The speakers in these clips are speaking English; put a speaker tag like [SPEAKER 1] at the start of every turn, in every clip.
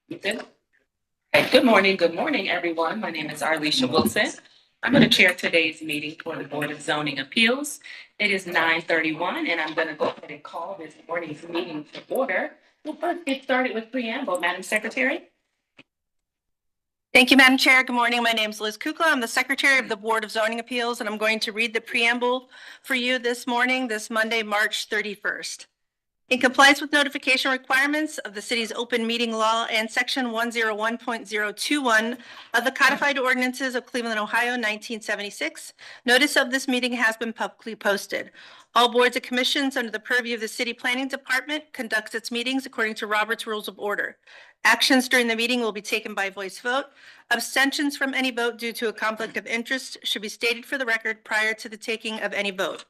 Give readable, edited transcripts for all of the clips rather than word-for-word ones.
[SPEAKER 1] Good. Okay, good morning, everyone. My name is Arlisha Wilson. I'm going to chair today's meeting for the Board of Zoning Appeals. It is 9:31, and I'm going to go ahead and call this morning's meeting to order. We'll first get started with preamble, Madam Secretary.
[SPEAKER 2] Thank you, Madam Chair. Good morning. My name is Liz Kukla. I'm the Secretary of the Board of Zoning Appeals, and I'm going to read the preamble for you this morning, this Monday, March 31st. In compliance with notification requirements of the city's open meeting law and section 101.021 of the codified ordinances of Cleveland, Ohio, 1976, notice of this meeting has been publicly posted. All boards and commissions under the purview of the City Planning Department conducts its meetings according to Robert's Rules of Order. Actions during the meeting will be taken by voice vote. Abstentions from any vote due to a conflict of interest should be stated for the record prior to the taking of any vote.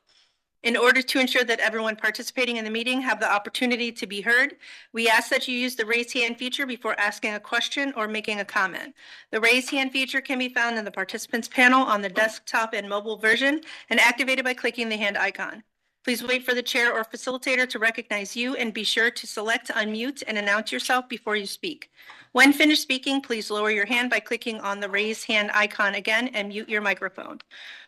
[SPEAKER 2] In order to ensure that everyone participating in the meeting have the opportunity to be heard, we ask that you use the raise hand feature before asking a question or making a comment. The raise hand feature can be found in the participants panel on the desktop and mobile version and activated by clicking the hand icon. Please wait for the chair or facilitator to recognize you and be sure to select unmute and announce yourself before you speak. When finished speaking, please lower your hand by clicking on the raise hand icon again and mute your microphone.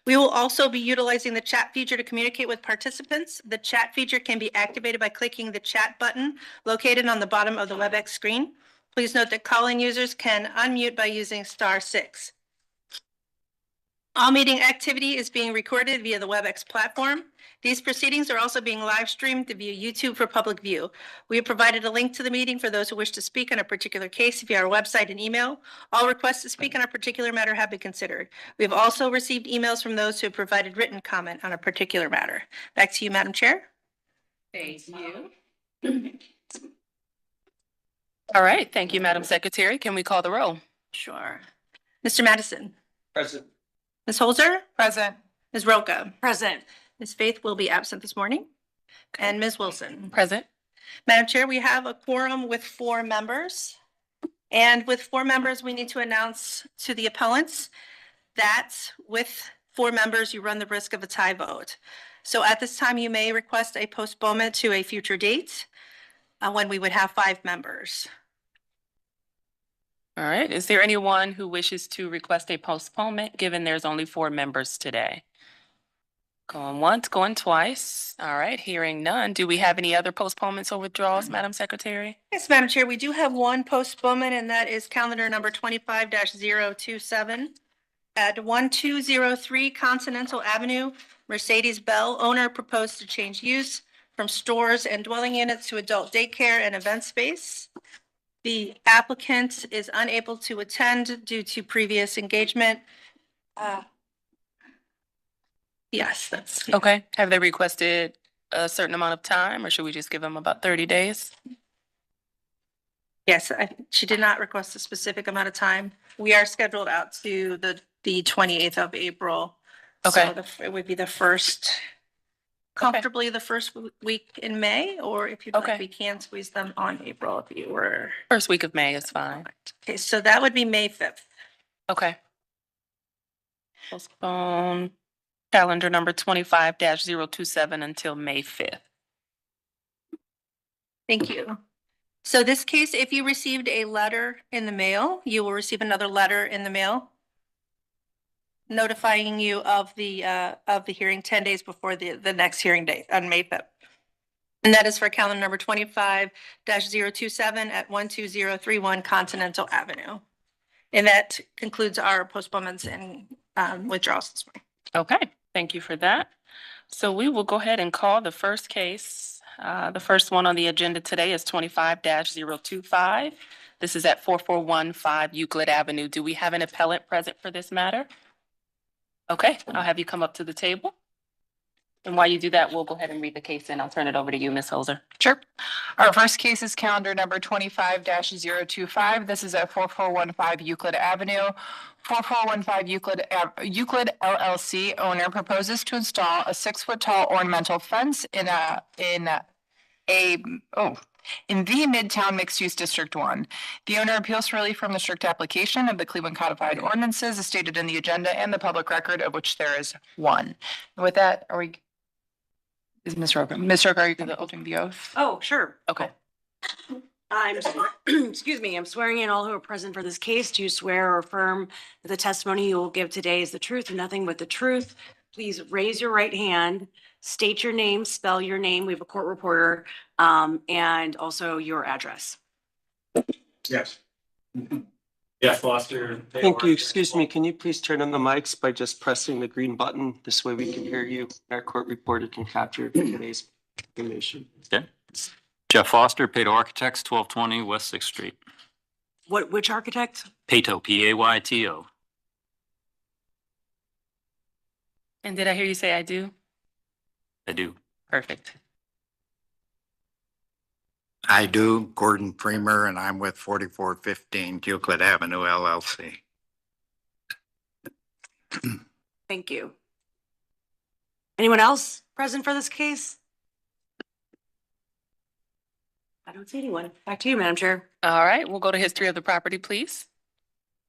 [SPEAKER 2] We will also be utilizing the chat feature to communicate with participants. The chat feature can be activated by clicking the chat button located on the bottom of the WebEx screen. Please note that calling users can unmute by using *6. All meeting activity is being recorded via the WebEx platform. These proceedings are also being live streamed via YouTube for public view. We have provided a link to the meeting for those who wish to speak on a particular case via our website and email. All requests to speak on a particular matter have been considered. We have also received emails from those who have provided written comment on a particular matter. Back to you, Madam Chair.
[SPEAKER 1] Thank you. All right, thank you, Madam Secretary. Can we call the roll?
[SPEAKER 2] Sure. Mr. Madison.
[SPEAKER 3] Present.
[SPEAKER 2] Ms. Holzer.
[SPEAKER 4] Present.
[SPEAKER 2] Ms. Roca.
[SPEAKER 4] Present.
[SPEAKER 2] Ms. Faith will be absent this morning. And Ms. Wilson.
[SPEAKER 1] Present.
[SPEAKER 2] Madam Chair, we have a quorum with 4 members. And with 4 members, we need to announce to the appellants that with 4 members, you run the risk of a tie vote. So at this time, you may request a postponement to a future date when we would have 5 members.
[SPEAKER 1] All right, is there anyone who wishes to request a postponement, given there's only 4 members today? Going once, going twice. All right, hearing none. Do we have any other postponements or withdrawals, Madam Secretary?
[SPEAKER 2] Yes, Madam Chair, we do have one postponement, and that is calendar number 25-027 at 1203 Continental Avenue. Mercedes Bell, owner, proposed to change use from stores and dwelling units to adult daycare and event space. The applicant is unable to attend due to previous engagement. Yes, that's.
[SPEAKER 1] Okay, have they requested a certain amount of time, or should we just give them about 30 days?
[SPEAKER 2] Yes, she did not request a specific amount of time. We are scheduled out to the 28th of April.
[SPEAKER 1] Okay.
[SPEAKER 2] So it would be the first, comfortably the first week in May, or if you'd
[SPEAKER 1] Okay.
[SPEAKER 2] like, we can squeeze them on April if you were.
[SPEAKER 1] First week of May is fine.
[SPEAKER 2] Okay, so that would be May 5th.
[SPEAKER 1] Okay. Postpone calendar number 25-027 until May 5th.
[SPEAKER 2] Thank you. So this case, if you received a letter in the mail, you will receive another letter in the mail notifying you of the hearing 10 days before the next hearing date on May 5th. And that is for calendar number 25-027 at 12031 Continental Avenue. And that concludes our postponements and withdrawals this morning.
[SPEAKER 1] Okay, thank you for that. So we will go ahead and call the first case. The first one on the agenda today is 25-025. This is at 4415 Euclid Avenue. Do we have an appellant present for this matter? Okay, I'll have you come up to the table. And while you do that, we'll go ahead and read the case and I'll turn it over to you, Ms. Holzer.
[SPEAKER 4] Sure. Our first case is calendar number 25-025. This is at 4415 Euclid Avenue. 4415 Euclid LLC owner proposes to install a 6-foot tall ornamental fence in the Midtown Mixed Use District 1. The owner appeals for relief from the strict application of the Cleveland Codified Ordinances as stated in the agenda and the public record, of which there is one. With that, is Ms. Roca, are you going to open the oath?
[SPEAKER 2] Oh, sure.
[SPEAKER 1] Okay.
[SPEAKER 3] Excuse me, I'm swearing in all who are present for this case. Do you swear or affirm that the testimony you will give today is the truth and nothing but the truth? Please raise your right hand, state your name, spell your name. We have a court reporter, and also your address.
[SPEAKER 5] Yes. Jeff Foster.
[SPEAKER 6] Thank you. Excuse me, can you please turn on the mics by just pressing the green button? This way we can hear you. Our court reporter can capture today's information.
[SPEAKER 5] Okay. Jeff Foster, Pato Architects, 1220 West Sixth Street.
[SPEAKER 3] Which architect?
[SPEAKER 5] Pato, Payto.
[SPEAKER 1] And did I hear you say I do?
[SPEAKER 5] I do.
[SPEAKER 1] Perfect.
[SPEAKER 7] I do, Gordon Freemer, and I'm with 4415 Euclid Avenue LLC.
[SPEAKER 3] Thank you. Anyone else present for this case? I don't see anyone. Back to you, Madam Chair.
[SPEAKER 1] All right, we'll go to history of the property, please.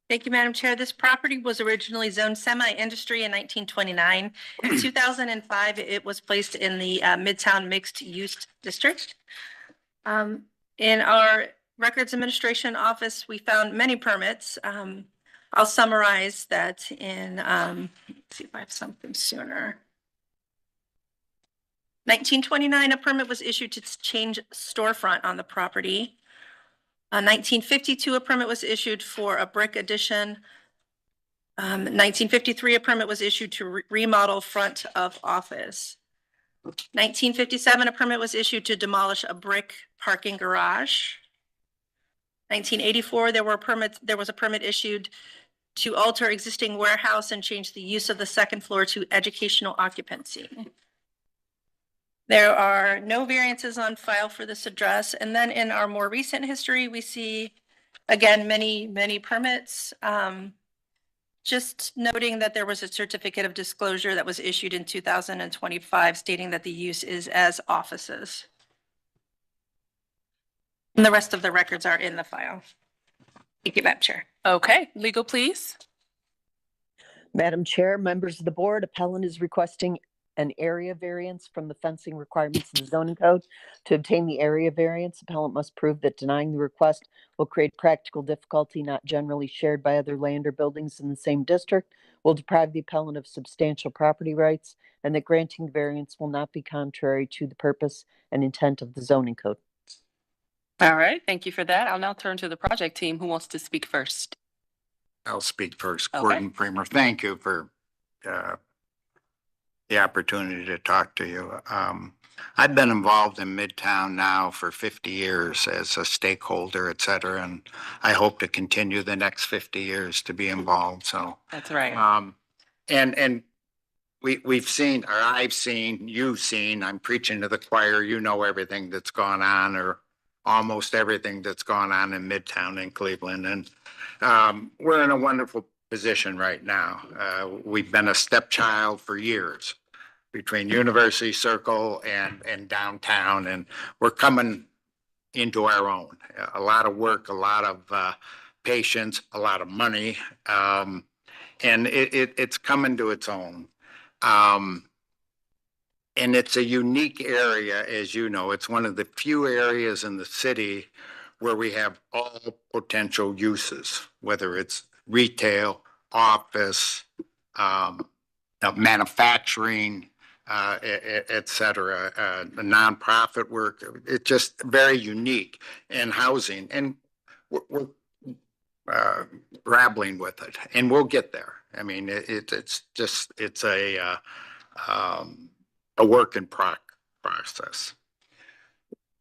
[SPEAKER 2] Thank you, Madam Chair. This property was originally zoned semi-industry in 1929. In 2005, it was placed in the Midtown Mixed Use District. In our Records Administration Office, we found many permits. I'll summarize that in, let's see if I have something sooner. 1929, a permit was issued to change storefront on the property. 1952, a permit was issued for a brick addition. 1953, a permit was issued to remodel front of office. 1957, a permit was issued to demolish a brick parking garage. 1984, there was a permit issued to alter existing warehouse and change the use of the second floor to educational occupancy. There are no variances on file for this address. And then in our more recent history, we see, again, many permits. Just noting that there was a certificate of disclosure that was issued in 2025 stating that the use is as offices. And the rest of the records are in the file. Thank you, Madam Chair.
[SPEAKER 1] Okay, legal, please.
[SPEAKER 8] Madam Chair, members of the board, appellant is requesting an area variance from the fencing requirements of the zoning code. To obtain the area variance, appellant must prove that denying the request will create practical difficulty not generally shared by other land or buildings in the same district, will deprive the appellant of substantial property rights, and that granting the variance will not be contrary to the purpose and intent of the zoning code.
[SPEAKER 1] All right, thank you for that. I'll now turn to the project team. Who wants to speak first?
[SPEAKER 7] I'll speak first.
[SPEAKER 1] Okay.
[SPEAKER 7] Gordon Freemer, thank you for the opportunity to talk to you. I've been involved in Midtown now for 50 years as a stakeholder, et cetera, and I hope to continue the next 50 years to be involved. So,
[SPEAKER 1] That's right.
[SPEAKER 7] and we've seen, or I've seen, you've seen, I'm preaching to the choir, you know everything that's gone on, or almost everything that's gone on in Midtown in Cleveland. And we're in a wonderful position right now. We've been a stepchild for years between University Circle and downtown, and we're coming into our own. A lot of work, a lot of patience, a lot of money, and it's coming to its own. And it's a unique area, as you know. It's one of the few areas in the city where we have all potential uses, whether it's retail, office, manufacturing, et cetera, nonprofit work. It's just very unique in housing, and we're grappling with it, and we'll get there. I mean, it's a work in process.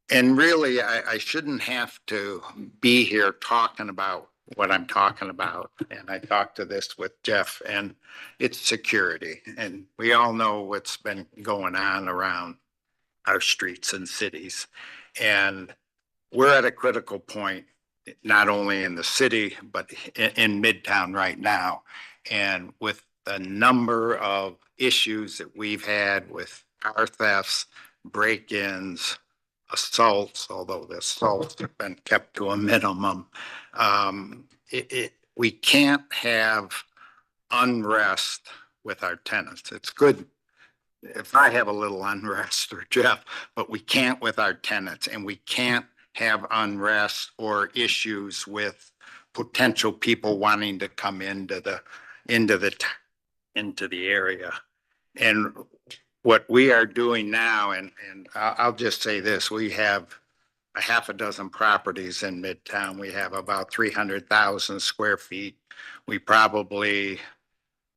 [SPEAKER 7] And really, I shouldn't have to be here talking about what I'm talking about. And I talked to this with Jeff, and it's security. And we all know what's been going on around our streets and cities. And we're at a critical point, not only in the city, but in Midtown right now. And with the number of issues that we've had with car thefts, break-ins, assaults, although the assaults have been kept to a minimum. We can't have unrest with our tenants. It's good if I have a little unrest or Jeff, but we can't with our tenants, and we can't have unrest or issues with potential people wanting to come into the area. And what we are doing now, and I'll just say this, we have a half a dozen properties in Midtown. We have about 300,000 square feet. We probably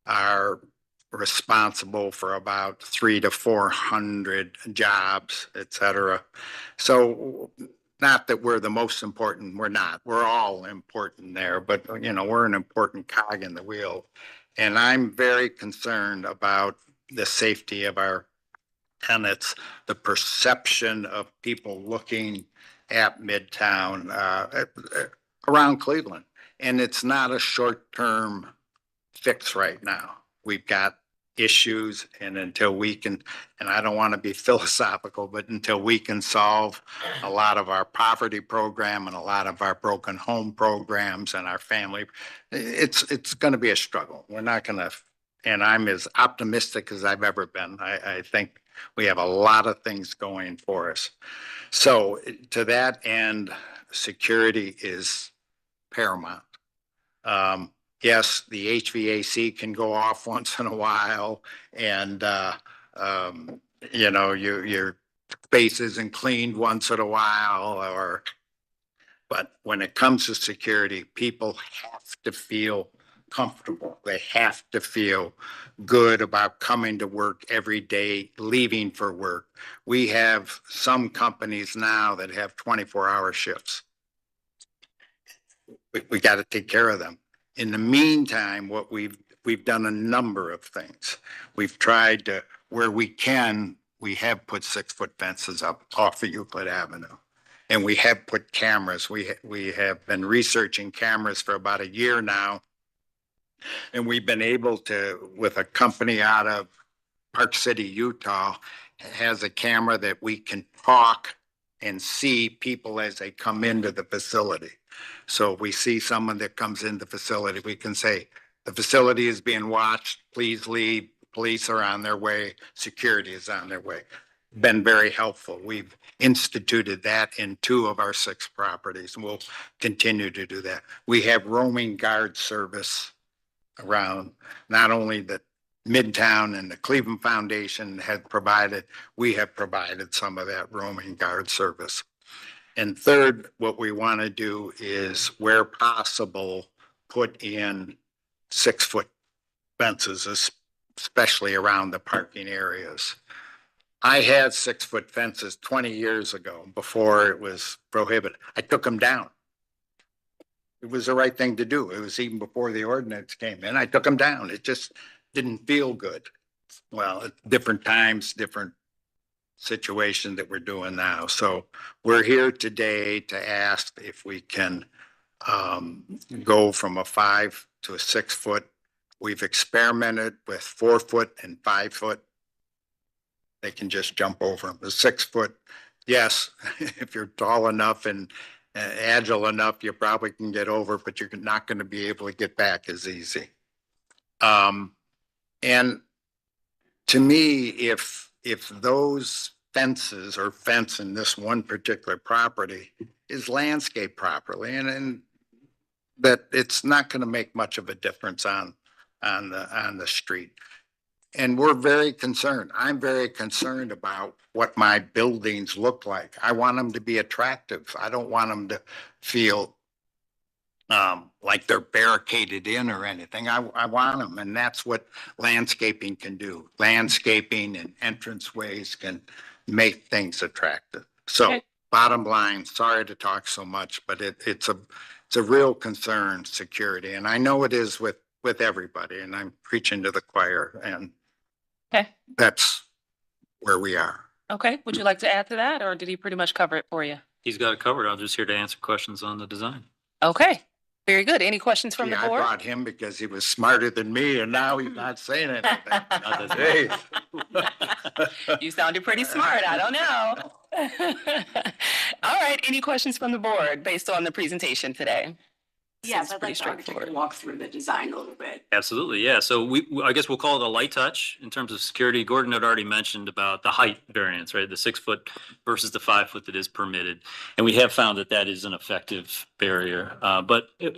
[SPEAKER 7] are responsible for about 300 to 400 jobs, et cetera. So not that we're the most important, we're not. We're all important there, but you know, we're an important cog in the wheel. And I'm very concerned about the safety of our tenants, the perception of people looking at Midtown, around Cleveland. And it's not a short-term fix right now. We've got issues, and until we can, and I don't want to be philosophical, but until we can solve a lot of our poverty program and a lot of our broken home programs and our family, it's going to be a struggle. We're not going to, and I'm as optimistic as I've ever been. I think we have a lot of things going for us. So to that end, security is paramount. Yes, the HVAC can go off once in a while, and you know, your space isn't cleaned once in a while, but when it comes to security, people have to feel comfortable. They have to feel good about coming to work every day, leaving for work. We have some companies now that have 24-hour shifts. We got to take care of them. In the meantime, what we've done a number of things. We've tried to, where we can, we have put 6-foot fences up off of Euclid Avenue. And we have put cameras. We have been researching cameras for about a year now. And we've been able to, with a company out of Park City, Utah, has a camera that we can talk and see people as they come into the facility. So if we see someone that comes in the facility, we can say, the facility is being watched, please leave, police are on their way, security is on their way. Been very helpful. We've instituted that in 2 of our 6 properties, and we'll continue to do that. We have roaming guard service around, not only the Midtown and the Cleveland Foundation had provided, we have provided some of that roaming guard service. And third, what we want to do is, where possible, put in 6-foot fences, especially around the parking areas. I had 6-foot fences 20 years ago before it was prohibited. I took them down. It was the right thing to do. It was even before the ordinance came in. I took them down. It just didn't feel good. Well, at different times, different situation that we're doing now. So we're here today to ask if we can go from a 5 to a 6-foot. We've experimented with 4-foot and 5-foot. They can just jump over them. The 6-foot, yes, if you're tall enough and agile enough, you probably can get over, but you're not going to be able to get back as easy. And to me, if those fences or fence in this one particular property is landscaped properly, and that it's not going to make much of a difference on the street. And we're very concerned. I'm very concerned about what my buildings look like. I want them to be attractive. I don't want them to feel like they're barricaded in or anything. I want them, and that's what landscaping can do. Landscaping and entranceways can make things attractive. So
[SPEAKER 1] Okay.
[SPEAKER 7] bottom line, sorry to talk so much, but it's a real concern, security. And I know it is with everybody, and I'm preaching to the choir, and
[SPEAKER 1] Okay.
[SPEAKER 7] that's where we are.
[SPEAKER 1] Okay, would you like to add to that, or did he pretty much cover it for you?
[SPEAKER 5] He's got it covered. I'm just here to answer questions on the design.
[SPEAKER 1] Okay, very good. Any questions from the
[SPEAKER 7] Yeah, I
[SPEAKER 1] board?
[SPEAKER 7] brought him because he was smarter than me, and now he's not saying anything.
[SPEAKER 5] Not that-
[SPEAKER 7] Hey.
[SPEAKER 1] You sounded pretty smart. I don't know. All right, any questions from the board based on the presentation today?
[SPEAKER 3] Yes,
[SPEAKER 1] Seems
[SPEAKER 3] I'd
[SPEAKER 1] pretty
[SPEAKER 3] like the architect to
[SPEAKER 1] straightforward.
[SPEAKER 3] walk through the design a little bit.
[SPEAKER 5] Absolutely, yeah. So I guess we'll call it a light touch in terms of security. Gordon had already mentioned about the height variance, right? The 6 foot versus the 5 foot that is permitted. And we have found that that is an effective barrier.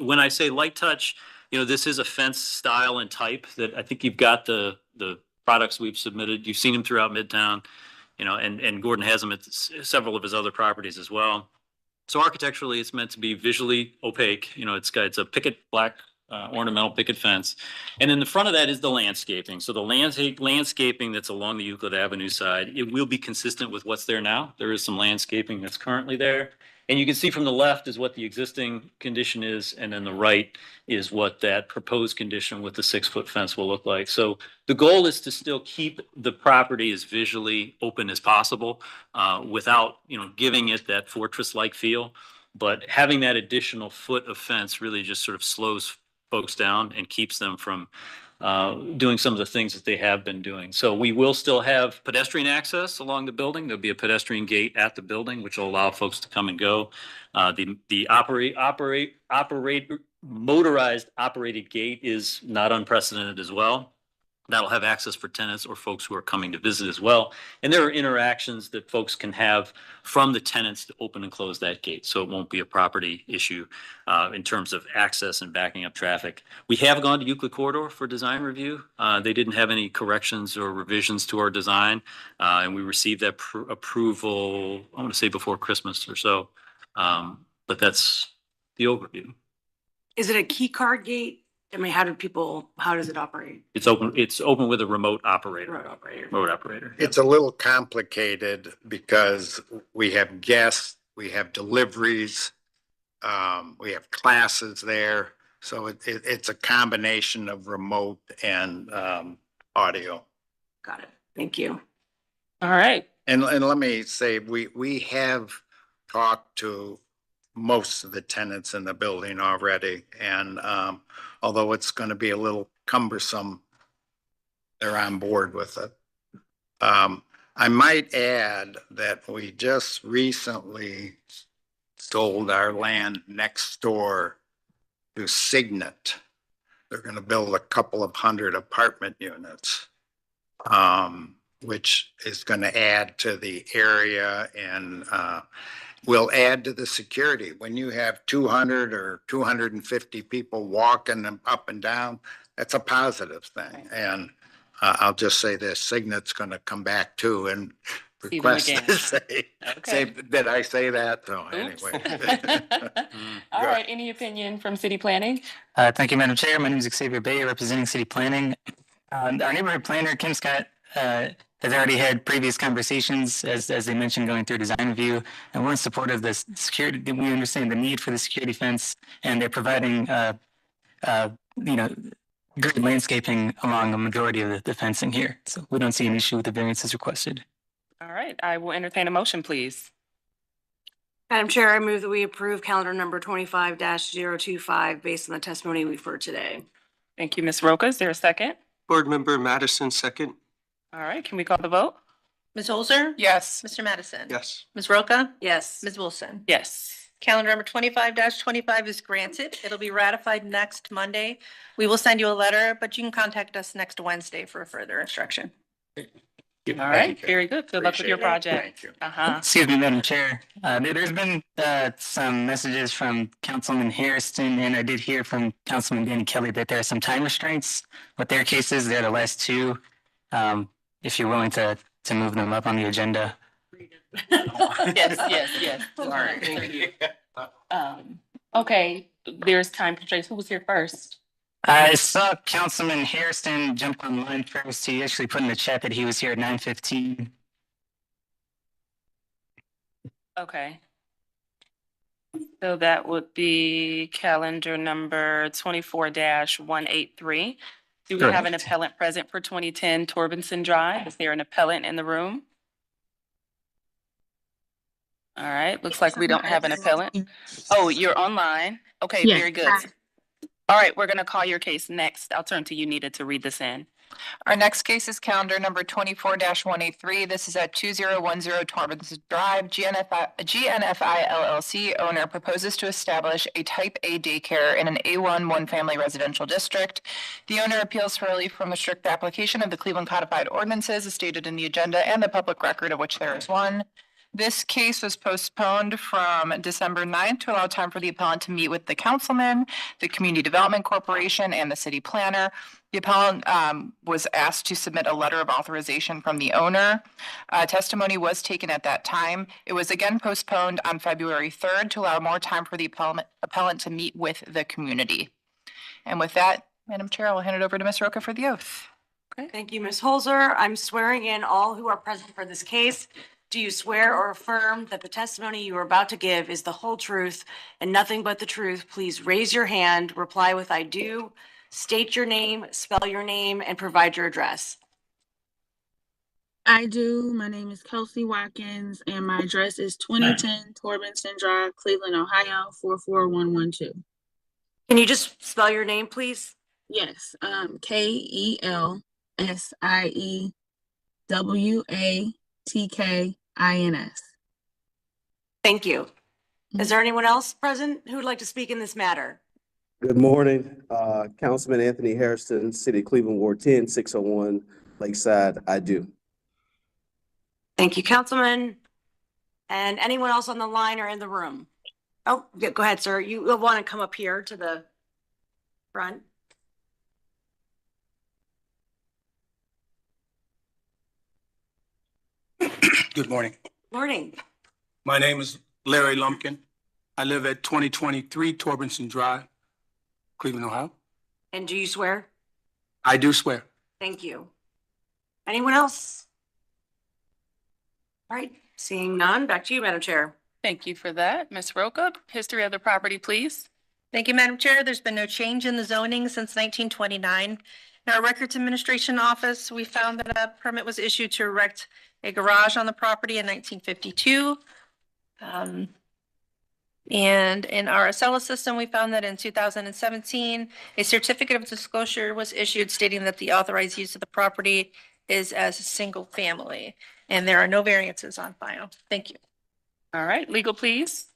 [SPEAKER 5] When I say light touch, this is a fence style and type that I think you've got the products we've submitted. You've seen them throughout Midtown, and Gordon has them at several of his other properties as well. So architecturally, it's meant to be visually opaque. It's a picket black ornamental picket fence. And in the front of that is the landscaping. So the landscaping that's along the Euclid Avenue side, it will be consistent with what's there now. There is some landscaping that's currently there. And you can see from the left is what the existing condition is, and then the right is what that proposed condition with the 6 foot fence will look like. So the goal is to still keep the property as visually open as possible, without, giving it that fortress-like feel. But having that additional foot of fence really just sort of slows folks down and keeps them from doing some of the things that they have been doing. So we will still have pedestrian access along the building. There'll be a pedestrian gate at the building, which will allow folks to come and go. The motorized operated gate is not unprecedented as well. That'll have access for tenants or folks who are coming to visit as well. And there are interactions that folks can have from the tenants to open and close that gate. So it won't be a property issue in terms of access and backing up traffic. We have gone to Euclid Corridor for design review. They didn't have any corrections or revisions to our design. And we received that approval, I want to say before Christmas or so. But that's the overview.
[SPEAKER 3] Is it a key card gate? I mean, how does it operate?
[SPEAKER 5] It's open with a remote operator.
[SPEAKER 3] Road operator.
[SPEAKER 7] It's a little complicated because we have guests, we have deliveries, we have classes there. So it's a combination of remote and audio.
[SPEAKER 3] Got it. Thank you.
[SPEAKER 1] All right.
[SPEAKER 7] And let me say, we have talked to most of the tenants in the building already. And although it's going to be a little cumbersome, they're on board with it. I might add that we just recently sold our land next door to Signet. They're going to build a couple of hundred apartment units, which is going to add to the area and will add to the security. When you have 200 or 250 people walking up and down, that's a positive thing. And I'll just say this, Signet's going to come back too and
[SPEAKER 1] See them
[SPEAKER 7] request
[SPEAKER 1] again.
[SPEAKER 7] to say,
[SPEAKER 1] Okay.
[SPEAKER 7] did I say that? So
[SPEAKER 1] Oops.
[SPEAKER 7] anyway.
[SPEAKER 1] All right, any opinion from city planning?
[SPEAKER 9] Thank you, Madam Chair. My name is Xavier Bay, representing City Planning. Our neighborhood planner, Kim Scott, has already had previous conversations, as they mentioned, going through design review, and we're in support of this security. We understand the need for the security fence, and they're providing, good landscaping along the majority of the fencing here. So we don't see an issue with the variances requested.
[SPEAKER 1] All right, I will entertain a motion, please.
[SPEAKER 3] Madam Chair, I move that we approve calendar number 25-025 based on the testimony we've heard today.
[SPEAKER 1] Thank you, Ms. Roca. Is there a second?
[SPEAKER 6] Board Member Madison, second.
[SPEAKER 1] All right, can we call the vote?
[SPEAKER 2] Ms. Holzer?
[SPEAKER 4] Yes.
[SPEAKER 2] Mr. Madison?
[SPEAKER 6] Yes.
[SPEAKER 2] Ms. Roca?
[SPEAKER 3] Yes.
[SPEAKER 2] Ms. Wilson?
[SPEAKER 1] Yes.
[SPEAKER 2] Calendar number 25-25 is granted. It'll be ratified next Monday. We will send you a letter, but you can contact us next Wednesday for further instruction.
[SPEAKER 1] All right, very good. Good luck with your
[SPEAKER 7] Appreciate it.
[SPEAKER 1] project.
[SPEAKER 7] Thank you.
[SPEAKER 1] Uh-huh.
[SPEAKER 9] Excuse me, Madam Chair. There's been some messages from Councilman Hairston, and I did hear from Councilman Danny Kelly that there are some time restraints with their cases. They're the last two. If you're willing to move them up on the agenda.
[SPEAKER 1] Yes. All right, thank you. Okay, there's time constraints. Who was here first?
[SPEAKER 9] I saw Councilman Hairston jump online first. He actually put in the chat that he was here at 9:15.
[SPEAKER 1] Okay. So that would be calendar number 24-183. Do we have an
[SPEAKER 9] Correct.
[SPEAKER 1] appellant present for 2010 Torbenson Drive? Is there an appellant in the room? All right, looks like we don't have an appellant. Oh, you're online? Okay,
[SPEAKER 10] Yes.
[SPEAKER 1] very good. All right, we're gonna call your case next. I'll turn to you, Nita, to read this in.
[SPEAKER 4] Our next case is calendar number 24-183. This is at 2010 Torrance Drive. GNFI LLC owner proposes to establish a type A daycare in an A1 one-family residential district. The owner appeals for relief from the strict application of the Cleveland Codified Ordinances as stated in the agenda and the public record of which there is one. This case was postponed from December 9th to allow time for the appellant to meet with the councilman, the Community Development Corporation, and the city planner. The appellant was asked to submit a letter of authorization from the owner. Testimony was taken at that time. It was again postponed on February 3rd to allow more time for the appellant to meet with the community. And with that, Madam Chair, I will hand it over to Ms. Roca for the oath.
[SPEAKER 3] Thank you, Ms. Holzer. I'm swearing in all who are present for this case. Do you swear or affirm that the testimony you are about to give is the whole truth and nothing but the truth? Please raise your hand, reply with I do, state your name, spell your name, and provide your address.
[SPEAKER 10] I do. My name is Kelsey Watkins, and my address is 2010 Torbenson Drive, Cleveland, Ohio, 44112.
[SPEAKER 3] Can you just spell your name, please?
[SPEAKER 10] Yes, KELSIEWATKINS.
[SPEAKER 3] Thank you. Is there anyone else present who would like to speak in this matter?
[SPEAKER 11] Good morning, Councilman Anthony Harrison, City of Cleveland, Ward 10, 601 Lakeside. I do.
[SPEAKER 3] Thank you, Councilman. And anyone else on the line or in the room? Oh, yeah, go ahead, sir. You will want to come up here to the front.
[SPEAKER 12] Good morning.
[SPEAKER 3] Morning.
[SPEAKER 12] My name is Larry Lumpkin. I live at 2023 Torbenson Drive, Cleveland, Ohio.
[SPEAKER 3] And do you swear?
[SPEAKER 12] I do swear.
[SPEAKER 3] Thank you. Anyone else? All right, seeing none, back to you, Madam Chair.
[SPEAKER 1] Thank you for that. Ms. Roca, history of the property, please.
[SPEAKER 2] Thank you, Madam Chair. There's been no change in the zoning since 1929. In our Records Administration Office, we found that a permit was issued to erect a garage on the property in 1952. And in our Acela system, we found that in 2017, a certificate of disclosure was issued stating that the authorized use of the property is as a single family, and there are no variances on file. Thank you.
[SPEAKER 1] All right, legal, please.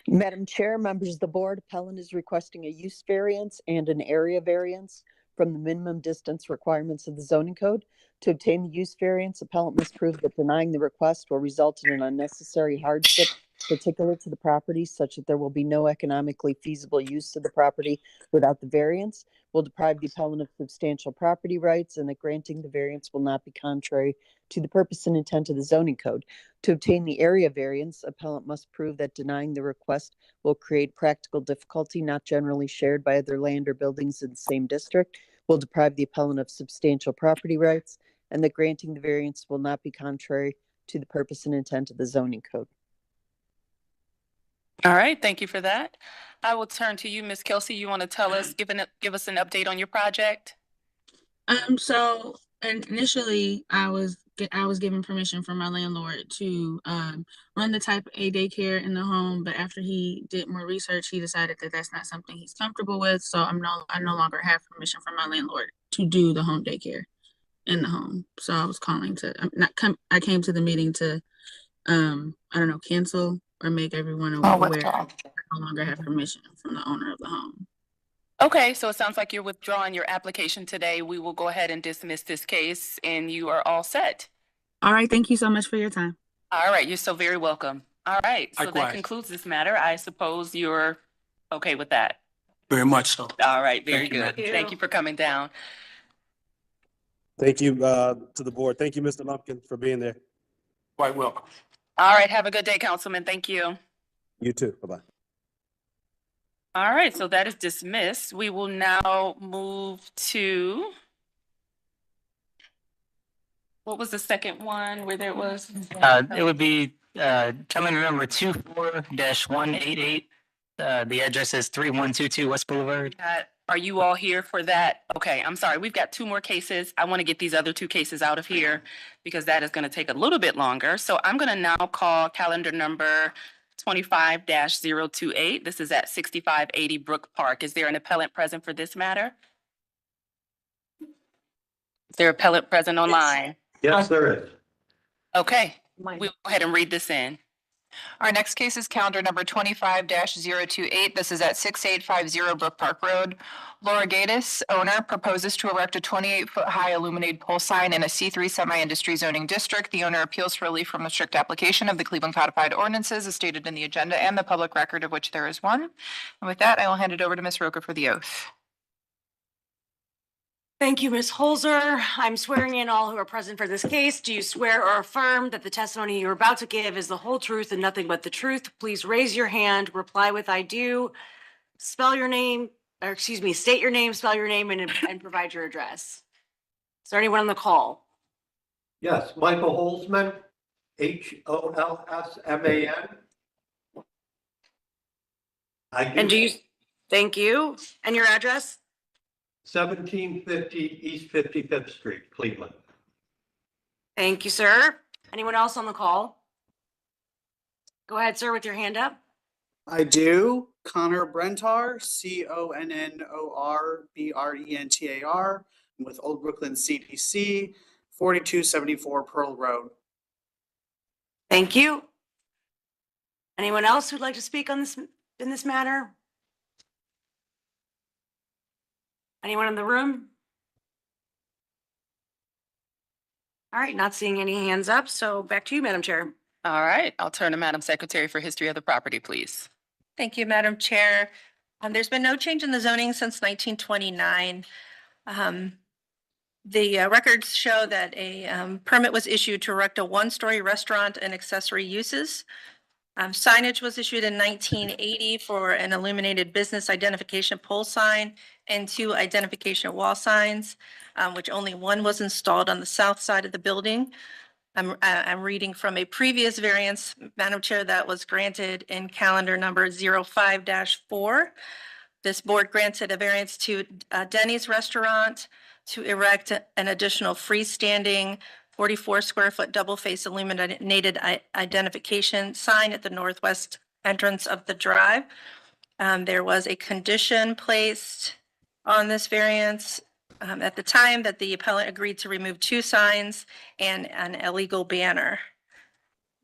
[SPEAKER 8] Madam Chair, members of the board, appellant is requesting a use variance and an area variance from the minimum distance requirements of the zoning code. To obtain the use variance, appellant must prove that denying the request will result in an unnecessary hardship particular to the property such that there will be no economically feasible use of the property without the variance, will deprive the appellant of substantial property rights, and that granting the variance will not be contrary to the purpose and intent of the zoning code. To obtain the area variance, appellant must prove that denying the request will create practical difficulty not generally shared by other land or buildings in the same district, will deprive the appellant of substantial property rights, and that granting the variance will not be contrary to the purpose and intent of the zoning code.
[SPEAKER 1] All right, thank you for that. I will turn to you, Ms. Kelsey. You want to tell us, give us an update on your project?
[SPEAKER 10] So initially I was given permission from my landlord to run the type A daycare in the home, but after he did more research, he decided that that's not something he's comfortable with. So I no longer have permission from my landlord to do the home daycare in the home. So I was calling to I came to the meeting to cancel or make everyone aware I no longer have permission from the owner of the home.
[SPEAKER 1] Okay, so it sounds like you're withdrawing your application today. We will go ahead and dismiss this case and you are all set.
[SPEAKER 10] All right, thank you so much for your time.
[SPEAKER 1] All right, you're so very welcome. All right, so that
[SPEAKER 12] Likewise.
[SPEAKER 1] concludes this matter. I suppose you're okay with that.
[SPEAKER 12] Very much so.
[SPEAKER 1] All right, very
[SPEAKER 12] Thank you,
[SPEAKER 1] good.
[SPEAKER 3] ma'am.
[SPEAKER 1] Thank you for coming down.
[SPEAKER 11] Thank you to the board. Thank you, Mr. Lumpkin, for being there.
[SPEAKER 12] Quite welcome.
[SPEAKER 1] All right, have a good day, Councilman. Thank you.
[SPEAKER 11] You too. Bye-bye.
[SPEAKER 1] All right, so that is dismissed. We will now move to, what was the second one where there was?
[SPEAKER 9] It would be calendar number 24-188. The address is 3122 West Boulevard.
[SPEAKER 1] Are you all here for that? Okay, I'm sorry. We've got two more cases. I want to get these other two cases out of here because that is going to take a little bit longer. So I'm going to now call calendar number 25-028. This is at 6580 Brook Park. Is there an appellant present for this matter? Is there appellate present online?
[SPEAKER 11] Yes, there is.
[SPEAKER 1] Okay, we'll go ahead and read this in.
[SPEAKER 4] Our next case is calendar number 25-028. This is at 6850 Brook Park Road. Laura Gatis, owner, proposes to erect a 28-foot-high illuminated pole sign in a C3 semi-industry zoning district. The owner appeals for relief from the strict application of the Cleveland Codified Ordinances as stated in the agenda and the public record of which there is one. And with that, I will hand it over to Ms. Roca for the oath.
[SPEAKER 3] Thank you, Ms. Holzer. I'm swearing in all who are present for this case. Do you swear or affirm that the testimony you're about to give is the whole truth and nothing but the truth? Please raise your hand, reply with I do, spell your name, or excuse me, state your name, spell your name, and provide your address. Is there anyone on the call?
[SPEAKER 11] Yes, Michael Holzman, Holsman.
[SPEAKER 3] And do you, thank you. And your address?
[SPEAKER 11] 1750 East 55th Street, Cleveland.
[SPEAKER 3] Thank you, sir. Anyone else on the call? Go ahead, sir, with your hand up.
[SPEAKER 13] I do. Connor Brentar, CONNORBRENTAR, with Old Brooklyn CDC, 4274 Pearl Road.
[SPEAKER 3] Thank you. Anyone else who'd like to speak on this, in this matter? Anyone in the room? All right, not seeing any hands up, so back to you, Madam Chair.
[SPEAKER 1] All right, I'll turn to Madam Secretary for history of the property, please.
[SPEAKER 2] Thank you, Madam Chair. There's been no change in the zoning since 1929. The records show that a permit was issued to erect a one-story restaurant and accessory uses. Signage was issued in 1980 for an illuminated business identification pole sign and 2 identification wall signs, which only one was installed on the south side of the building. I'm reading from a previous variance, Madam Chair, that was granted in calendar number 05-4. This board granted a variance to Denny's Restaurant to erect an additional freestanding 44 square foot double face illuminated identification sign at the northwest entrance of the drive. There was a condition placed on this variance at the time that the appellant agreed to remove 2 signs and an illegal banner.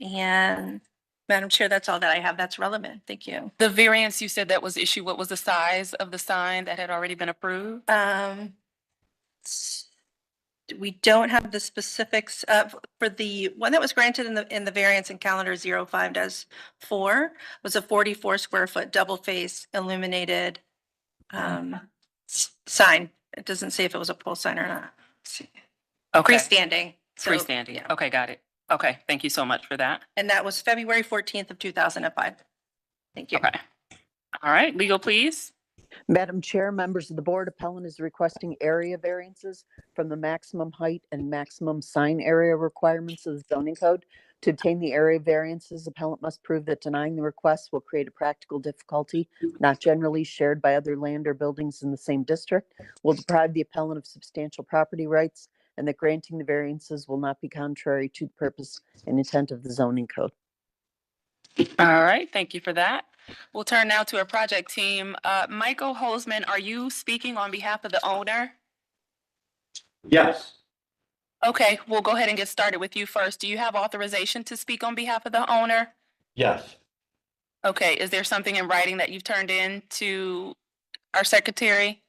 [SPEAKER 2] And Madam Chair, that's all that I have that's relevant. Thank you.
[SPEAKER 1] The variance you said that was issued, what was the size of the sign that had already been approved?
[SPEAKER 2] We don't have the specifics for the one that was granted in the variance in calendar 05-4 was a 44 square foot double face illuminated sign. It doesn't say if it was a pole sign or not.
[SPEAKER 1] Okay,
[SPEAKER 2] Freestanding. So,
[SPEAKER 1] freestanding.
[SPEAKER 2] yeah.
[SPEAKER 1] Okay, got it. Okay, thank you so much for that.
[SPEAKER 2] And that was February 14th of 2005. Thank you.
[SPEAKER 1] Okay. All right, legal, please.
[SPEAKER 8] Madam Chair, members of the board, appellant is requesting area variances from the maximum height and maximum sign area requirements of the zoning code. To obtain the area variances, appellant must prove that denying the request will create a practical difficulty not generally shared by other land or buildings in the same district, will deprive the appellant of substantial property rights, and that granting the variances will not be contrary to the purpose and intent of the zoning code.
[SPEAKER 1] All right, thank you for that. We'll turn now to our project team. Michael Holzman, are you speaking on behalf of the owner?
[SPEAKER 11] Yes.
[SPEAKER 1] Okay, we'll go ahead and get started with you first. Do you have authorization to speak on behalf of the owner?
[SPEAKER 11] Yes.
[SPEAKER 1] Okay, is there something in writing that you've turned in to our secretary?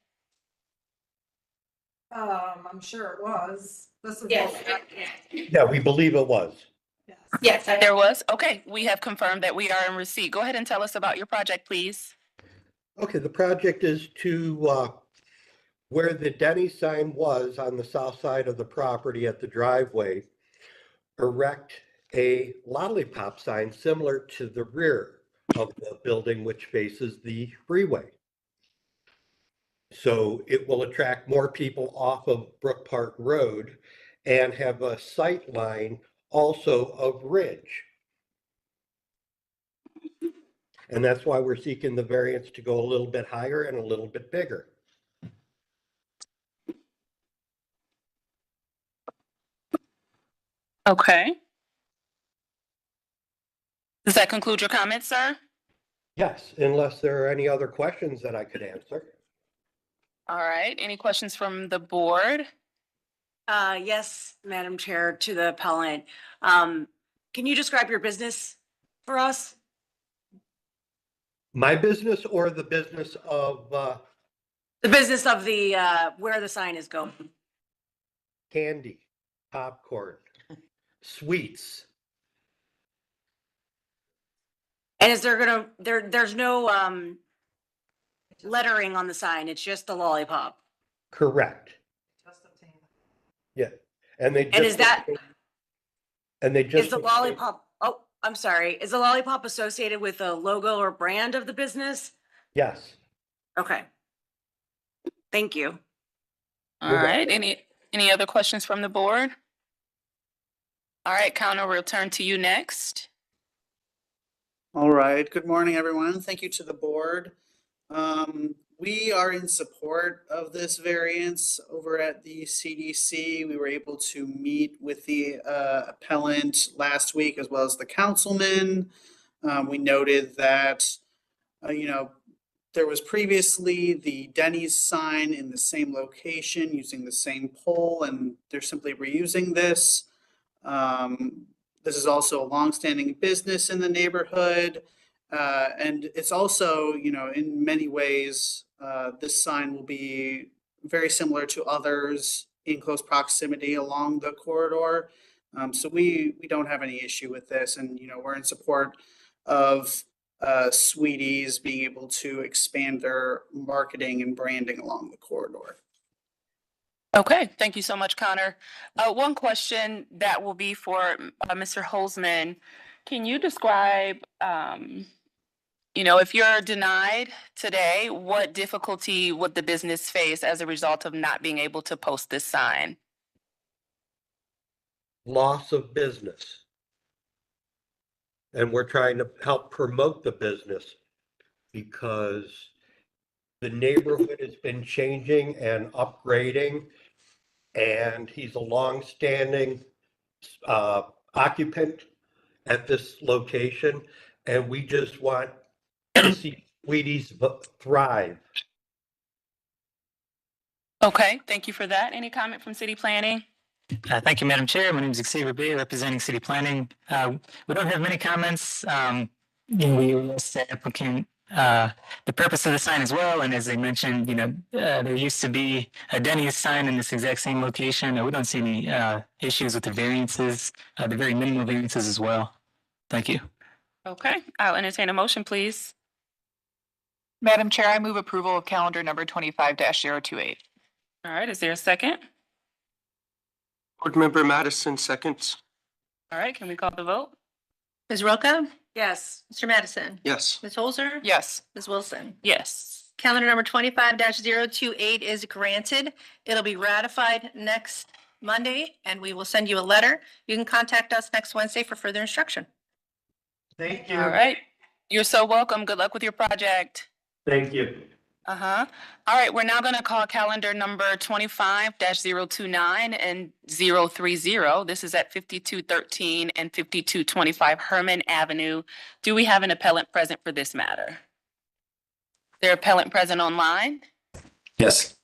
[SPEAKER 14] I'm sure it was. This is.
[SPEAKER 11] Yeah, we believe it was.
[SPEAKER 1] Yes. There was? Okay, we have confirmed that we are in receipt. Go ahead and tell us about your project, please.
[SPEAKER 15] Okay, the project is to where the Denny's sign was on the south side of the property at the driveway, erect a lollipop sign similar to the rear of the building, which faces the freeway. So it will attract more people off of Brook Park Road and have a sight line also of Ridge. And that's why we're seeking the variance to go a little bit higher and a little bit bigger.
[SPEAKER 1] Okay. Does that conclude your comments, sir?
[SPEAKER 15] Yes, unless there are any other questions that I could answer.
[SPEAKER 1] All right, any questions from the board?
[SPEAKER 3] Yes, Madam Chair, to the appellant. Can you describe your business for us?
[SPEAKER 15] My business or the business of
[SPEAKER 3] The business of the, where the sign is going.
[SPEAKER 15] candy, popcorn, sweets.
[SPEAKER 3] And is there gonna, there's no, lettering on the sign, it's just the lollipop?
[SPEAKER 15] Correct. Yeah. And they just.
[SPEAKER 3] And is that,
[SPEAKER 15] And they just.
[SPEAKER 3] is the lollipop, oh, I'm sorry, is the lollipop associated with a logo or brand of the business?
[SPEAKER 15] Yes.
[SPEAKER 3] Okay. Thank you.
[SPEAKER 1] All right, any other questions from the board? All right, Connor, we'll turn to you next.
[SPEAKER 13] All right, good morning, everyone. Thank you to the board. We are in support of this variance over at the CDC. We were able to meet with the appellant last week as well as the councilman. We noted that, there was previously the Denny's sign in the same location using the same pole, and they're simply reusing this. This is also a longstanding business in the neighborhood. And it's also, in many ways, this sign will be very similar to others in close proximity along the corridor. So we don't have any issue with this, and, we're in support of Sweeties being able to expand their marketing and branding along the corridor.
[SPEAKER 1] Okay, thank you so much, Connor. One question that will be for Mr. Holzman. Can you describe, if you're denied today, what difficulty would the business face as a result of not being able to post this sign?
[SPEAKER 15] Loss of business. And we're trying to help promote the business because the neighborhood has been changing and upgrading. And he's a longstanding occupant at this location. And we just want to see Sweeties thrive.
[SPEAKER 1] Okay, thank you for that. Any comment from city planning?
[SPEAKER 9] Thank you, Madam Chair. My name is Xavier Bay, representing City Planning. We don't have many comments. We asked the applicant the purpose of the sign as well, and as they mentioned, there used to be a Denny's sign in this exact same location. We don't see any issues with the variances, the very minimal variances as well. Thank you.
[SPEAKER 1] Okay, I'll entertain a motion, please.
[SPEAKER 4] Madam Chair, I move approval of calendar number 25-028.
[SPEAKER 1] All right, is there a second?
[SPEAKER 6] Board Member Madison seconds.
[SPEAKER 1] All right, can we call the vote?
[SPEAKER 2] Ms. Roca?
[SPEAKER 3] Yes.
[SPEAKER 2] Mr. Madison?
[SPEAKER 6] Yes.
[SPEAKER 2] Ms. Holzer?
[SPEAKER 4] Yes.
[SPEAKER 2] Ms. Wilson?
[SPEAKER 1] Yes.
[SPEAKER 2] Calendar number 25-028 is granted. It'll be ratified next Monday, and we will send you a letter. You can contact us next Wednesday for further instruction.
[SPEAKER 15] Thank you.
[SPEAKER 1] All right, you're so welcome. Good luck with your project.
[SPEAKER 15] Thank you.
[SPEAKER 1] All right, we're now going to call calendar number 25-029 and 030. This is at 5213 and 5225 Herman Avenue. Do we have an appellant present for this matter? Their appellant present online?
[SPEAKER 9] Yes.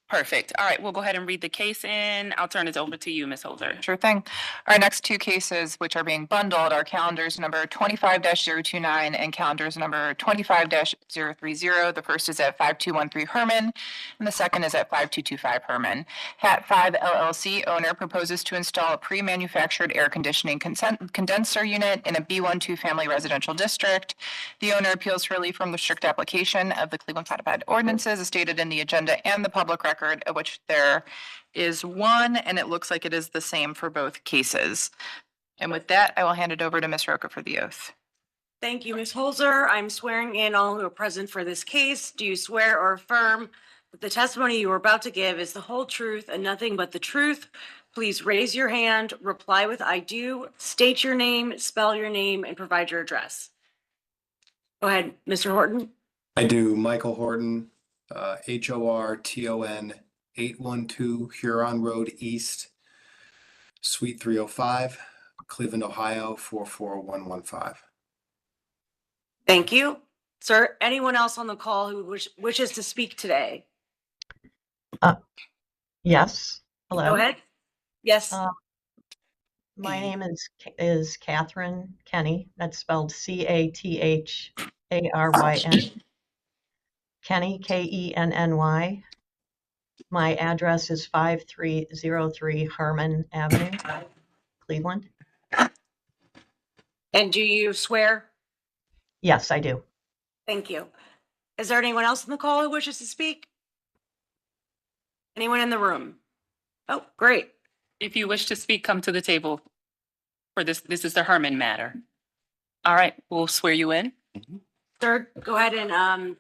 [SPEAKER 1] Perfect. All right, we'll go ahead and read the case in. I'll turn it over to you, Ms. Holzer.
[SPEAKER 4] Sure thing. Our next two cases, which are being bundled, are calendars number 25-029 and calendars number 25-030. The first is at 5213 Herman, and the second is at 5225 Herman. Hat 5 LLC owner proposes to install a pre-manufactured air conditioning condenser unit in a B12 family residential district. The owner appeals for relief from the strict application of the Cleveland Codified Ordinances as stated in the agenda and the public record, of which there is one, and it looks like it is the same for both cases. And with that, I will hand it over to Ms. Roca for the oath.
[SPEAKER 3] Thank you, Ms. Holzer. I'm swearing in all who are present for this case. Do you swear or affirm that the testimony you are about to give is the whole truth and nothing but the truth? Please raise your hand, reply with I do, state your name, spell your name, and provide your address. Go ahead, Mr. Horton.
[SPEAKER 16] I do. Michael Horton, HORTON, 812 Huron Road East, Suite 305, Cleveland, Ohio, 44115.
[SPEAKER 3] Thank you. Sir, anyone else on the call who wishes to speak today?
[SPEAKER 14] Yes.
[SPEAKER 3] Go
[SPEAKER 14] Hello.
[SPEAKER 3] ahead. Yes.
[SPEAKER 14] My name is Catherine Kenny. That's spelled Catharyn. Kenny, Kenny. My address is 5303 Herman Avenue, Cleveland.
[SPEAKER 3] And do you swear?
[SPEAKER 14] Yes, I do.
[SPEAKER 3] Thank you. Is there anyone else in the call who wishes to speak? Anyone in the room? Oh, great.
[SPEAKER 1] If you wish to speak, come to the table for this. This is the Herman matter. All right, we'll swear you in.
[SPEAKER 3] Sir, go ahead and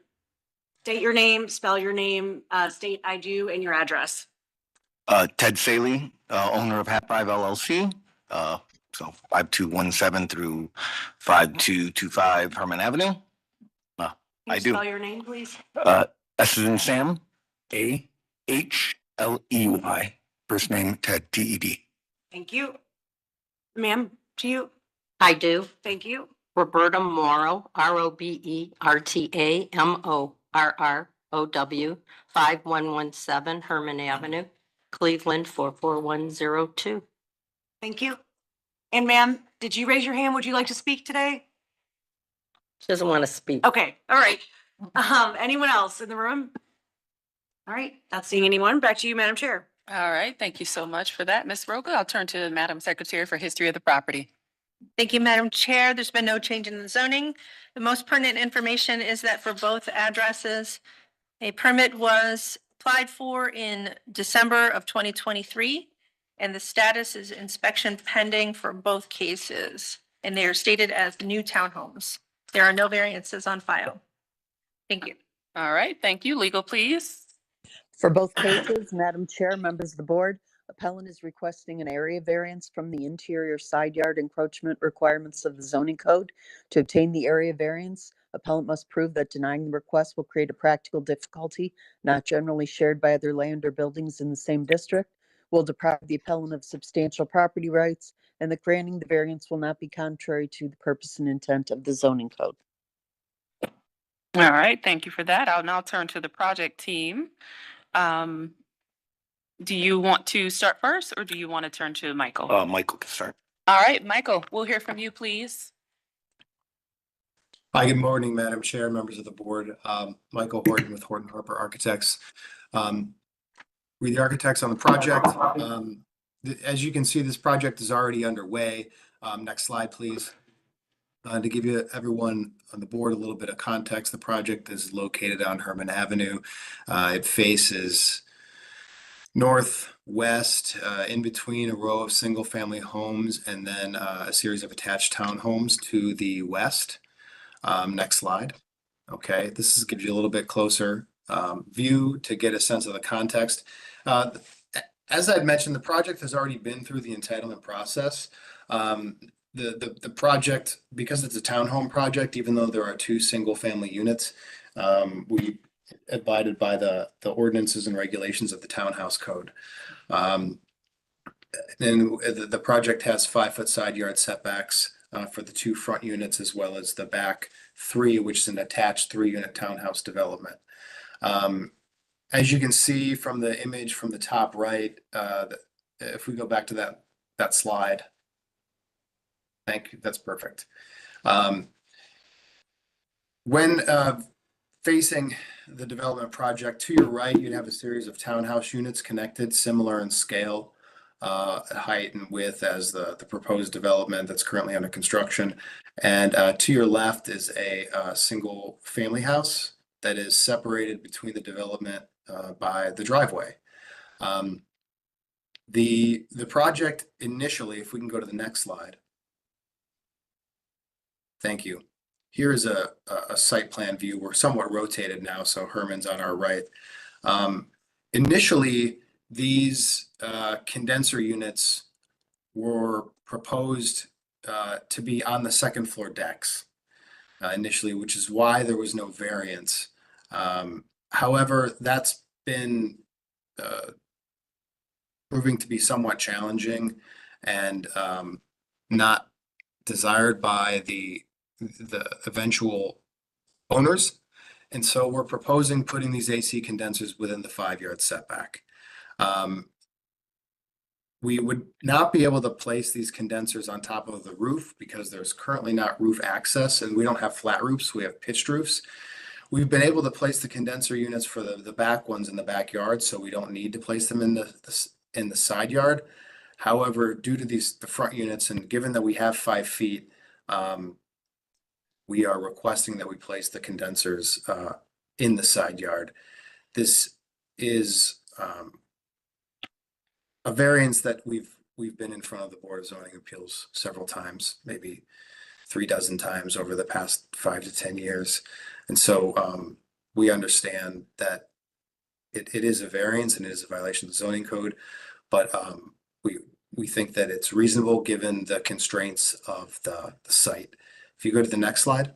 [SPEAKER 3] state your name, spell your name, state I do, and your address.
[SPEAKER 17] Ted Saley, owner of Hat 5 LLC. So 5217 through 5225 Herman Avenue.
[SPEAKER 3] Can
[SPEAKER 17] I
[SPEAKER 3] you
[SPEAKER 17] do.
[SPEAKER 3] spell your name, please?
[SPEAKER 17] S is in Sam, AHLEY. First name Ted, TED.
[SPEAKER 3] Thank you. Ma'am, to you.
[SPEAKER 18] I do.
[SPEAKER 3] Thank you.
[SPEAKER 18] Roberta Morrow, RobertaMorrow, 5117 Herman Avenue, Cleveland, 44102.
[SPEAKER 3] Thank you. And ma'am, did you raise your hand? Would you like to speak today?
[SPEAKER 18] She doesn't want to speak.
[SPEAKER 3] Okay, all right. Anyone else in the room? All right, not seeing anyone. Back to you, Madam Chair.
[SPEAKER 1] All right, thank you so much for that, Ms. Roca. I'll turn to Madam Secretary for history of the property.
[SPEAKER 2] Thank you, Madam Chair. There's been no change in the zoning. The most pertinent information is that for both addresses, a permit was applied for in December of 2023, and the status is inspection pending for both cases, and they are stated as new townhomes. There are no variances on file. Thank you.
[SPEAKER 1] All right, thank you. Legal, please.
[SPEAKER 8] For both cases, Madam Chair, members of the board, appellant is requesting an area variance from the interior side yard encroachment requirements of the zoning code. To obtain the area variance, appellant must prove that denying the request will create a practical difficulty not generally shared by other land or buildings in the same district, will deprive the appellant of substantial property rights, and that granting the variance will not be contrary to the purpose and intent of the zoning code.
[SPEAKER 1] All right, thank you for that. I'll now turn to the project team. Do you want to start first, or do you want to turn to Michael?
[SPEAKER 17] Michael can start.
[SPEAKER 1] All right, Michael, we'll hear from you, please.
[SPEAKER 16] Hi, good morning, Madam Chair, members of the board. Michael Horton with Horton Harper Architects. We're the architects on the project. As you can see, this project is already underway. Next slide, please. To give you everyone on the board a little bit of context, the project is located on Herman Avenue. It faces northwest, in between a row of single-family homes and then a series of attached townhomes to the west. Next slide. Okay, this gives you a little bit closer view to get a sense of the context. As I'd mentioned, the project has already been through the entitlement process. The project, because it's a townhome project, even though there are two single-family units, we abided by the ordinances and regulations of the townhouse code. And the project has 5-foot side yard setbacks for the two front units, as well as the back 3, which is an attached 3-unit townhouse development. As you can see from the image from the top right, if we go back to that slide. Thank you. That's perfect. When facing the development project, to your right, you'd have a series of townhouse units connected, similar in scale, height and width as the proposed development that's currently under construction. And to your left is a single family house that is separated between the development by the driveway. The project initially, if we can go to the next slide. Thank you. Here is a site plan view. We're somewhat rotated now, so Herman's on our right. Initially, these condenser units were proposed to be on the second floor decks initially, which is why there was no variance. However, that's been proving to be somewhat challenging and not desired by the eventual owners. And so we're proposing putting these AC condensers within the 5-yard setback. we would not be able to place these condensers on top of the roof because there's currently not roof access and we don't have flat roofs, we have pitched roofs. We've been able to place the condenser units for the back ones in the backyard, so we don't need to place them in the side yard. However, due to the front units and given that we have 5 feet, we are requesting that we place the condensers in the side yard. This is a variance that we've been in front of the Board of Zoning Appeals several times, maybe 36 times over the past 5 to 10 years. And so we understand that it is a variance and it is a violation of the zoning code, but we think that it's reasonable given the constraints of the site. If you go to the next slide.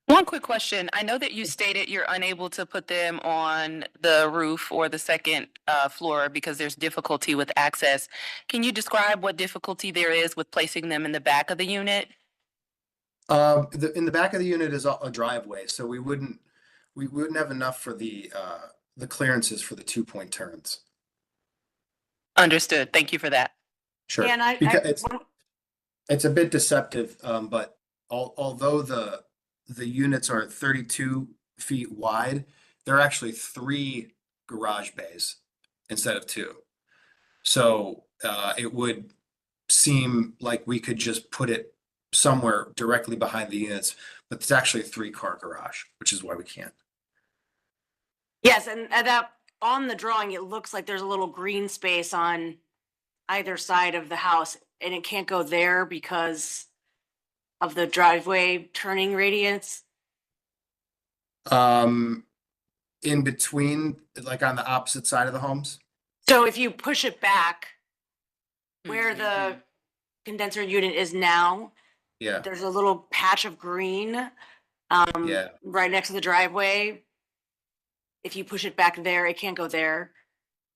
[SPEAKER 1] One quick question. I know that you stated you're unable to put them on the roof or the second floor because there's difficulty with access. Can you describe what difficulty there is with placing them in the back of the unit?
[SPEAKER 16] In the back of the unit is a driveway, so we wouldn't have enough for the clearances for the 2-point turns.
[SPEAKER 1] Understood. Thank you for that.
[SPEAKER 16] Sure.
[SPEAKER 3] And
[SPEAKER 16] Because it's a bit deceptive, but although the units are 32 feet wide, there are actually 3 garage bays instead of 2. So it would seem like we could just put it somewhere directly behind the units, but it's actually a 3-car garage, which is why we can't.
[SPEAKER 3] Yes, and that on the drawing, it looks like there's a little green space on either side of the house, and it can't go there because of the driveway turning radius.
[SPEAKER 16] In between, like on the opposite side of the homes?
[SPEAKER 3] So if you push it back where the condenser unit is now,
[SPEAKER 16] Yeah,
[SPEAKER 3] there's a little patch of green
[SPEAKER 16] yeah.
[SPEAKER 3] right next to the driveway. If you push it back there, it can't go there.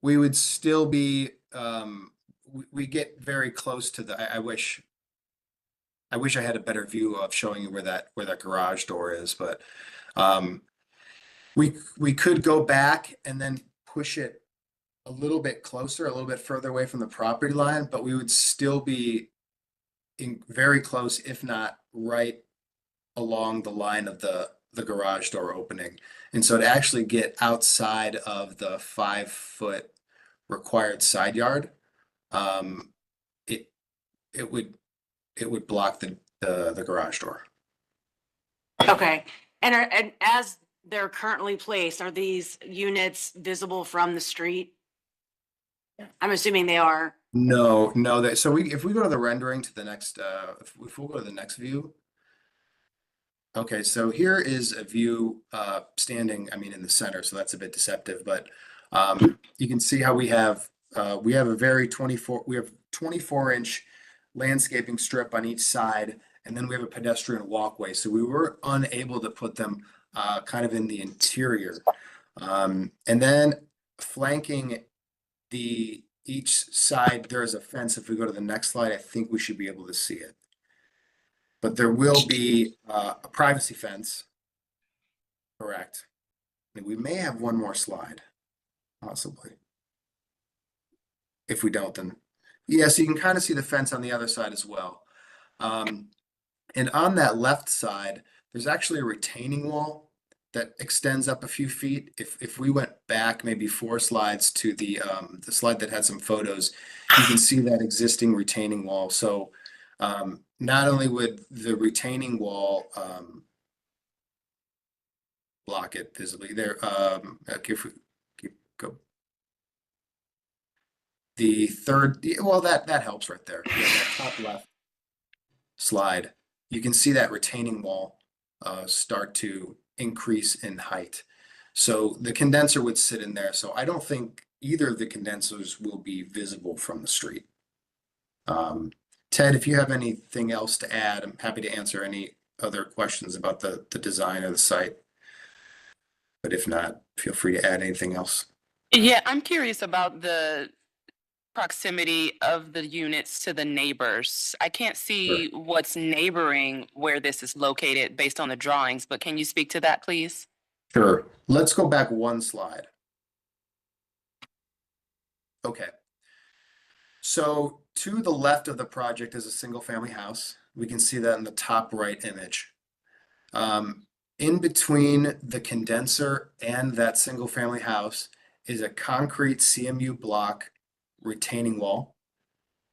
[SPEAKER 16] We would still be, we get very close to I wish I had a better view of showing you where that garage door is, but we could go back and then push it a little bit closer, a little bit further away from the property line, but we would still be very close, if not right along the line of the garage door opening. And so to actually get outside of the 5-foot required side yard, it would block the garage door.
[SPEAKER 3] Okay, and as they're currently placed, are these units visible from the street? I'm assuming they are.
[SPEAKER 16] No, so if we go to the rendering to the next, if we'll go to the next view. Okay, so here is a view standing, in the center, so that's a bit deceptive, but you can see how we have a very 24-inch landscaping strip on each side, and then we have a pedestrian walkway. So we were unable to put them kind of in the interior. And then flanking each side, there is a fence. If we go to the next slide, I think we should be able to see it. But there will be a privacy fence. Correct. We may have one more slide, possibly. If we don't, then yes, you can kind of see the fence on the other side as well. And on that left side, there's actually a retaining wall that extends up a few feet. If we went back maybe 4 slides to the slide that had some photos, you can see that existing retaining wall. So not only would the retaining wall block it visibly there, if we go. The third, well, that helps right there. Yeah, that top left slide, you can see that retaining wall start to increase in height. So the condenser would sit in there. So I don't think either of the condensers will be visible from the street. Ted, if you have anything else to add, I'm happy to answer any other questions about the design of the site. But if not, feel free to add anything else.
[SPEAKER 1] Yeah, I'm curious about the proximity of the units to the neighbors. I can't see what's neighboring where this is located based on the drawings, but can you speak to that, please?
[SPEAKER 16] Sure. Let's go back 1 slide. Okay. So to the left of the project is a single family house. We can see that in the top right image. In between the condenser and that single family house is a concrete CMU block retaining wall,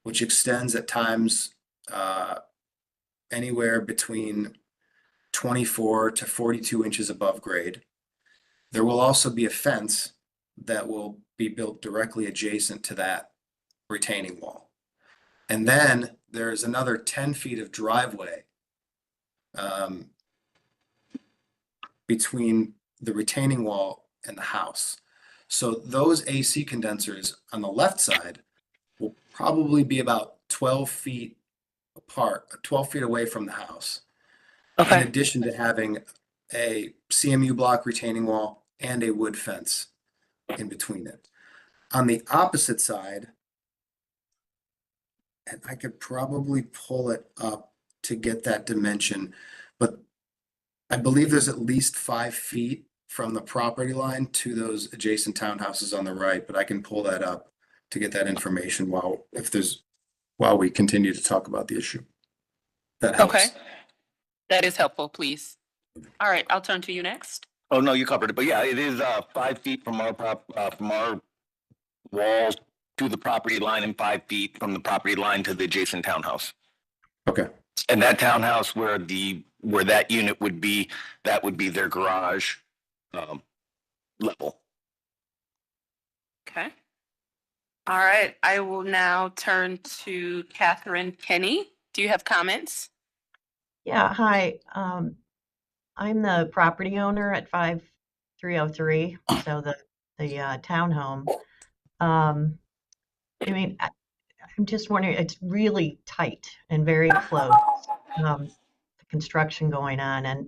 [SPEAKER 16] which extends at times anywhere between 24 to 42 inches above grade. There will also be a fence that will be built directly adjacent to that retaining wall. And then there's another 10 feet of driveway between the retaining wall and the house. So those AC condensers on the left side will probably be about 12 feet apart, 12 feet away from the house. In addition to having a CMU block retaining wall and a wood fence in between it. On the opposite side, and I could probably pull it up to get that dimension, but I believe there's at least 5 feet from the property line to those adjacent townhouses on the right, but I can pull that up to get that information while we continue to talk about the issue. That helps.
[SPEAKER 1] Okay. That is helpful, please. All right, I'll turn to you next.
[SPEAKER 17] Oh, no, you covered it, but yeah, it is 5 feet from our walls to the property line and 5 feet from the property line to the adjacent townhouse.
[SPEAKER 16] Okay.
[SPEAKER 17] And that townhouse where that unit would be, that would be their garage level.
[SPEAKER 1] Okay. All right, I will now turn to Catherine Kenny. Do you have comments?
[SPEAKER 14] Yeah, hi. I'm the property owner at 5303, so the townhome. I mean, I'm just wondering, it's really tight and very close, the construction going on, and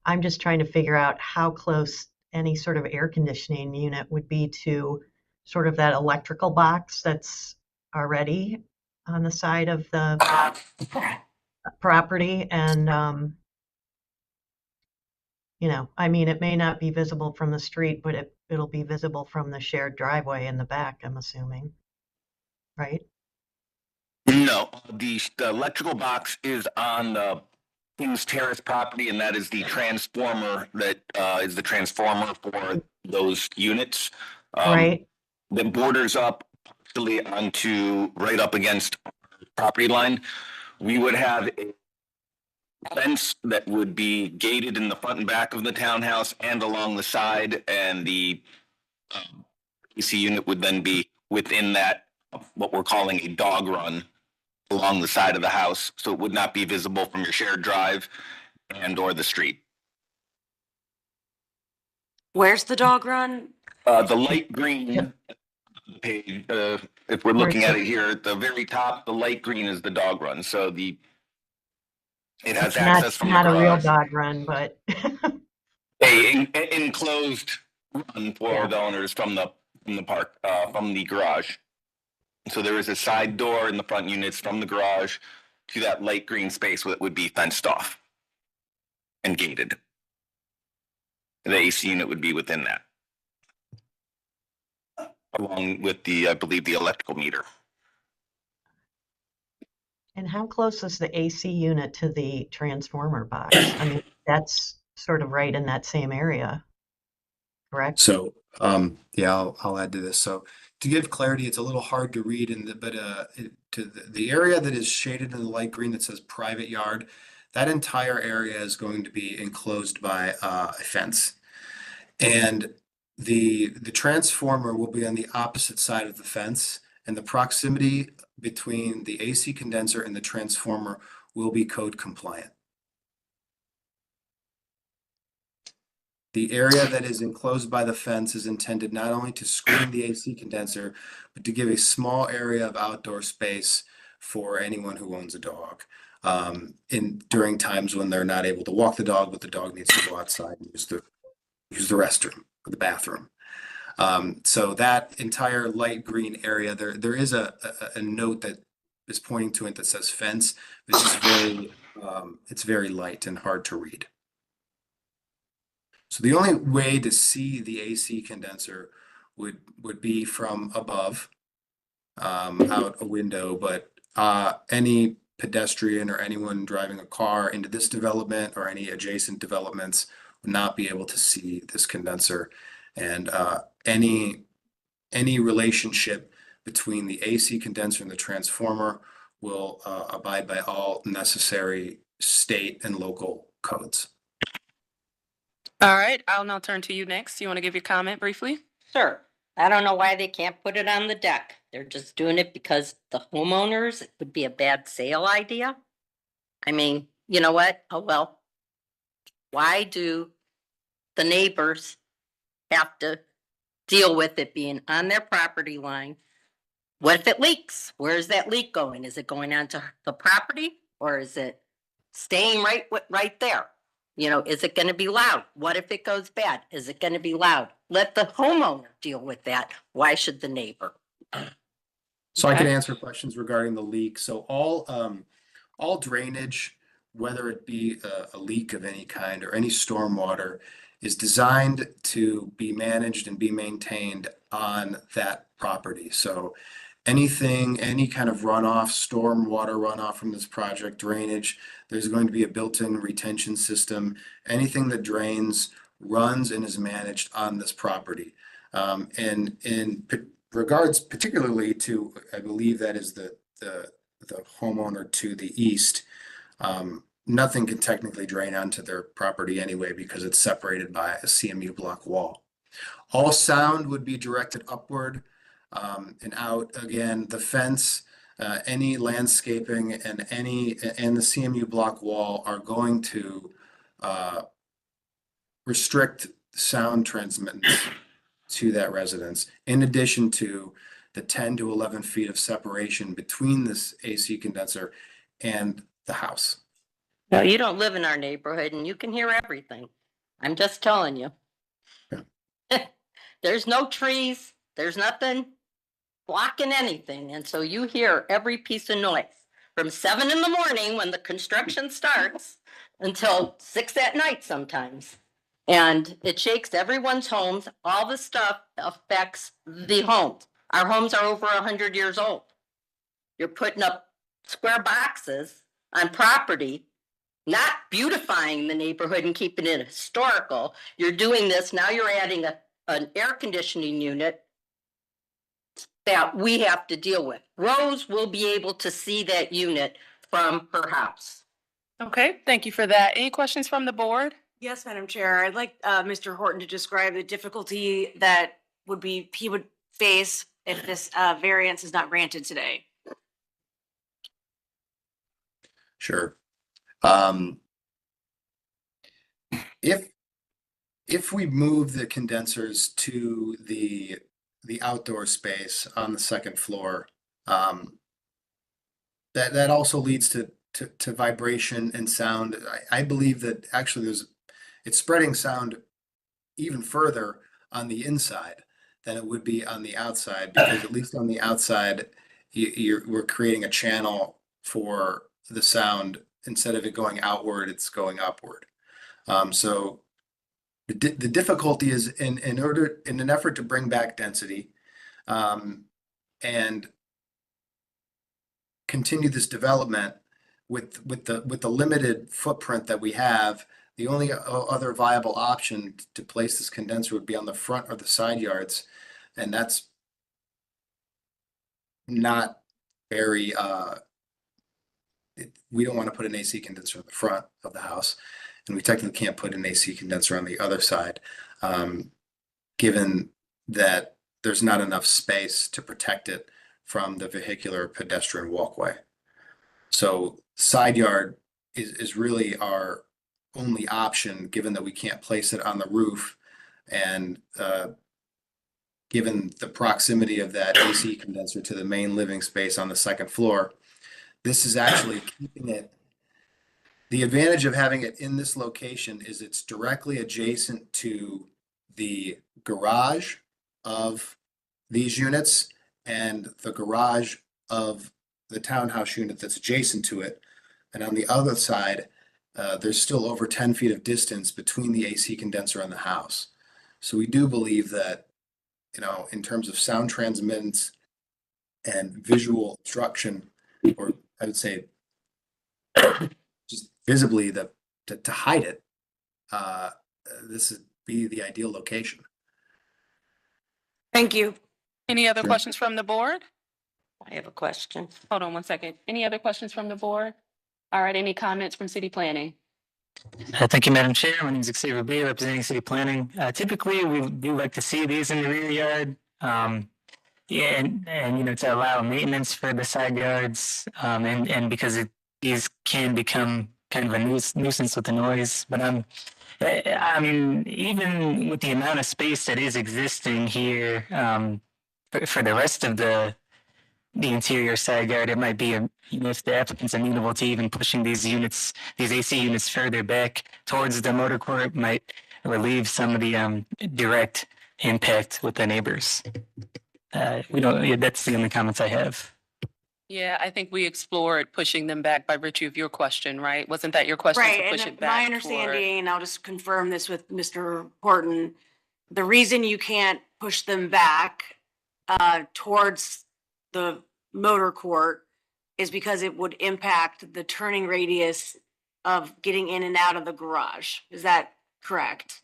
[SPEAKER 14] I'm just trying to figure out how close any sort of air conditioning unit would be to sort of that electrical box that's already on the side of the property. And, I mean, it may not be visible from the street, but it'll be visible from the shared driveway in the back, I'm assuming. Right?
[SPEAKER 17] No, the electrical box is on the Kings Terrace property, and that is the transformer that is the transformer for those units.
[SPEAKER 14] Right.
[SPEAKER 17] That borders up partially onto right up against our property line. We would have a fence that would be gated in the front and back of the townhouse and along the side, and the AC unit would then be within that, what we're calling a dog run along the side of the house, so it would not be visible from your shared drive and or the street.
[SPEAKER 3] Where's the dog run?
[SPEAKER 17] The light green page, if we're looking at it here, at the very top, the light green is the dog run. So it has access from the
[SPEAKER 14] not a real
[SPEAKER 17] garage.
[SPEAKER 14] dog run, but
[SPEAKER 17] A enclosed run for the owners from the park, from the garage. So there is a side door in the front units from the garage to that light green space that would be fenced off and gated. The AC unit would be within that, along with I believe, the electrical meter.
[SPEAKER 14] And how close is the AC unit to the transformer box? I mean, that's sort of right in that same area, correct?
[SPEAKER 16] So, yeah, I'll add to this. So to give clarity, it's a little hard to read the area that is shaded in the light green that says private yard, that entire area is going to be enclosed by a fence. And the transformer will be on the opposite side of the fence, and the proximity between the AC condenser and the transformer will be code compliant. The area that is enclosed by the fence is intended not only to screen the AC condenser, but to give a small area of outdoor space for anyone who owns a dog. During times when they're not able to walk the dog, but the dog needs to go outside and use the restroom or the bathroom. So that entire light green area, there is a note that is pointing to it that says fence. It's very light and hard to read. So the only way to see the AC condenser would be from above. out a window, but any pedestrian or anyone driving a car into this development or any adjacent developments would not be able to see this condenser. And any relationship between the AC condenser and the transformer will abide by all necessary state and local codes.
[SPEAKER 1] All right, I'll now turn to you next. You want to give your comment briefly?
[SPEAKER 18] Sure. I don't know why they can't put it on the deck. They're just doing it because the homeowners, it would be a bad sale idea. I mean, you know what? Oh, well. Why do the neighbors have to deal with it being on their property line? What if it leaks? Where is that leak going? Is it going onto the property or is it staying right there? You know, is it going to be loud? What if it goes bad? Is it going to be loud? Let the homeowner deal with that. Why should the neighbor?
[SPEAKER 16] So I can answer questions regarding the leak. So all drainage, whether it be a leak of any kind or any stormwater, is designed to be managed and be maintained on that property. So anything, any kind of runoff, stormwater runoff from this project, drainage, there's going to be a built-in retention system. Anything that drains runs and is managed on this property. And in regards particularly to, I believe that is the homeowner to the east, nothing can technically drain onto their property anyway because it's separated by a CMU block wall. All sound would be directed upward and out. Again, the fence, any landscaping and the CMU block wall are going to restrict sound transmittance to that residence, in addition to the 10 to 11 feet of separation between this AC condenser and the house.
[SPEAKER 18] No, you don't live in our neighborhood and you can hear everything. I'm just telling you. There's no trees, there's nothing blocking anything. And so you hear every piece of noise from 7 in the morning when the construction starts until 6 at night sometimes. And it shakes everyone's homes. All the stuff affects the homes. Our homes are over 100 years old. You're putting up square boxes on property, not beautifying the neighborhood and keeping it historical. You're doing this, now you're adding an air conditioning unit that we have to deal with. Rose will be able to see that unit from her house.
[SPEAKER 1] Okay, thank you for that. Any questions from the board?
[SPEAKER 3] Yes, Madam Chair. I'd like Mr. Horton to describe the difficulty that he would face if this variance is not granted today.
[SPEAKER 16] Sure. If we move the condensers to the outdoor space on the second floor, that also leads to vibration and sound. I believe that actually it's spreading sound even further on the inside than it would be on the outside, because at least on the outside, we're creating a channel for the sound. Instead of it going outward, it's going upward. So the difficulty is in an effort to bring back density and continue this development with the limited footprint that we have. The only other viable option to place this condenser would be on the front or the side yards, and that's not very. We don't want to put an AC condenser in the front of the house, and we technically can't put an AC condenser on the other side, given that there's not enough space to protect it from the vehicular pedestrian walkway. So side yard is really our only option, given that we can't place it on the roof, and given the proximity of that AC condenser to the main living space on the second floor. This is actually keeping it. The advantage of having it in this location is it's directly adjacent to the garage of these units and the garage of the townhouse unit that's adjacent to it. And on the other side, there's still over 10 feet of distance between the AC condenser and the house. So we do believe that, in terms of sound transmittance and visual obstruction, or I would say just visibly to hide it, this would be the ideal location.
[SPEAKER 3] Thank you.
[SPEAKER 1] Any other
[SPEAKER 16] Sure.
[SPEAKER 1] questions from the board?
[SPEAKER 18] I have a question.
[SPEAKER 1] Hold on one second. Any other questions from the board? All right, any comments from city planning?
[SPEAKER 9] Thank you, Madam Chair. My name is Xavier Bay, representing City Planning. Typically, we do like to see these in the rear yard. Yeah, and you know, to allow maintenance for the side yards, and because these can become kind of a nuisance with the noise. But I mean, even with the amount of space that is existing here, for the rest of the interior side yard, it might be you know, if the applicant's amenable to even pushing these units, these AC units further back towards the motor court, might relieve some of the direct impact with the neighbors. That's the only comments I have.
[SPEAKER 1] Yeah, I think we explored pushing them back by virtue of your question, right? Wasn't that your question
[SPEAKER 3] Right,
[SPEAKER 1] to push
[SPEAKER 3] and
[SPEAKER 1] it back?
[SPEAKER 3] my
[SPEAKER 1] for-
[SPEAKER 3] understanding, and I'll just confirm this with Mr. Horton, the reason you can't push them back towards the motor court is because it would impact the turning radius of getting in and out of the garage. Is that correct?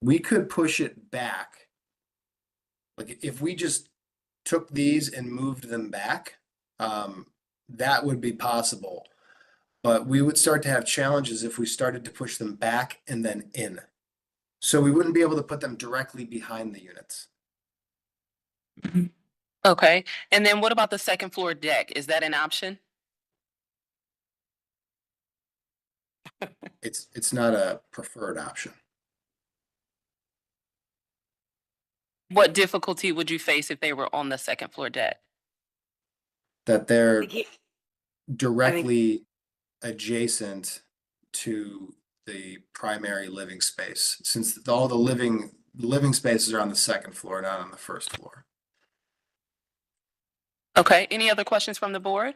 [SPEAKER 16] We could push it back. Like if we just took these and moved them back, that would be possible. But we would start to have challenges if we started to push them back and then in. So we wouldn't be able to put them directly behind the units.
[SPEAKER 1] Okay, and then what about the second floor deck? Is that an option?
[SPEAKER 16] It's not a preferred option.
[SPEAKER 1] What difficulty would you face if they were on the second floor deck?
[SPEAKER 16] That they're directly adjacent to the primary living space, since all the living spaces are on the second floor, not on the first floor.
[SPEAKER 1] Okay, any other questions from the board?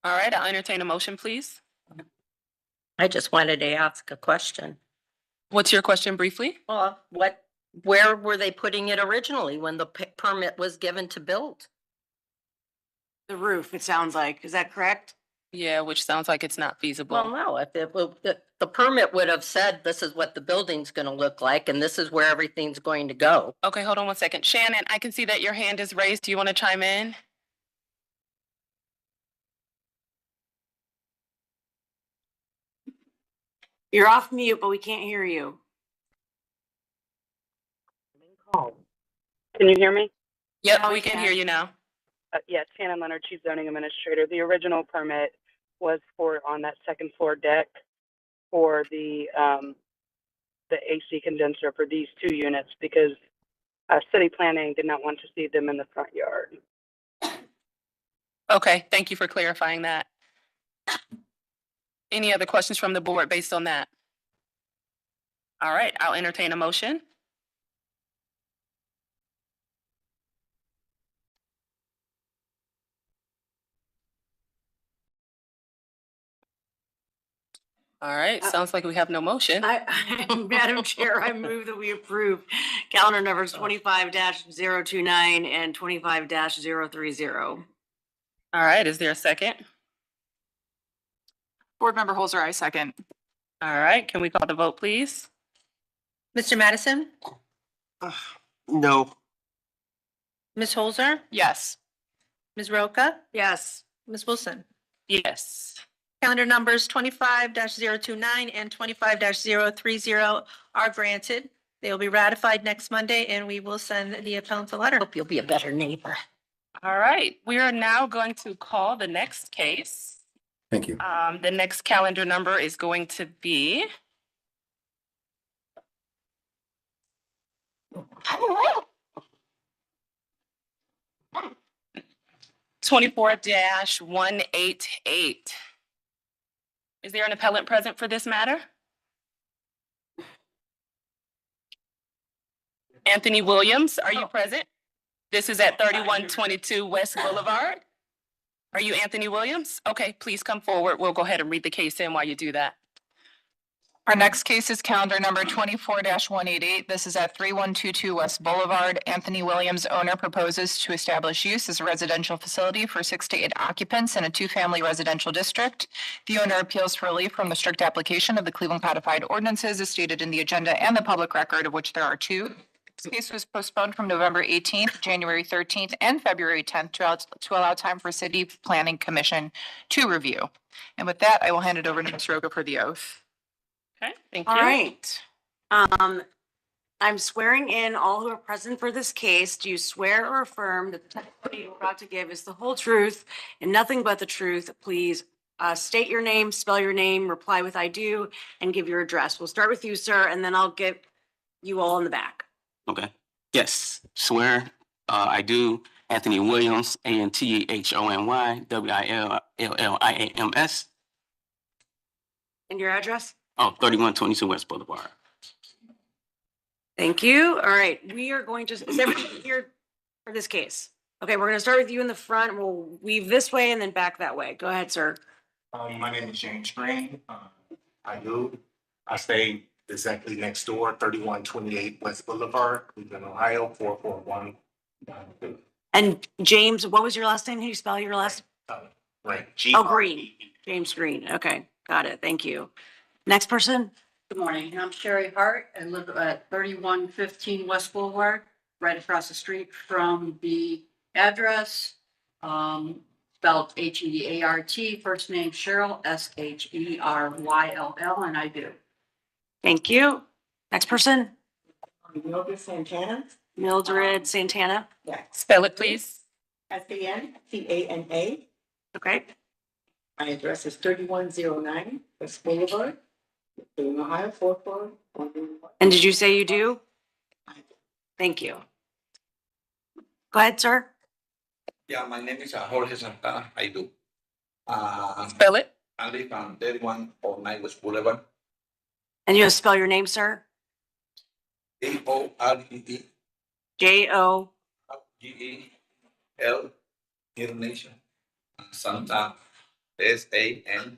[SPEAKER 1] All right, I'll entertain a motion, please.
[SPEAKER 18] I just wanted to ask a question.
[SPEAKER 1] What's your question briefly?
[SPEAKER 18] Well, where were they putting it originally when the permit was given to build?
[SPEAKER 3] The roof, it sounds like. Is that correct?
[SPEAKER 1] Yeah, which sounds like it's not feasible.
[SPEAKER 18] Well, no, if the permit would have said, this is what the building's gonna look like and this is where everything's going to go.
[SPEAKER 1] Okay, hold on one second. Shannon, I can see that your hand is raised. Do you want to chime in?
[SPEAKER 3] You're off mute, but we can't hear you.
[SPEAKER 19] Can you hear me?
[SPEAKER 1] Yep,
[SPEAKER 3] Now
[SPEAKER 1] we
[SPEAKER 3] we
[SPEAKER 1] can
[SPEAKER 3] can.
[SPEAKER 1] hear you now.
[SPEAKER 19] Yes, Shannon Leonard, Chief Zoning Administrator. The original permit was for on that second floor deck for the AC condenser for these two units because city planning did not want to see them in the front yard.
[SPEAKER 1] Okay, thank you for clarifying that. Any other questions from the board based on that? All right, I'll entertain a motion. All right, sounds like we have no motion.
[SPEAKER 3] Madam Chair, I move that we approve calendar numbers 25-029 and 25-030.
[SPEAKER 1] All right, is there a second?
[SPEAKER 4] Board Member Holzer, I second.
[SPEAKER 1] All right, can we call the vote, please?
[SPEAKER 2] Mr. Madison?
[SPEAKER 6] No.
[SPEAKER 2] Ms. Holzer?
[SPEAKER 1] Yes.
[SPEAKER 2] Ms. Roca?
[SPEAKER 3] Yes.
[SPEAKER 2] Ms. Wilson?
[SPEAKER 1] Yes.
[SPEAKER 2] Calendar numbers 25-029 and 25-030 are granted. They will be ratified next Monday, and we will send the appellant a letter.
[SPEAKER 18] Hope you'll be a better neighbor.
[SPEAKER 1] All right, we are now going to call the next case.
[SPEAKER 16] Thank you.
[SPEAKER 1] The next calendar number is going to be 24-188. Is there an appellant present for this matter? Anthony Williams, are you present? This is at 3122 West Boulevard. Are you Anthony Williams? Okay, please come forward. We'll go ahead and read the case in while you do that.
[SPEAKER 4] Our next case is calendar number 24-188. This is at 3122 West Boulevard. Anthony Williams, owner, proposes to establish use as a residential facility for 6 to 8 occupants in a 2-family residential district. The owner appeals for relief from the strict application of the Cleveland Codified Ordinances as stated in the agenda and the public record, of which there are 2. This case was postponed from November 18th, January 13th, and February 10th to allow time for City Planning Commission to review. And with that, I will hand it over to Ms. Roga for the oath.
[SPEAKER 1] Okay, thank you.
[SPEAKER 3] All right. I'm swearing in all who are present for this case. Do you swear or affirm that the testimony you're about to give is the whole truth and nothing but the truth? Please state your name, spell your name, reply with I do, and give your address. We'll start with you, sir, and then I'll get you all in the back.
[SPEAKER 20] Okay. Yes. Swear. I do. Anthony Williams, Anthony Williams.
[SPEAKER 3] And your address?
[SPEAKER 20] Oh, 3122 West Boulevard.
[SPEAKER 3] Thank you. All right, we are going to, is everyone here for this case? Okay, we're gonna start with you in the front. We'll weave this way and then back that way. Go ahead, sir.
[SPEAKER 21] My name is James Green. I stay exactly next door, 3128 West Boulevard, Cleveland, Ohio, 441.
[SPEAKER 3] And James, what was your last name? Can you spell your last?
[SPEAKER 21] Right.
[SPEAKER 3] Oh, Green. James Green. Okay, got it. Thank you. Next person.
[SPEAKER 22] Good morning. I'm Sherry Hart. I live at 3115 West Boulevard, right across the street from the address. Spelled Heart, first name Cheryl, Sheryll, and I do.
[SPEAKER 3] Thank you. Next person.
[SPEAKER 22] Mildred Santana.
[SPEAKER 3] Mildred Santana.
[SPEAKER 22] Yeah.
[SPEAKER 1] Spell it, please.
[SPEAKER 22] Santana.
[SPEAKER 3] Okay.
[SPEAKER 22] My address is 3109 West Boulevard, Cleveland, Ohio, 441.
[SPEAKER 3] And did you say you do? Thank you. Go ahead, sir.
[SPEAKER 23] Yeah, my name is Jorge Santana. I do.
[SPEAKER 1] Spell it.
[SPEAKER 23] I live on 3109 West Boulevard.
[SPEAKER 3] And you spell your name, sir?
[SPEAKER 23] Jorge.
[SPEAKER 3] J-O.
[SPEAKER 23] G-E-L. Nation. Santa. Santana.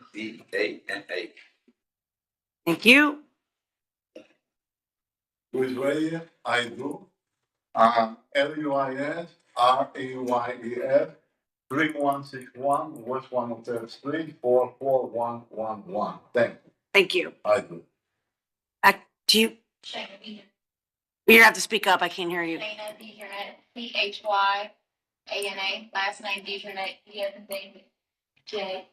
[SPEAKER 3] Thank you.
[SPEAKER 24] Luis Reyes, I do. LUIS, 3161 West 103rd Street, 44111. Thank you.
[SPEAKER 3] Thank you.
[SPEAKER 24] I do.
[SPEAKER 3] Back to you. You have to speak up. I can't hear you.
[SPEAKER 25] Shayna Dejournette, Hyana, last name Dejournette, David, Jouradt.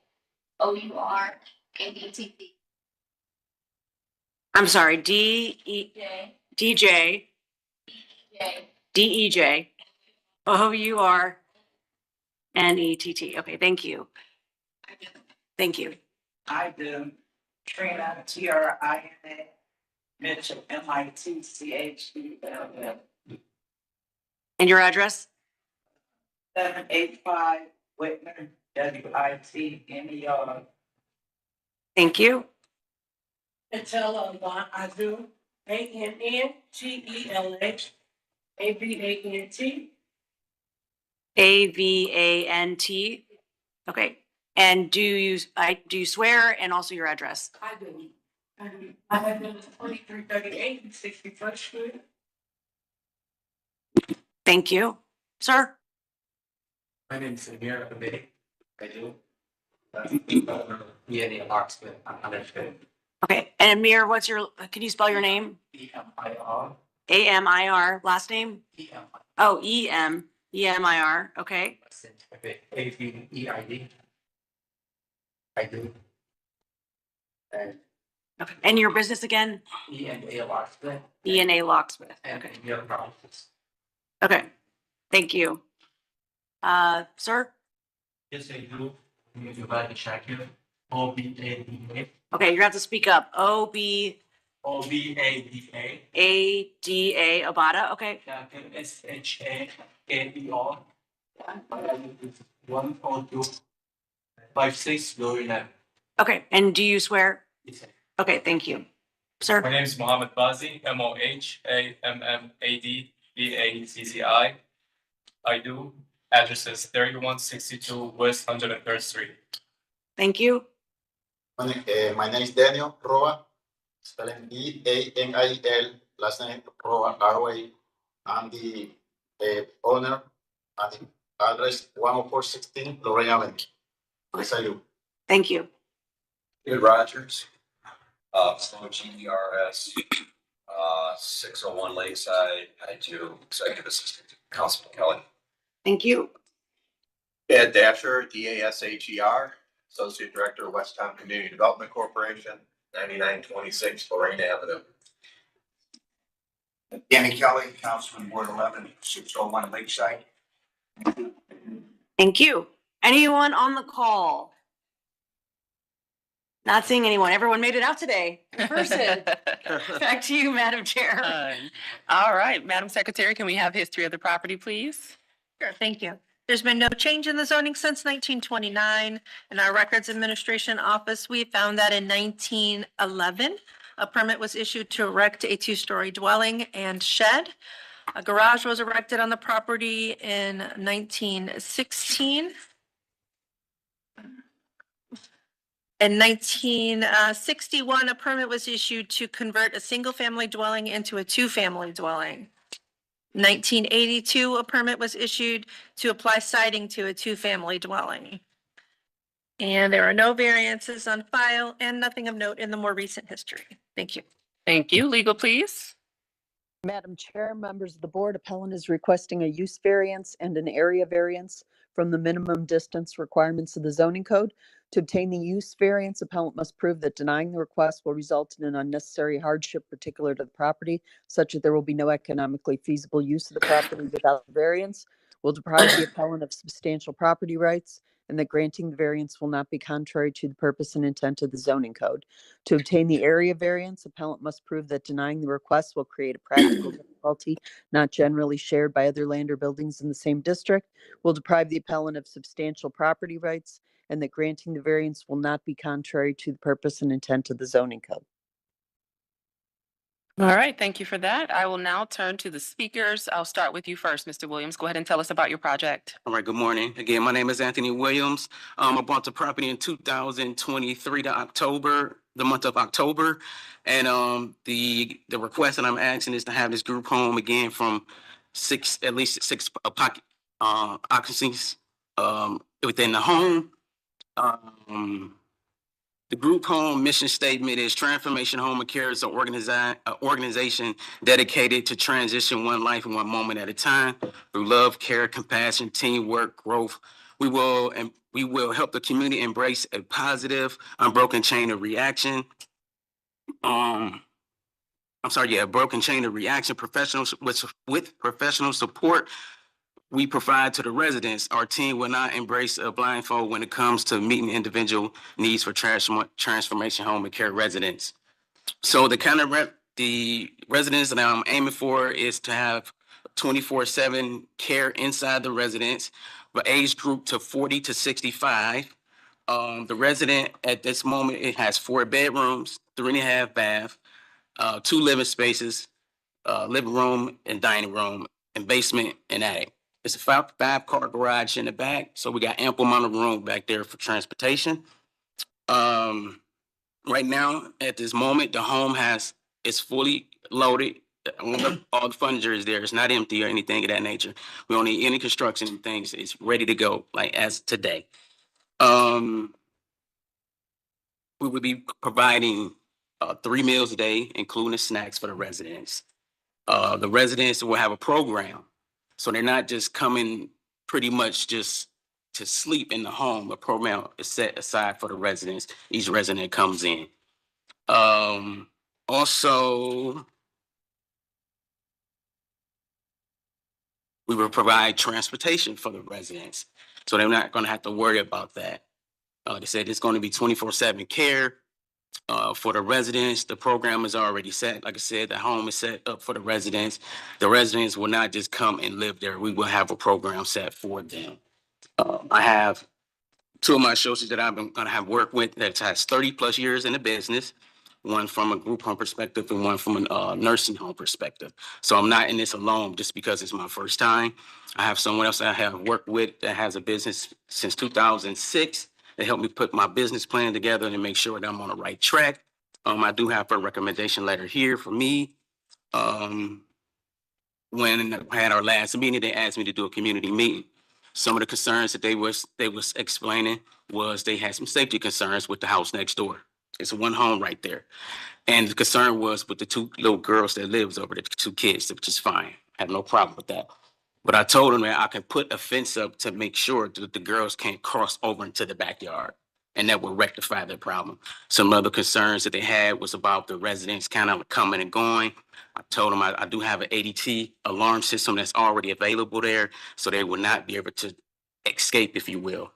[SPEAKER 3] I'm sorry, DJ, DEJ, OURNETT. Okay, thank you. Thank you.
[SPEAKER 22] I do. Trina, TRINA, Mitchell, MITCHELL.
[SPEAKER 3] And your address?
[SPEAKER 22] 785 Whitman, WITNER.
[SPEAKER 3] Thank you.
[SPEAKER 22] Until I do. ANNGELH
[SPEAKER 3] AVANT. Okay. And do you swear, and also your address?
[SPEAKER 22] I do. I have been 2338 and 61st Street.
[SPEAKER 3] Thank you. Sir?
[SPEAKER 21] My name is Amir Abedi. I do. Locksmith. I'm understood.
[SPEAKER 3] Okay. And Amir, can you spell your name?
[SPEAKER 21] EMIR.
[SPEAKER 3] AMIR, last name?
[SPEAKER 21] EMIR.
[SPEAKER 3] Oh, EMIR. Okay.
[SPEAKER 21] Okay. AVEID. I do. And
[SPEAKER 3] Okay. And your business again?
[SPEAKER 21] ENA Locksmith.
[SPEAKER 3] ENA Locksmith.
[SPEAKER 21] And
[SPEAKER 3] Okay.
[SPEAKER 21] your process.
[SPEAKER 3] Okay. Thank you. Sir?
[SPEAKER 21] Yes, I do. You like to check it. OBADA.
[SPEAKER 3] Okay, you have to speak up. OBADA, Obata. Okay.
[SPEAKER 21] SHAKER. 10256 Lorena.
[SPEAKER 3] Okay. And do you swear?
[SPEAKER 21] Yes, sir.
[SPEAKER 3] Okay, thank you. Sir?
[SPEAKER 26] My name is Mohammed Bazi, MOHAMMADBAZZI. I do. Address is 3162 West 103rd Street.
[SPEAKER 3] Thank you.
[SPEAKER 27] My name is Daniel Roa,
[SPEAKER 24] spelling Daniel, last name Roa. I'm the owner at the address 10416 Lorraine Avenue. Yes, I do.
[SPEAKER 3] Thank you.
[SPEAKER 23] David Rogers, GERS, 601 Lakeside, I do executive assistant to Councilman Kelly.
[SPEAKER 3] Thank you.
[SPEAKER 23] Ed Dasher, DASHER, Associate Director, Westtown Community Development Corporation, 9926 Lorraine Avenue.
[SPEAKER 24] Danny Kelly, Councilman Ward 11, 601 Lakeside.
[SPEAKER 3] Thank you. Anyone on the call? Not seeing anyone. Everyone made it out today in person. Back to you, Madam Chair.
[SPEAKER 1] All right, Madam Secretary, can we have history of the property, please?
[SPEAKER 2] Sure, thank you. There's been no change in the zoning since 1929. In our Records Administration Office, we found that in 1911, a permit was issued to erect a two-story dwelling and shed. A garage was erected on the property in 1916. In 1961, a permit was issued to convert a single-family dwelling into a two-family dwelling. 1982, a permit was issued to apply siding to a two-family dwelling. And there are no variances on file and nothing of note in the more recent history. Thank you.
[SPEAKER 1] Thank you. Legal, please.
[SPEAKER 8] Madam Chair, members of the board, appellant is requesting a use variance and an area variance from the minimum distance requirements of the zoning code. To obtain the use variance, appellant must prove that denying the request will result in an unnecessary hardship particular to the property, such that there will be no economically feasible use of the property without the variance, will deprive the appellant of substantial property rights, and that granting the variance will not be contrary to the purpose and intent of the zoning code. To obtain the area variance, appellant must prove that denying the request will create a practical difficulty not generally shared by other land or buildings in the same district, will deprive the appellant of substantial property rights, and that granting the variance will not be contrary to the purpose and intent of the zoning code.
[SPEAKER 1] All right, thank you for that. I will now turn to the speakers. I'll start with you first, Mr. Williams. Go ahead and tell us about your project.
[SPEAKER 20] All right, good morning. Again, my name is Anthony Williams. I bought the property in 2023 the month of October. And the request that I'm asking is to have this group home again from at least six occupancies within the home. The group home mission statement is Transformation Home and Care is an organization dedicated to transition one life and one moment at a time through love, care, compassion, teamwork, growth. We will help the community embrace a positive, unbroken chain of reaction. A broken chain of reaction, with professional support we provide to the residents. Our team will not embrace a blindfold when it comes to meeting individual needs for transformation home and care residents. So the residents that I'm aiming for is to have 24/7 care inside the residence, but age group to 40 to 65. The resident at this moment, it has 4 bedrooms, 3.5 baths, 2 living spaces, living room and dining room, and basement and attic. It's a 5-car garage in the back, so we got ample amount of room back there for transportation. Right now, at this moment, the home is fully loaded. All the furniture is there. It's not empty or anything of that nature. We don't need any construction and things. It's ready to go, like as today. We will be providing 3 meals a day, including snacks for the residents. The residents will have a program. So they're not just coming pretty much just to sleep in the home. The program is set aside for the residents. Each resident comes in. Also, we will provide transportation for the residents. So they're not going to have to worry about that. Like I said, it's going to be 24/7 care. For the residents, the program is already set. Like I said, the home is set up for the residents. The residents will not just come and live there. We will have a program set for them. I have 2 of my associates that I'm going to have worked with that has 30 plus years in the business, one from a group home perspective and one from a nursing home perspective. So I'm not in this alone just because it's my first time. I have someone else I have worked with that has a business since 2006. They helped me put my business plan together and make sure that I'm on the right track. I do have a recommendation letter here for me. When I had our last meeting, they asked me to do a community meeting. Some of the concerns that they was explaining was they had some safety concerns with the house next door. It's one home right there. And the concern was with the two little girls that lives over there, the two kids, which is fine. I have no problem with that. But I told them that I can put a fence up to make sure that the girls can't cross over into the backyard. And that will rectify their problem. Some other concerns that they had was about the residents kind of coming and going. I told them I do have an ADT alarm system that's already available there, so they will not be able to escape, if you will.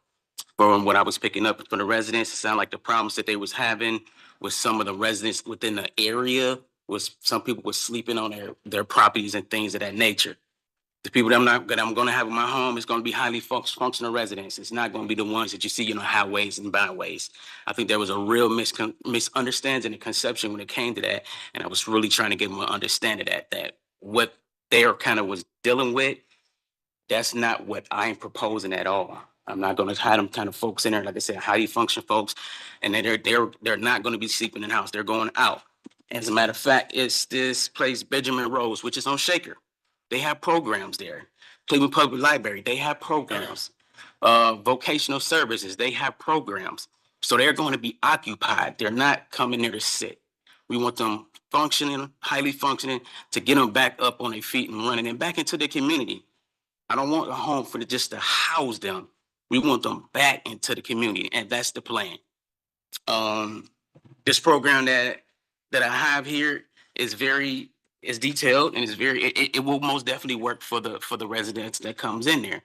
[SPEAKER 20] From what I was picking up from the residents, it sounded like the problems that they was having with some of the residents within the area was some people were sleeping on their properties and things of that nature. The people that I'm going to have in my home is going to be highly functional residents. It's not going to be the ones that you see, highways and byways. I think there was a real misunderstanding and conception when it came to that. And I was really trying to give them an understanding that what they are kind of was dealing with, that's not what I'm proposing at all. I'm not going to have them kind of folks in there, like I said, highly functional folks, and they're not going to be sleeping in the house. They're going out. As a matter of fact, it's this place, Benjamin Rose, which is on Shaker. They have programs there. Cleveland Public Library, they have programs. Vocational services, they have programs. So they're going to be occupied. They're not coming there to sit. We want them functioning, highly functioning, to get them back up on their feet and running and back into the community. I don't want a home for just to house them. We want them back into the community, and that's the plan. This program that I have here is detailed, and it will most definitely work for the residents that comes in there.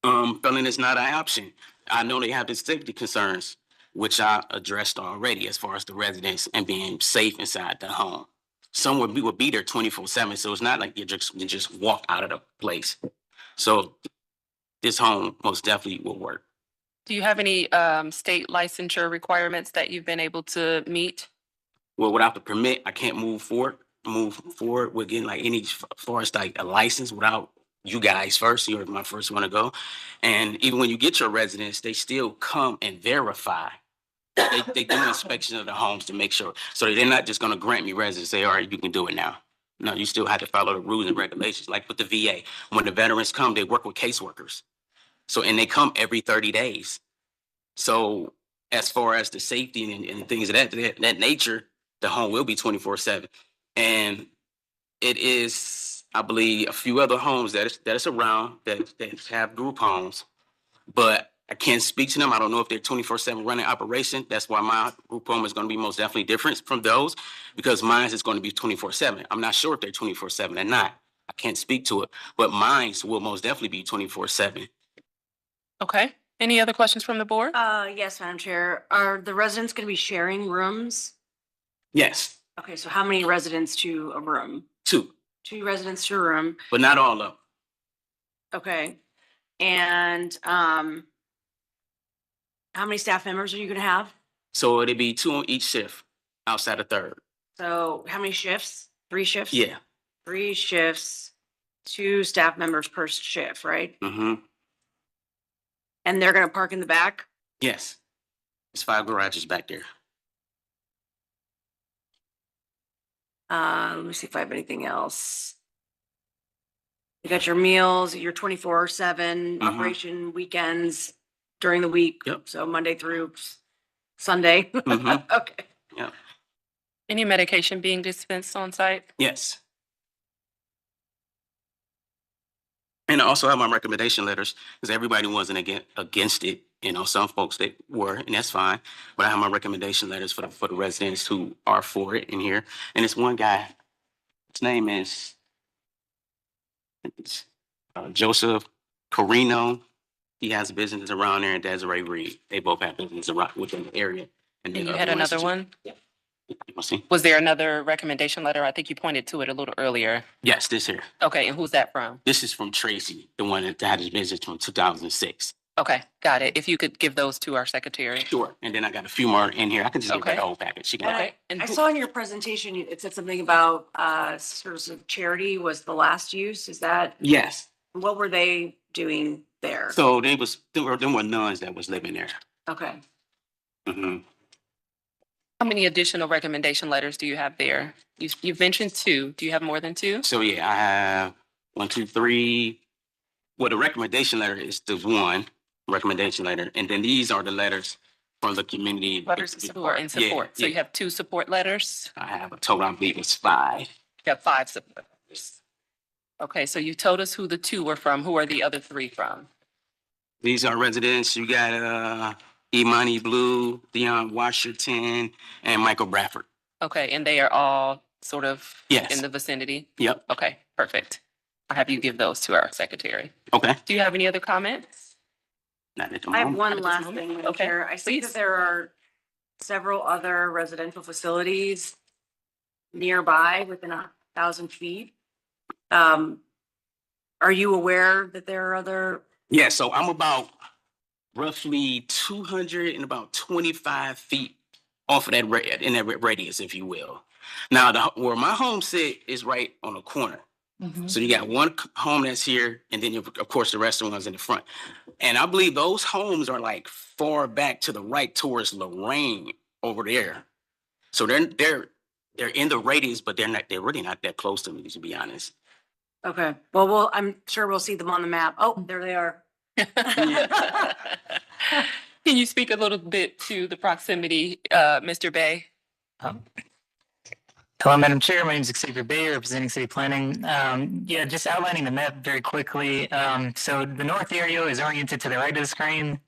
[SPEAKER 20] Felon is not an option. I know they have the safety concerns, which I addressed already as far as the residents and being safe inside the home. Some will be there 24/7, so it's not like you just walk out of the place. So this home most definitely will work.
[SPEAKER 1] Do you have any state licensure requirements that you've been able to meet?
[SPEAKER 20] Well, without the permit, I can't move forward with getting like any as far as like a license without you guys first. You're my first one to go. And even when you get your residence, they still come and verify. They do inspection of the homes to make sure. So they're not just going to grant me residence, say, all right, you can do it now. No, you still have to follow the rules and regulations. Like with the VA, when the veterans come, they work with caseworkers. So, and they come every 30 days. So as far as the safety and things of that nature, the home will be 24/7. And it is, I believe, a few other homes that is around that have group homes, but I can't speak to them. I don't know if they're 24/7 running operation. That's why my group home is going to be most definitely different from those, because mine is going to be 24/7. I'm not sure if they're 24/7 or not. I can't speak to it, but mine will most definitely be 24/7.
[SPEAKER 1] Okay. Any other questions from the board?
[SPEAKER 3] Yes, Madam Chair. Are the residents going to be sharing rooms?
[SPEAKER 20] Yes,
[SPEAKER 3] Okay, so how many residents to a room?
[SPEAKER 20] 2,
[SPEAKER 3] 2 residents to a room.
[SPEAKER 20] but not all of them.
[SPEAKER 3] Okay. And how many staff members are you going to have?
[SPEAKER 20] So it'd be 2 on each shift outside of third.
[SPEAKER 3] So how many shifts? 3 shifts?
[SPEAKER 20] Yeah.
[SPEAKER 3] 3 shifts, 2 staff members per shift, right?
[SPEAKER 20] Mm-hmm.
[SPEAKER 3] And they're going to park in the back?
[SPEAKER 20] Yes. There's 5 garages back there.
[SPEAKER 3] Let me see if I have anything else. You got your meals, your 24/7 operation, weekends, during the week.
[SPEAKER 20] Yep.
[SPEAKER 3] So Monday through Sunday.
[SPEAKER 20] Mhm.
[SPEAKER 3] Okay.
[SPEAKER 20] Yeah.
[SPEAKER 1] Any medication being dispensed on site?
[SPEAKER 20] Yes. And I also have my recommendation letters, because everybody wasn't against it. Some folks they were, and that's fine. But I have my recommendation letters for the residents who are for it in here. And it's one guy. His name is Joseph Carino. He has a business around there, and Desiree Reed. They both have business around within the area.
[SPEAKER 1] And
[SPEAKER 20] then
[SPEAKER 1] you
[SPEAKER 20] the
[SPEAKER 1] had
[SPEAKER 20] other ones
[SPEAKER 1] another
[SPEAKER 20] that
[SPEAKER 1] one?
[SPEAKER 20] Yeah. You wanna see?
[SPEAKER 1] Was there another recommendation letter? I think you pointed to it a little earlier.
[SPEAKER 20] Yes, this here.
[SPEAKER 1] Okay, and who's that from?
[SPEAKER 20] This is from Tracy, the one that had his business from 2006.
[SPEAKER 1] Okay, got it. If you could give those to our secretary.
[SPEAKER 20] Sure. And then I got a few more in here. I can just give her the whole package. She can.
[SPEAKER 1] Okay.
[SPEAKER 3] I saw in your presentation, it said something about service of charity was the last use. Is that,
[SPEAKER 20] Yes.
[SPEAKER 3] what were they doing there?
[SPEAKER 20] So there were nuns that was living there.
[SPEAKER 3] Okay.
[SPEAKER 20] Hmm.
[SPEAKER 1] How many additional recommendation letters do you have there? You've mentioned two. Do you have more than two?
[SPEAKER 20] So yeah, I have 1, 2, 3. Well, the recommendation letter is the one recommendation letter, and then these are the letters from the community.
[SPEAKER 1] Letters of support and support. So you have two support letters?
[SPEAKER 20] I have a total, I believe it's 5.
[SPEAKER 1] You have 5 support letters. Okay, so you told us who the 2 were from. Who are the other 3 from?
[SPEAKER 20] These are residents. You got Imani Blue, Deion Washington, and Michael Bradford.
[SPEAKER 1] Okay, and they are all sort of
[SPEAKER 20] Yes.
[SPEAKER 1] in the vicinity?
[SPEAKER 20] Yep.
[SPEAKER 1] Okay, perfect. I'll have you give those to our secretary.
[SPEAKER 20] Okay.
[SPEAKER 1] Do you have any other comments?
[SPEAKER 20] Not at the
[SPEAKER 3] I have
[SPEAKER 20] moment.
[SPEAKER 3] one
[SPEAKER 1] At this
[SPEAKER 3] last
[SPEAKER 1] moment?
[SPEAKER 3] thing, Madam
[SPEAKER 1] Okay,
[SPEAKER 3] Chair. I see
[SPEAKER 1] please.
[SPEAKER 3] that there are several other residential facilities nearby within 1,000 feet. Are you aware that there are other?
[SPEAKER 20] Yeah, so I'm about roughly 225 feet off of that in that radius, if you will. Now, where my home sit is right on the corner. So you got one home that's here, and then of course the rest of the ones in the front. And I believe those homes are like far back to the right towards Lorraine over there. So they're in the radius, but they're really not that close to me, to be honest.
[SPEAKER 3] Okay, well, I'm sure we'll see them on the map. Oh, there they are.
[SPEAKER 1] Can you speak a little bit to the proximity, Mr. Bay?
[SPEAKER 9] Hello, Madam Chair. My name is Xavier Bay, representing City Planning. Yeah, just outlining the map very quickly. So the north area is oriented to the right of the screen.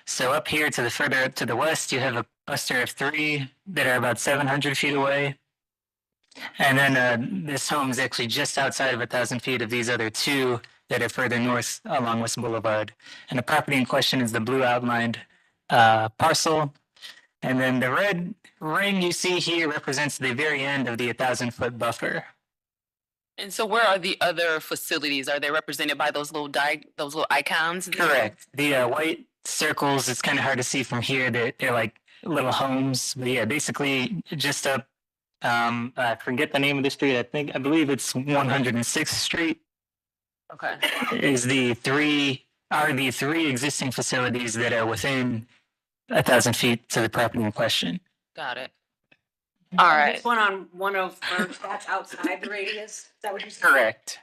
[SPEAKER 9] So up here to the further to the west, you have a cluster of 3 that are about 700 feet away. And then this home is actually just outside of 1,000 feet of these other 2 that are further north along West Boulevard. And the property in question is the blue outlined parcel. And then the red ring you see here represents the very end of the 1,000-foot buffer.
[SPEAKER 1] And so where are the other facilities? Are they represented by those little icons? there?
[SPEAKER 9] Correct. The white circles, it's kind of hard to see from here. They're like little homes. But yeah, basically just up, I forget the name of the street. I believe it's 106th Street
[SPEAKER 1] Okay.
[SPEAKER 9] is the 3 existing facilities that are within 1,000 feet to the property in question.
[SPEAKER 1] Got it. All right.
[SPEAKER 3] This one on 101st, that's outside the radius? Is that what you're saying?
[SPEAKER 9] Correct.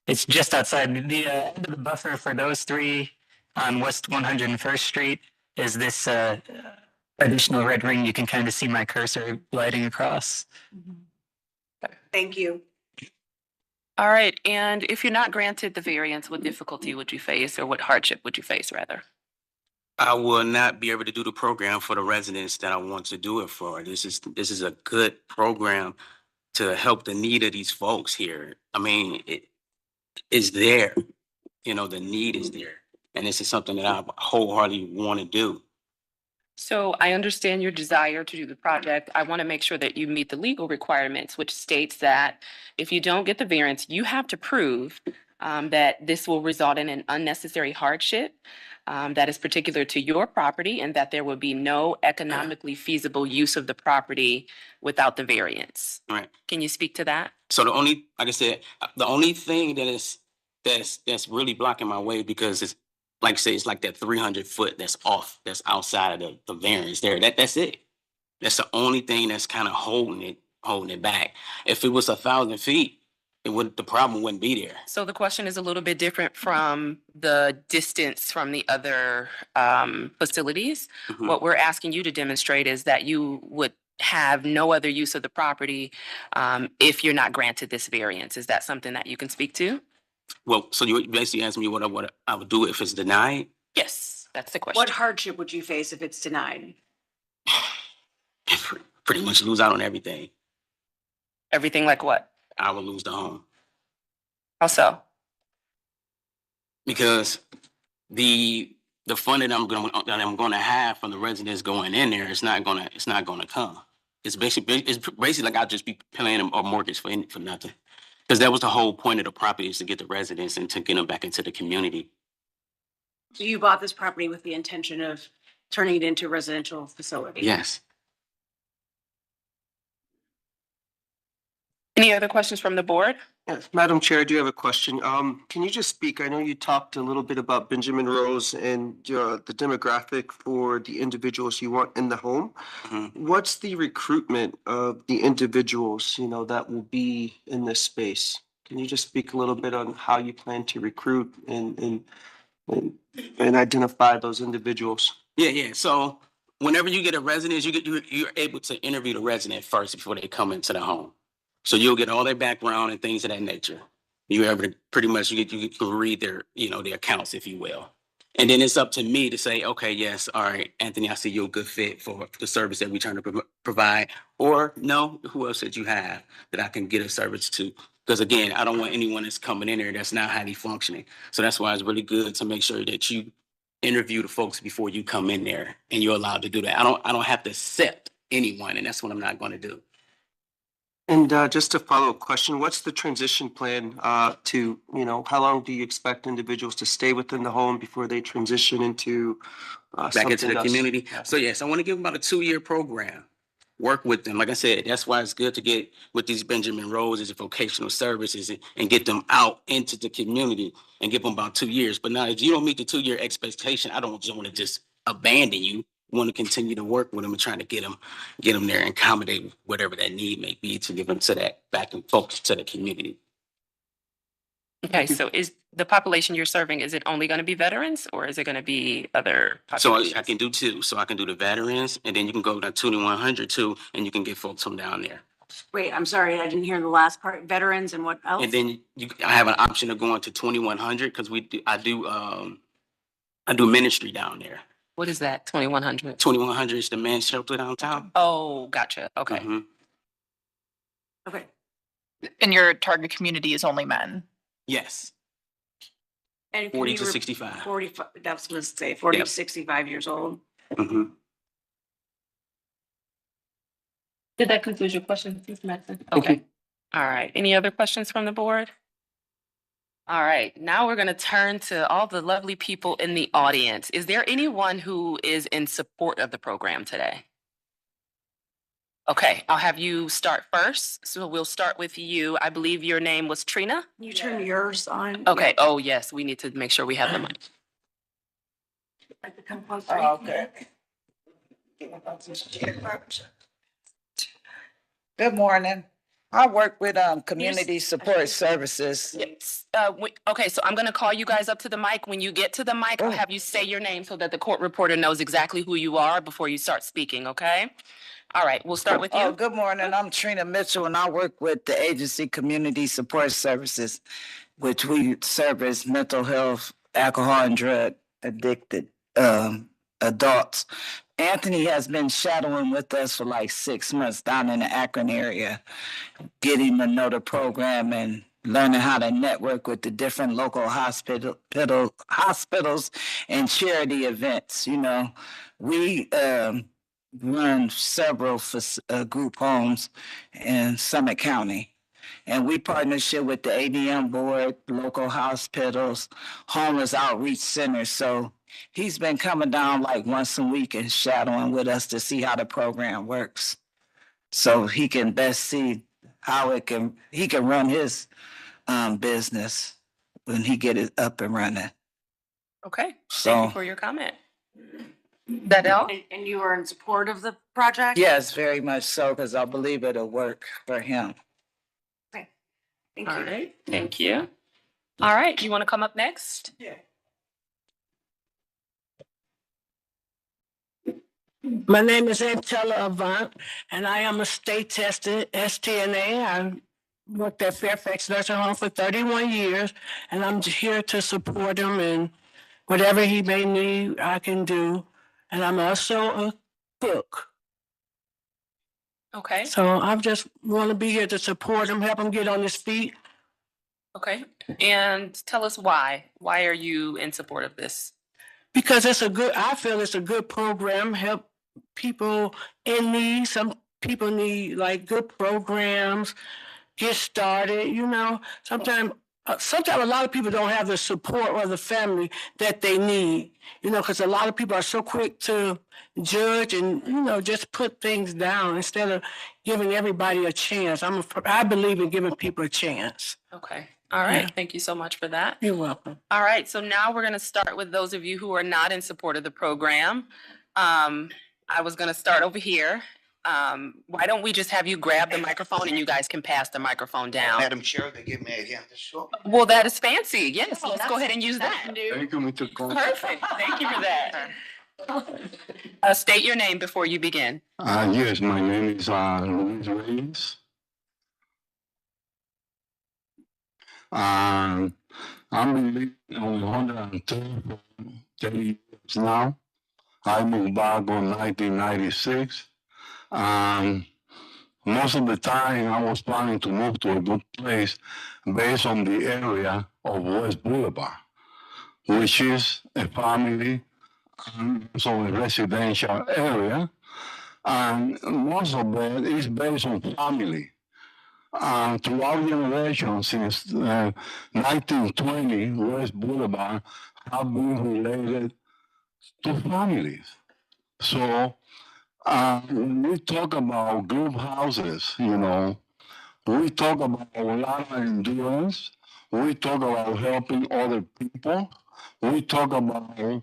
[SPEAKER 9] It's just outside the end of the buffer for those 3 on West 101st Street is this additional red ring. You can kind of see my cursor gliding across.
[SPEAKER 3] Thank you.
[SPEAKER 1] All right. And if you're not granted the variance, what difficulty would you face, or what hardship would you face, rather?
[SPEAKER 20] I will not be able to do the program for the residents that I want to do it for. This is a good program to help the need of these folks here. I mean, it is there. You know, the need is there. And this is something that I wholeheartedly want to do.
[SPEAKER 1] So I understand your desire to do the project. I want to make sure that you meet the legal requirements, which states that if you don't get the variance, you have to prove that this will result in an unnecessary hardship that is particular to your property, and that there will be no economically feasible use of the property without the variance.
[SPEAKER 20] Right.
[SPEAKER 1] Can you speak to that?
[SPEAKER 20] So like I said, the only thing that's really blocking my way, because it's like I say, it's like that 300 foot that's outside of the variance there. That's it. That's the only thing that's kind of holding it back. If it was 1,000 feet, the problem wouldn't be there.
[SPEAKER 1] So the question is a little bit different from the distance from the other facilities.
[SPEAKER 20] Mhm.
[SPEAKER 1] What we're asking you to demonstrate is that you would have no other use of the property if you're not granted this variance. Is that something that you can speak to?
[SPEAKER 20] Well, so you basically asked me what I would do if it's denied.
[SPEAKER 1] Yes, that's the question.
[SPEAKER 3] What hardship would you face if it's denied?
[SPEAKER 20] Pretty much lose out on everything.
[SPEAKER 1] Everything like what?
[SPEAKER 20] I would lose the home.
[SPEAKER 1] How so?
[SPEAKER 20] Because the fund that I'm gonna have from the residents going in there, it's not gonna come. It's basically like I'll just be paying a mortgage for nothing. Because that was the whole point of the property, is to get the residents and to get them back into the community.
[SPEAKER 3] So you bought this property with the intention of turning it into a residential facility?
[SPEAKER 20] Yes.
[SPEAKER 1] Any other questions from the board?
[SPEAKER 6] Yes, Madam Chair, I do have a question. Can you just speak? I know you talked a little bit about Benjamin Rose and the demographic for the individuals you want in the home. What's the recruitment of the individuals, that will be in this space? Can you just speak a little bit on how you plan to recruit and identify those individuals?
[SPEAKER 20] Yeah. So whenever you get a resident, you're able to interview the resident first before they come into the home. So you'll get all their background and things of that nature. You're able to pretty much you can read their their accounts, if you will. And then it's up to me to say, okay, yes, all right, Anthony, I see you're a good fit for the service that we're trying to provide. Or no, who else that you have that I can get a service to? Because again, I don't want anyone that's coming in there that's not highly functioning. So that's why it's really good to make sure that you interview the folks before you come in there, and you're allowed to do that. I don't have to accept anyone, and that's what I'm not going to do.
[SPEAKER 6] And just a follow-up question, what's the transition plan to, how long do you expect individuals to stay within the home before they transition into
[SPEAKER 20] Back into the
[SPEAKER 6] else?
[SPEAKER 20] community. So yes, I want to give them about a 2-year program. Work with them. Like I said, that's why it's good to get with these Benjamin Roses and vocational services and get them out into the community and give them about 2 years. But now if you don't meet the 2-year expectation, I don't just want to just abandon you. I want to continue to work with them and trying to get them there and accommodate whatever that need may be to give them to that back and focus to the community.
[SPEAKER 1] Okay, so is the population you're serving, is it only going to be veterans or is it going to be other
[SPEAKER 20] So
[SPEAKER 1] populations?
[SPEAKER 20] I can do two. So I can do the veterans, and then you can go to 2100 too, and you can get folks from down there.
[SPEAKER 3] Wait, I'm sorry, I didn't hear the last part. Veterans and what else?
[SPEAKER 20] And then I have an option of going to 2100 because I do ministry down there.
[SPEAKER 1] What is that, 2100?
[SPEAKER 20] 2100 is the men's shelter downtown.
[SPEAKER 1] Oh, gotcha. Okay.
[SPEAKER 20] Mhm.
[SPEAKER 3] Okay.
[SPEAKER 4] And your target community is only men?
[SPEAKER 20] Yes.
[SPEAKER 3] And
[SPEAKER 20] 40
[SPEAKER 3] can
[SPEAKER 20] to
[SPEAKER 3] you
[SPEAKER 20] 65.
[SPEAKER 3] 45, that was going to say 40
[SPEAKER 20] Yep.
[SPEAKER 3] to 65 years old.
[SPEAKER 20] Mm-hmm.
[SPEAKER 1] Did that conclude your question, Ms. Madison?
[SPEAKER 6] Thank
[SPEAKER 1] Okay.
[SPEAKER 6] you.
[SPEAKER 1] All right. Any other questions from the board? All right. Now we're going to turn to all the lovely people in the audience. Is there anyone who is in support of the program today? Okay, I'll have you start first. So we'll start with you. I believe your name was Trina?
[SPEAKER 3] You turn yours on.
[SPEAKER 1] Okay. Oh, yes. We need to make sure we have the mic.
[SPEAKER 3] Like to come closer.
[SPEAKER 5] Okay. Good morning. I work with community support services.
[SPEAKER 1] Yes. Okay, so I'm gonna call you guys up to the mic. When you get to the mic, I'll have you say your name so that the court reporter knows exactly who you are before you start speaking, okay? All right, we'll start with
[SPEAKER 5] Oh,
[SPEAKER 1] you.
[SPEAKER 5] good morning. I'm Trina Mitchell and I work with the agency Community Support Services, which we service mental health, alcohol and drug addicted adults. Anthony has been shadowing with us for like 6 months down in the Akron area, getting to know the program and learning how to network with the different local hospitals and charity events. We run several group homes in Summit County. And we partnership with the ABM board, local hospitals, homeless outreach centers. So he's been coming down like once a week and shadowing with us to see how the program works. So he can best see how he can run his business when he get it up and running.
[SPEAKER 1] Okay,
[SPEAKER 5] So-
[SPEAKER 1] thank you for your comment. Dadell?
[SPEAKER 3] And you are in support of the project?
[SPEAKER 5] Yes, very much so, because I believe it'll work for him.
[SPEAKER 3] Thank
[SPEAKER 1] All
[SPEAKER 3] you.
[SPEAKER 1] right, thank you. All right, you want to come up next?
[SPEAKER 5] Yeah.
[SPEAKER 7] My name is Antella Avant, and I am a state-tested STNA. I worked at Fairfax Nursing Home for 31 years, and I'm here to support him in whatever he may need, I can do. And I'm also a cook.
[SPEAKER 1] Okay,
[SPEAKER 7] So I just want to be here to support him, help him get on his feet.
[SPEAKER 1] okay. And tell us why. Why are you in support of this?
[SPEAKER 7] Because I feel it's a good program, help people in need. Some people need like good programs, get started, Sometimes sometimes a lot of people don't have the support or the family that they need, because a lot of people are so quick to judge and, just put things down instead of giving everybody a chance. I believe in giving people a chance.
[SPEAKER 1] Okay. All right.
[SPEAKER 7] Yeah.
[SPEAKER 1] Thank you so much for that.
[SPEAKER 7] You're welcome.
[SPEAKER 1] All right. So now we're going to start with those of you who are not in support of the program. I was going to start over here. Why don't we just have you grab the microphone and you guys can pass the microphone down?
[SPEAKER 24] Madam Chair, they give me a hand to show.
[SPEAKER 1] Well, that is fancy. Yes, let's go ahead and use that.
[SPEAKER 24] Thank you, Mr. Combs.
[SPEAKER 1] Perfect. Thank you for that. State your name before you begin.
[SPEAKER 24] Yes, my name is Luis Reyes. I've been living on 130 for 30 years now. I moved back in 1996. Most of the time I was planning to move to a good place based on the area of West Boulevard, which is a family and also a residential area. And most of it is based on family. Throughout generations, since 1920, West Boulevard have been related to families. So when we talk about group houses, we talk about a lot of endurance. We talk about helping other people. We talk about doing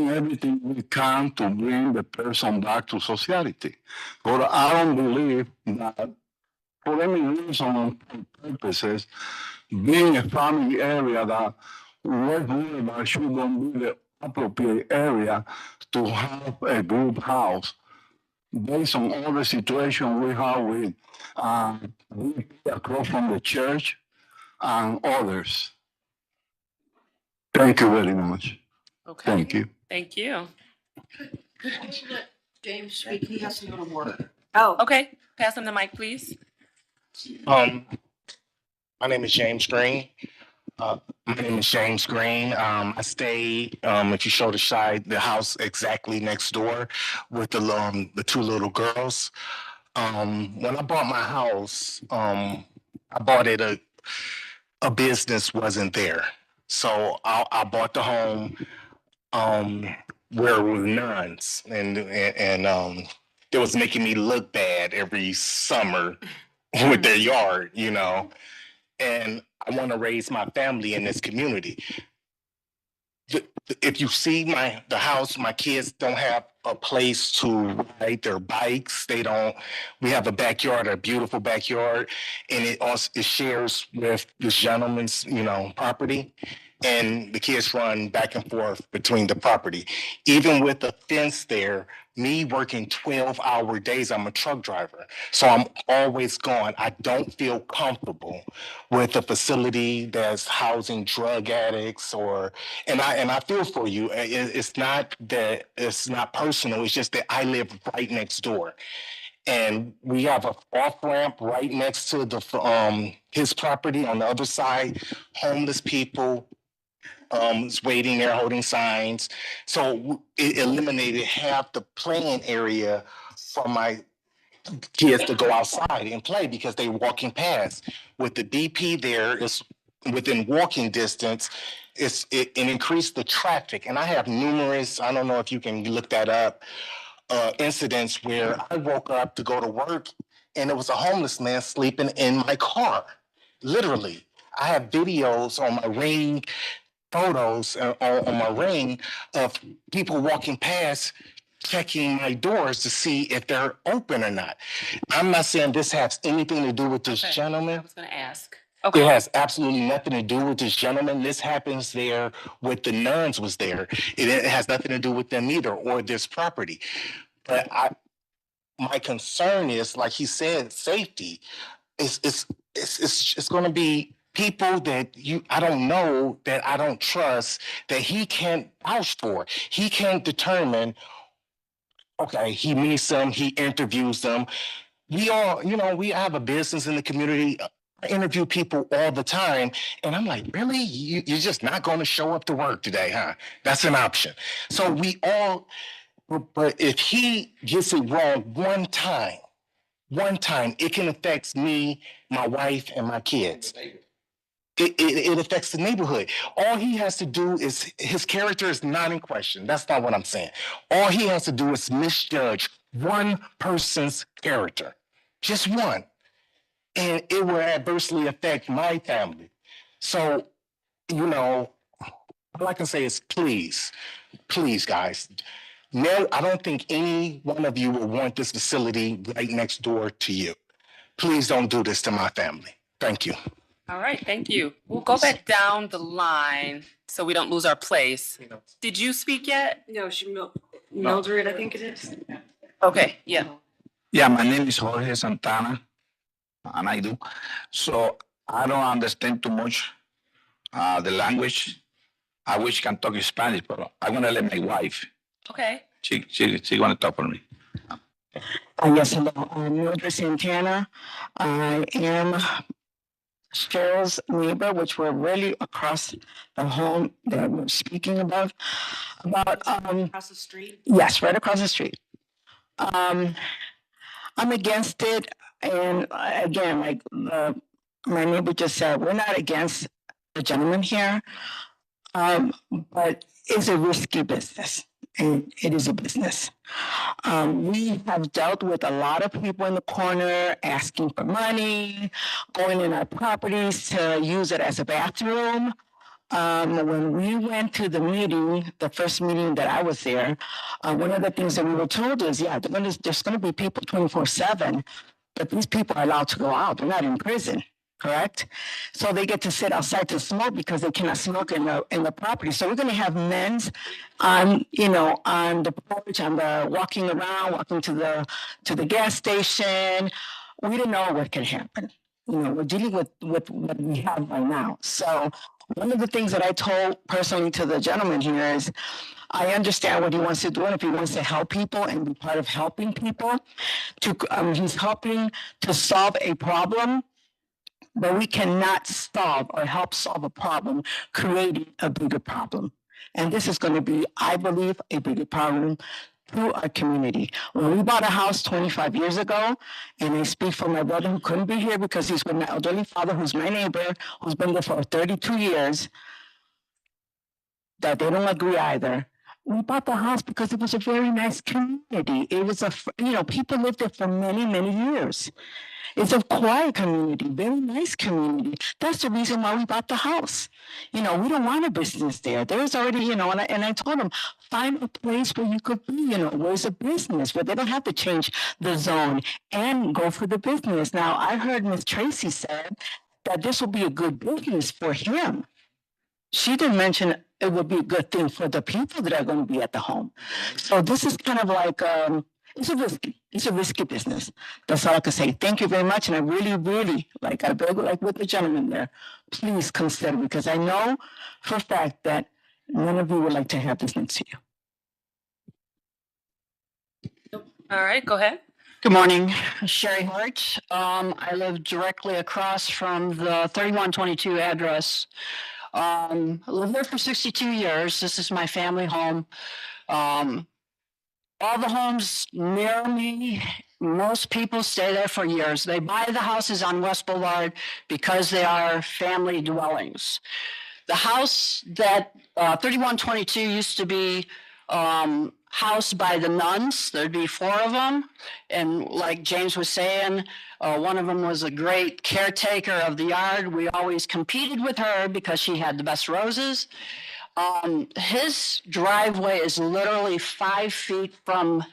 [SPEAKER 24] everything we can to bring the person back to society. But I don't believe that for any reason or purposes, being a family area that West Boulevard shouldn't be the appropriate area to have a group house based on all the situation we have with across from the church and others. Thank you very much.
[SPEAKER 1] Okay.
[SPEAKER 24] Thank you.
[SPEAKER 1] Thank you.
[SPEAKER 22] James speak, he has to go to work.
[SPEAKER 3] Oh,
[SPEAKER 1] Okay. Pass him the mic, please.
[SPEAKER 21] My name is James Green. I stay, if you show the side, the house exactly next door with the two little girls. When I bought my house, I bought it, a business wasn't there. So I bought the home, where it was nuns and it was making me look bad every summer with their yard, and I want to raise my family in this community. If you see the house, my kids don't have a place to ride their bikes. We have a backyard, a beautiful backyard, and it shares with this gentleman's, property. And the kids run back and forth between the property. Even with the fence there, me working 12-hour days, I'm a truck driver. So I'm always gone. I don't feel comfortable with a facility that's housing drug addicts and I feel for you. It's not that it's not personal. It's just that I live right next door. And we have a off ramp right next to his property on the other side, homeless people, is waiting there holding signs. So it eliminated half the playing area for my kids to go outside and play because they walking past. With the BP there, is within walking distance, it increased the traffic. And I have numerous, I don't know if you can look that up, incidents where I woke up to go to work and there was a homeless man sleeping in my car, literally. I have videos on my Ring, photos on my Ring of people walking past, checking my doors to see if they're open or not. I'm not saying this has anything to do with this gentleman.
[SPEAKER 1] I was going to ask.
[SPEAKER 21] It has absolutely nothing to do with this gentleman. This happens there with the nuns was there. It has nothing to do with them either or this property. But my concern is, like he said, safety. It's going to be people that I don't know, that I don't trust, that he can't vouch for. He can't determine, okay, he meets them, he interviews them. We all, we have a business in the community. I interview people all the time, and I'm like, really? You're just not going to show up to work today, huh? That's an option. So we all, but if he gets it wrong one time, it can affect me, my wife, and my kids. it affects the neighborhood. All he has to do is, his character is not in question. That's not what I'm saying. All he has to do is misjudge one person's character, just one, and it will adversely affect my family. So, you know, all I can say is please, please, guys. No, I don't think any one of you will want this facility right next door to you. Please don't do this to my family. Thank you.
[SPEAKER 1] All right, thank you. We'll go back down the line so we don't lose our place. Did you speak yet?
[SPEAKER 3] No, Mildred, I think it is.
[SPEAKER 1] Okay, yeah.
[SPEAKER 10] Yeah, my name is Jorge Santana, and I do. So I don't understand too much the language. I wish I can talk Spanish, but I'm gonna let my wife.
[SPEAKER 1] Okay.
[SPEAKER 10] She gonna talk for me.
[SPEAKER 7] Yes, hello. I'm Mildred Santana. I am Cheryl's neighbor, which we're really across the home that we're speaking about.
[SPEAKER 3] Across the street?
[SPEAKER 7] Yes, right across the street. I'm against it, and again, like my neighbor just said, we're not against the gentleman here, but it's a risky business. And it is a business. We have dealt with a lot of people in the corner asking for money, going in our properties to use it as a bathroom. When we went to the meeting, the first meeting that I was there, one of the things that we were told is, yeah, there's going to be people 24/7, but these people are allowed to go out. They're not in prison. Correct? So they get to sit outside to smoke because they cannot smoke in the property. So we're going to have men's on the porch, walking around, walking to the gas station. We don't know what can happen. We're dealing with what we have right now. So one of the things that I told personally to the gentleman here is, I understand what he wants to do, and if he wants to help people and be part of helping people, he's helping to solve a problem. But we cannot solve or help solve a problem creating a bigger problem. And this is going to be, I believe, a bigger problem through our community. When we bought a house 25 years ago, and I speak for my brother who couldn't be here because he's with my elderly father, who's my neighbor, who's been there for 32 years, that they don't agree either. We bought the house because it was a very nice community. It was people lived there for many, many years. It's a quiet community, very nice community. That's the reason why we bought the house. We don't want a business there. There's already, and I told them, find a place where you could be, where's a business, where they don't have to change the zone and go for the business. Now, I heard Ms. Tracy said that this will be a good business for him. She didn't mention it would be a good thing for the people that are going to be at the home. So this is kind of like, it's a risky business. That's all I can say. Thank you very much. And I really, really, I beg with the gentleman there, please consider, because I know for a fact that none of you would like to have this next to you.
[SPEAKER 1] All right, go ahead.
[SPEAKER 11] Good morning, Sherry Hart. I live directly across from the 3122 address. I lived there for 62 years. This is my family home. All the homes near me, most people stay there for years. They buy the houses on West Boulevard because they are family dwellings. The house that 3122 used to be housed by the nuns. There'd be 4 of them. And like James was saying, one of them was a great caretaker of the yard. We always competed with her because she had the best roses. His driveway is literally 5 feet from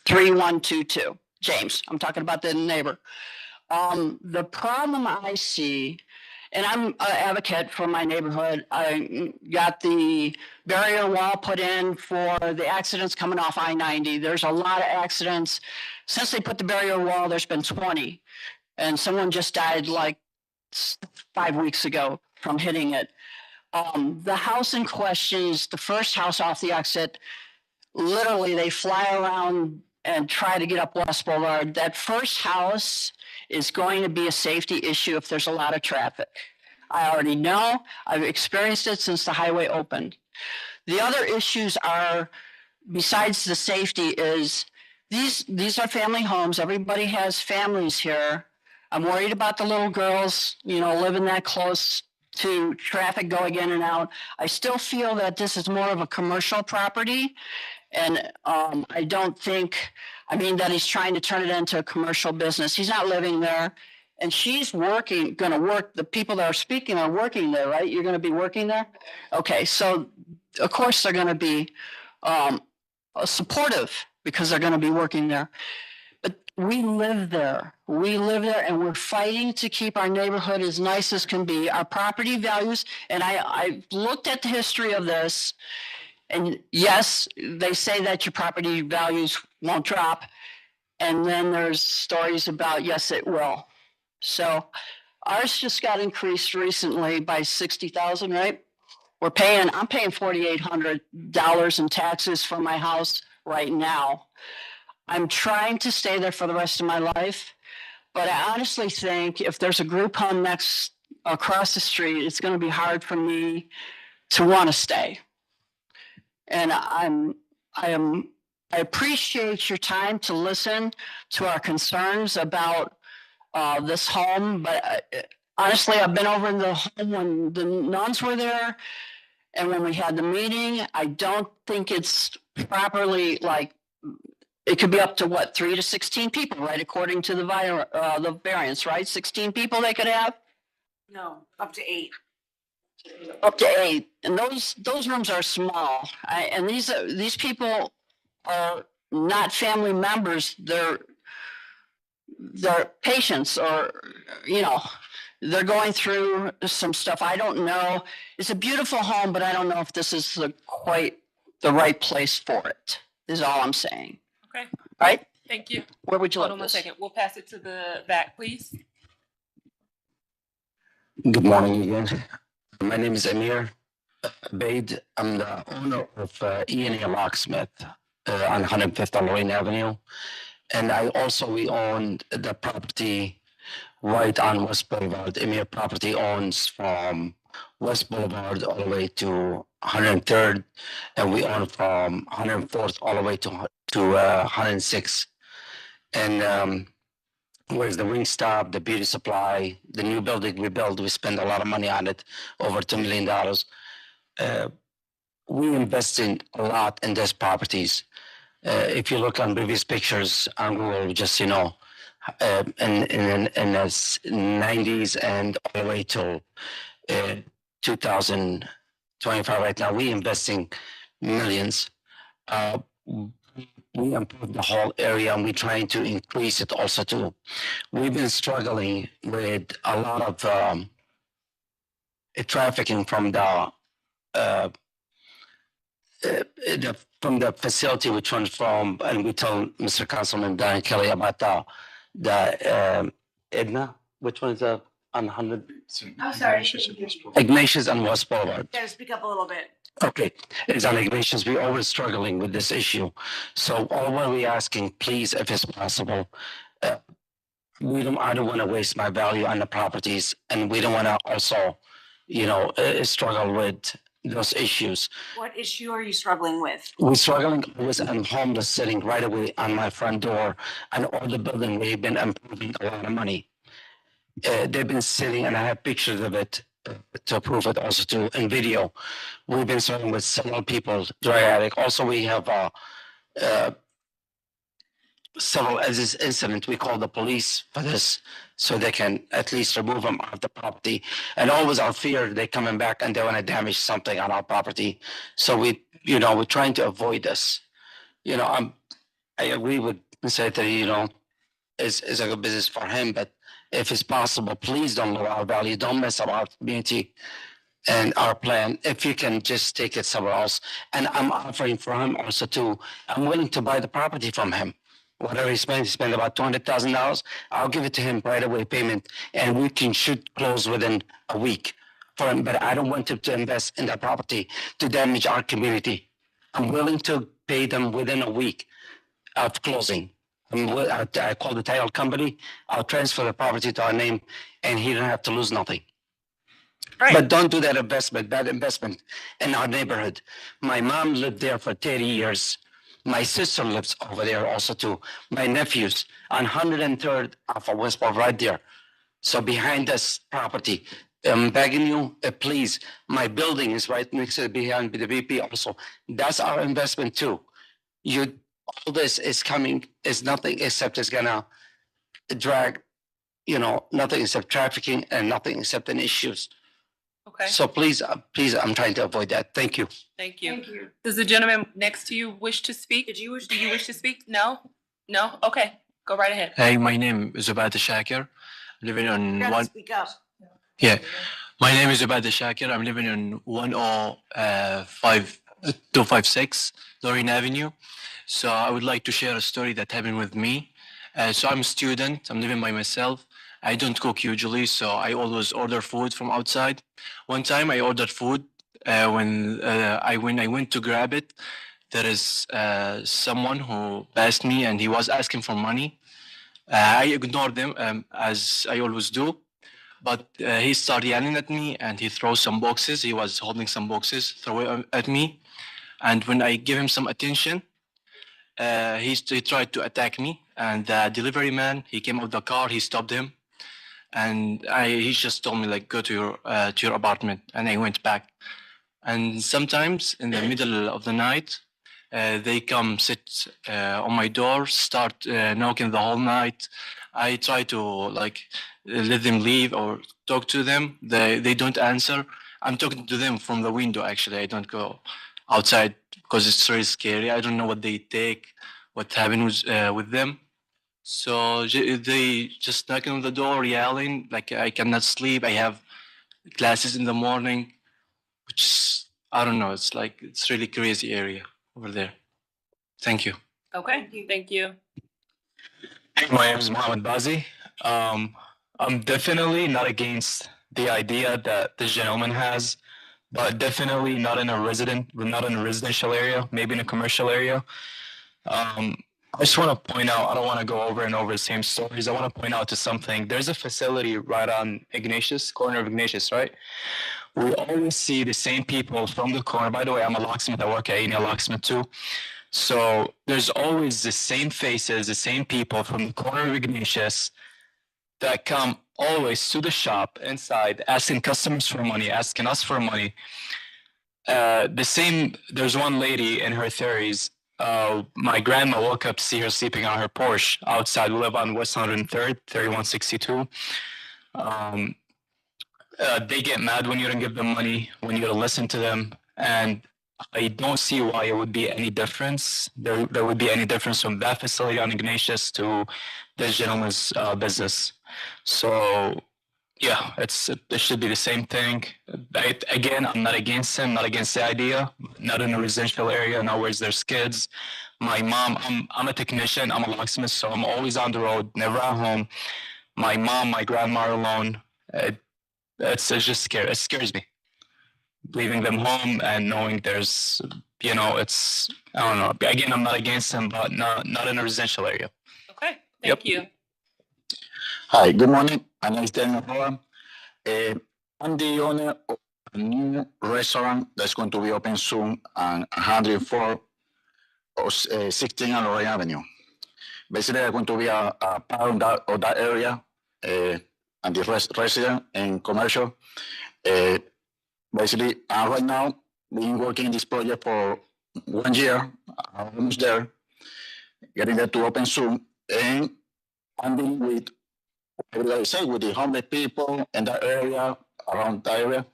[SPEAKER 11] 3122. James, I'm talking about the neighbor. The problem I see, and I'm an advocate for my neighborhood. I got the barrier wall put in for the accidents coming off I-90. There's a lot of accidents. Since they put the barrier wall, there's been 20. And someone just died like 5 weeks ago from hitting it. The house in question is the first house off the exit. Literally, they fly around and try to get up West Boulevard. That first house is going to be a safety issue if there's a lot of traffic. I already know. I've experienced it since the highway opened. The other issues are, besides the safety, is these are family homes. Everybody has families here. I'm worried about the little girls, living that close to traffic going in and out. I still feel that this is more of a commercial property. And I don't think, I mean, that he's trying to turn it into a commercial business. He's not living there. And she's gonna work, the people that are speaking are working there, right? You're gonna be working there? Okay, so of course they're gonna be supportive because they're gonna be working there. But we live there. We live there and we're fighting to keep our neighborhood as nice as can be. Our property values, and I looked at the history of this, and yes, they say that your property values won't drop. And then there's stories about, yes, it will. So ours just got increased recently by 60,000, right? I'm paying $4,800 in taxes for my house right now. I'm trying to stay there for the rest of my life, but I honestly think if there's a group home across the street, it's going to be hard for me to want to stay. And I appreciate your time to listen to our concerns about this home, but honestly, I've been over in the home when the nuns were there and when we had the meeting. I don't think it's properly, like, it could be up to what, 3 to 16 people, right? According to the variance, right? 16 people they could have?
[SPEAKER 3] No, up to 8.
[SPEAKER 11] Up to 8, and those rooms are small. And these people are not family members. They're patients, or they're going through some stuff. I don't know. It's a beautiful home, but I don't know if this is quite the right place for it. Is all I'm saying.
[SPEAKER 1] Okay.
[SPEAKER 11] Right?
[SPEAKER 1] Thank you.
[SPEAKER 11] Where would you
[SPEAKER 1] Hold
[SPEAKER 11] like
[SPEAKER 1] on one
[SPEAKER 11] this?
[SPEAKER 1] second. We'll pass it to the back, please.
[SPEAKER 12] Good morning again. My name is Amir Baid. I'm the owner of E&A Locksmith on 105th on Lorraine Avenue. And we own the property right on West Boulevard. Amir Property owns from West Boulevard all the way to 103rd. And we own from 104th all the way to 106th. And where's the Wingstop, the Beauty Supply, the new building we built, we spend a lot of money on it, over $2 million. We invested a lot in these properties. If you look on previous pictures on Google, just in the 90s and all the way till 2025 right now, we investing millions. We improved the whole area and we're trying to increase it also too. We've been struggling with a lot of trafficking from the facility which went from, and we told Mr. Councilman Dan Kelly about the Edna, which one is on 100?
[SPEAKER 3] I'm sorry.
[SPEAKER 12] Ignatius and West Boulevard.
[SPEAKER 3] Gotta speak up a little bit.
[SPEAKER 12] Okay, it's on Ignatius. We're always struggling with this issue. So all what we're asking, please, if it's possible, I don't want to waste my value on the properties, and we don't want to also, struggle with those issues.
[SPEAKER 3] What issue are you struggling with?
[SPEAKER 12] We're struggling with homeless sitting right away on my front door, and all the building we've been improving a lot of money. They've been sitting, and I have pictures of it to prove it also too in video. We've been struggling with several people, drug addict. Also, we have several incidents. We call the police for this so they can at least remove them off the property. And always our fear they coming back and they want to damage something on our property. So we're trying to avoid this. I agree with Mr. Eteri, it's a good business for him, but if it's possible, please don't lower our value. Don't mess up our community and our plan. If you can just take it somewhere else. And I'm offering for him also too. I'm willing to buy the property from him. Whatever he spends about $200,000. I'll give it to him right away payment, and we should close within a week for him. But I don't want him to invest in that property to damage our community. I'm willing to pay them within a week of closing. I call the title company. I'll transfer the property to our name, and he don't have to lose nothing. Right. But don't do that bad investment in our neighborhood. My mom lived there for 30 years. My sister lives over there also too. My nephews on 103rd off of West Boulevard right there. So behind this property, I'm begging you, please, my building is right next to behind the BP also. That's our investment too. All this is coming, is nothing except it's gonna drag, nothing except trafficking and nothing except an issues.
[SPEAKER 1] Okay,
[SPEAKER 12] So please, I'm trying to avoid that. Thank you.
[SPEAKER 1] thank you.
[SPEAKER 3] Thank you.
[SPEAKER 1] Does the gentleman next to you wish to speak?
[SPEAKER 3] Did you wish?
[SPEAKER 1] Do you wish to speak? No? No? Okay, go right ahead.
[SPEAKER 13] Hey, my name is Abad Shakir. Living on
[SPEAKER 3] You gotta
[SPEAKER 13] one.
[SPEAKER 3] speak up.
[SPEAKER 13] Yeah, my name is Abad Shakir. I'm living on 105-256 Lorraine Avenue. So I would like to share a story that happened with me. So I'm a student. I'm living by myself. I don't cook usually, so I always order food from outside. One time I ordered food. When I went to grab it, there is someone who passed me and he was asking for money. I ignored him as I always do, but he started yelling at me and he throws some boxes. He was holding some boxes, throw it at me, and when I give him some attention, he tried to attack me. And the delivery man, he came out the car, he stopped him, and he just told me like go to your apartment, and I went back. And sometimes in the middle of the night, they come sit on my door, start knocking the whole night. I try to like let them leave or talk to them. They don't answer. I'm talking to them from the window. Actually, I don't go outside because it's very scary. I don't know what they take, what happened with them. So they just knocking on the door, yelling like I cannot sleep. I have classes in the morning, which is, I don't know. It's like it's really crazy area over there. Thank you.
[SPEAKER 1] Okay, thank you.
[SPEAKER 13] My name is Mohammed Bazi. I'm definitely not against the idea that this gentleman has, but definitely not in a residential area, maybe in a commercial area. I just want to point out, I don't want to go over and over the same stories. I want to point out to something. There's a facility right on Ignatius, corner of Ignatius, right? We always see the same people from the corner. By the way, I'm a locksmith. I work at A&E Locksmith too. So there's always the same faces, the same people from the corner of Ignatius that come always to the shop inside, asking customers for money, asking us for money. There's one lady in her 30s. My grandma woke up to see her sleeping on her porch outside. We live on West 103rd, 3162. They get mad when you don't give them money, when you don't listen to them. And I don't see why it would be any difference. There would be any difference from that facility on Ignatius to this gentleman's business. So yeah, it should be the same thing. Again, I'm not against him, not against the idea. Not in a residential area, not where there's kids. My mom, I'm a technician, I'm a locksmith, so I'm always on the road, never at home. My mom, my grandma are alone. It's just scary. It scares me. Leaving them home and knowing there's, it's, I don't know. Again, I'm not against him, but not in a residential area.
[SPEAKER 1] Okay, thank you.
[SPEAKER 10] Hi, good morning. My name is Daniel Roa. I'm the owner of a new restaurant that's going to be open soon on 104 or 16 on Lorraine Avenue. Basically, I'm going to be a part of that area and the resident and commercial. Basically, right now, been working in this project for 1 year, almost there, getting that to open soon. And I'm dealing with, with the homeless people in that area, around that area.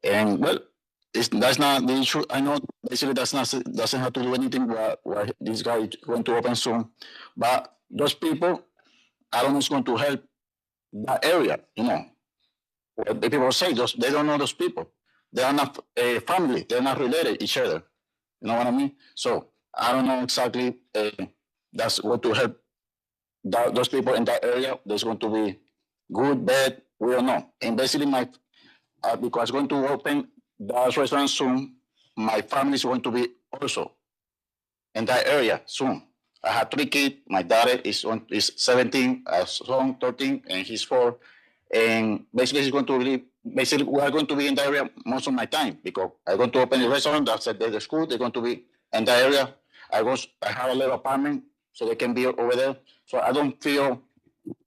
[SPEAKER 10] And well, that's not the issue. I know basically doesn't have to do anything what this guy is going to open soon. But those people, I don't know, it's going to help that area, What the people say, they don't know those people. They are not a family. They're not related each other. You know what I mean? So I don't know exactly. That's what to help those people in that area. There's going to be good, bad. We don't know. And basically, because I'm going to open that restaurant soon, my family is going to be also in that area soon. I have 3 kids. My daughter is 17, son 13, and he's 4. And basically, we are going to be in the area most of my time because I'm going to open a restaurant. That's at the school. They're going to be in the area. I have a little apartment so they can be over there. So I don't feel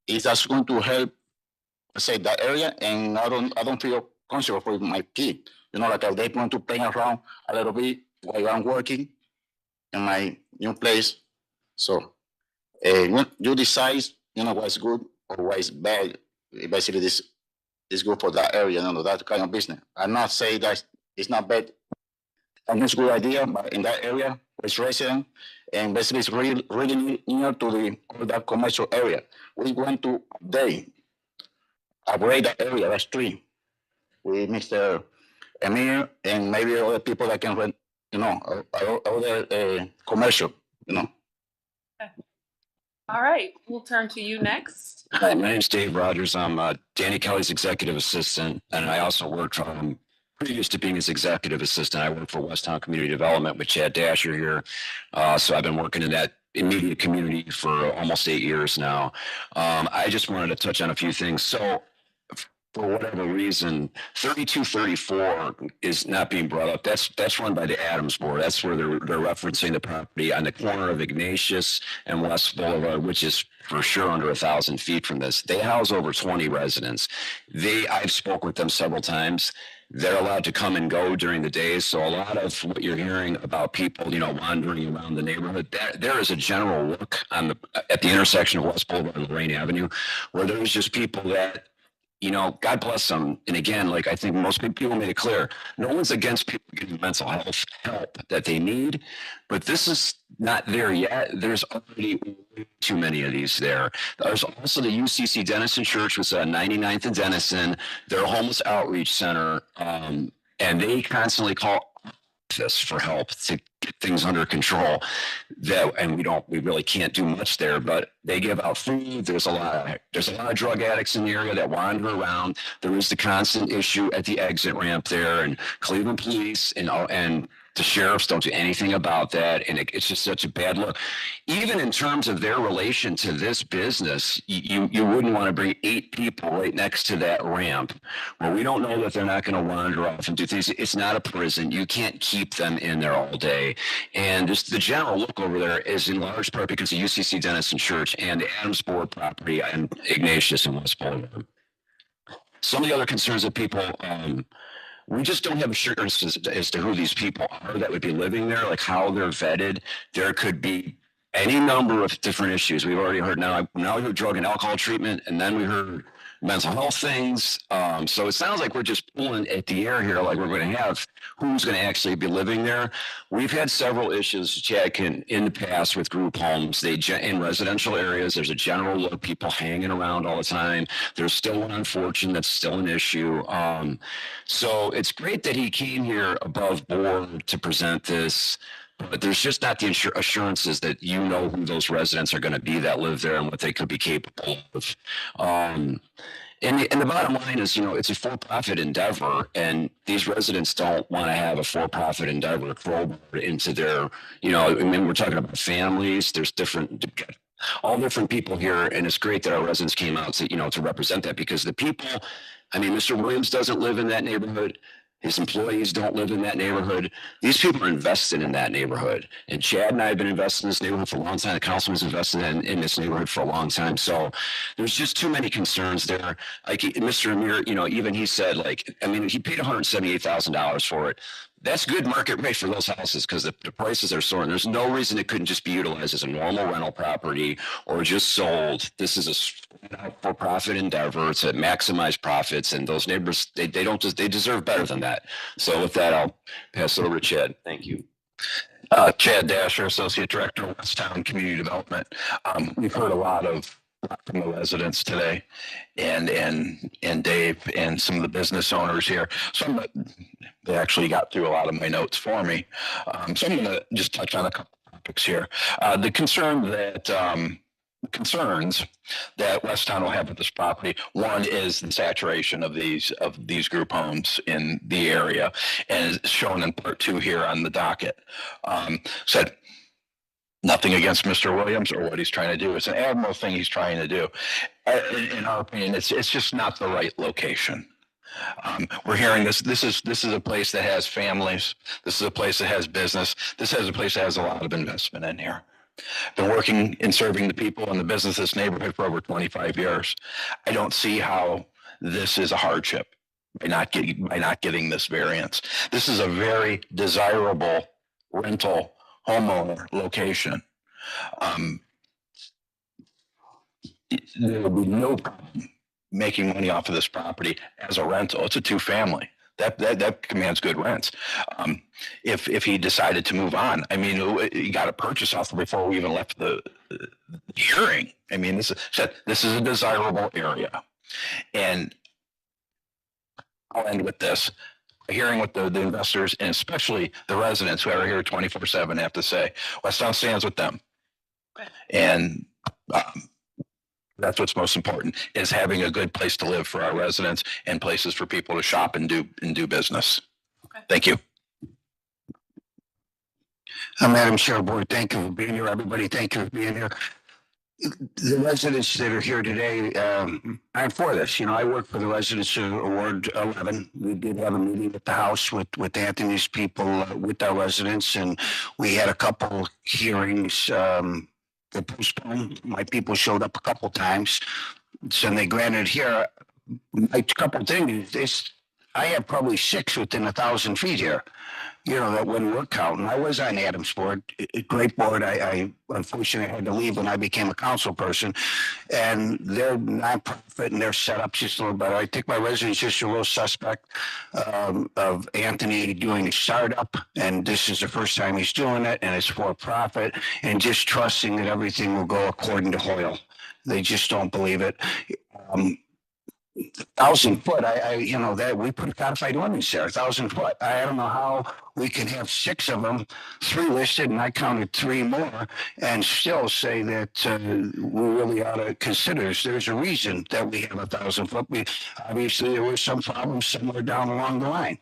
[SPEAKER 10] that's going to help, say, that area. And I don't feel comfortable for my kid. You know, like they want to play around a little bit while I'm working in my new place. So when you decide, you know, what's good or what is bad, basically this is good for that area, you know, that kind of business. I'm not saying that it's not bad. I think it's a good idea, but in that area, it's resident, and basically it's really near to the all that commercial area. We want to upgrade that area, that street, with Mr. Emir and maybe other people that can rent, you know, other commercial, you know.
[SPEAKER 1] All right, we'll turn to you next.
[SPEAKER 14] Hi, my name's Dave Rogers. I'm Danny Kelly's executive assistant, and I also worked from previous to being his executive assistant. I worked for Westtown Community Development with Chad Dasher here. So I've been working in that immediate community for almost 8 years now. I just wanted to touch on a few things. So for whatever reason, 3234 is not being brought up. That's run by the Adams Board. That's where they're referencing the property on the corner of Ignatius and West Boulevard, which is for sure under 1,000 feet from this. They house over 20 residents. I've spoke with them several times. They're allowed to come and go during the day. So a lot of what you're hearing about people, you know, wandering around the neighborhood, there is a general look at the intersection of West Boulevard and Lorraine Avenue, where there's just people that, you know, God bless them. And again, like I think most people made it clear, no one's against people getting mental health help that they need, but this is not there yet. There's already way too many of these there. There's also the UCC Denison Church, which is 99th and Denison. They're a homeless outreach center, and they constantly call this for help to get things under control. And we really can't do much there, but they give out food. There's a lot of drug addicts in the area that wander around. There is the constant issue at the exit ramp there, and Cleveland police and the sheriffs don't do anything about that. And it's just such a bad look. Even in terms of their relation to this business, you wouldn't want to bring 8 people right next to that ramp. Well, we don't know that they're not going to wander off and do things. It's not a prison. You can't keep them in there all day. And just the general look over there is in large part because of UCC Denison Church and the Adams Board property and Ignatius and West Boulevard. Some of the other concerns that people, we just don't have assurances as to who these people are that would be living there, like how they're vetted. There could be any number of different issues. We've already heard now we heard drug and alcohol treatment, and then we heard mental health things. So it sounds like we're just pulling at the air here, like we're going to have who's going to actually be living there. We've had several issues, Chad, in the past with group homes. In residential areas, there's a general look, people hanging around all the time. There's still one on Fortune that's still an issue. So it's great that he came here above board to present this. But there's just not the assurances that you know who those residents are going to be that live there and what they could be capable of. And the bottom line is, you know, it's a for-profit endeavor, and these residents don't want to have a for-profit endeavor crowbar into their, you know, I mean, we're talking about families. There's all different people here, and it's great that our residents came out to, you know, to represent that, because the people, I mean, Mr. Williams doesn't live in that neighborhood. His employees don't live in that neighborhood. These people are invested in that neighborhood. And Chad and I have been invested in this neighborhood for a long time. The councilman's invested in this neighborhood for a long time. So there's just too many concerns there. Like Mr. Amir, you know, even he said, like, I mean, he paid $178,000 for it. That's good market rate for those houses because the prices are soaring. There's no reason it couldn't just be utilized as a normal rental property or just sold. This is a for-profit endeavor to maximize profits, and those neighbors, they deserve better than that. So with that, I'll pass it over to Chad. Thank you.
[SPEAKER 10] Chad Dasher, Associate Director of Westtown Community Development. We've heard a lot from the residents today, and Dave and some of the business owners here. They actually got through a lot of my notes for me. So I'm going to just touch on a couple topics here. The concerns that Westtown will have with this property. One is the saturation of these group homes in the area, and it's shown in part 2 here on the docket. Said nothing against Mr. Williams or what he's trying to do. It's an admirable thing he's trying to do. In our opinion, it's just not the right location. We're hearing this. This is a place that has families. This is a place that has business. This is a place that has a lot of investment in here. Been working and serving the people and the business of this neighborhood for over 25 years. I don't see how this is a hardship. by not getting this variance. This is a very desirable rental homeowner location. There will be no problem making money off of this property as a rental. It's a two-family. That commands good rents. If he decided to move on, I mean, he got a purchase offer before we even left the hearing. I mean, this is a desirable area, and I'll end with this. Hearing what the investors and especially the residents who are here 24/7 have to say. Westtown stands with them, and that's what's most important, is having a good place to live for our residents and places for people to shop and do business. Thank you.
[SPEAKER 15] Madam Chair, Board, thank you for being here. Everybody, thank you for being here. The residents that are here today, I'm for this. You know, I work for the residents of Ward 11. We did have a meeting at the house with Anthony's people, with our residents, and we had a couple hearings that postponed. My people showed up a couple times, so they granted here. A couple things is I have probably 6 within 1,000 feet here. You know, that when we're counting, I was on Adams board, a great board. I unfortunately had to leave when I became a council person, and they're nonprofit and they're set up just a little better. I think my residents just a little suspect of Anthony doing a startup, and this is the first time he's doing it, and it's for profit, and just trusting that everything will go according to Hoyle. They just don't believe it. 1,000 foot, you know, that we put a codified ordinance there, 1,000 foot. I don't know how we can have 6 of them, 3 listed, and I counted 3 more, and still say that we really ought to consider this. There's a reason that we have 1,000 foot. Obviously, there was some problems somewhere down along the line.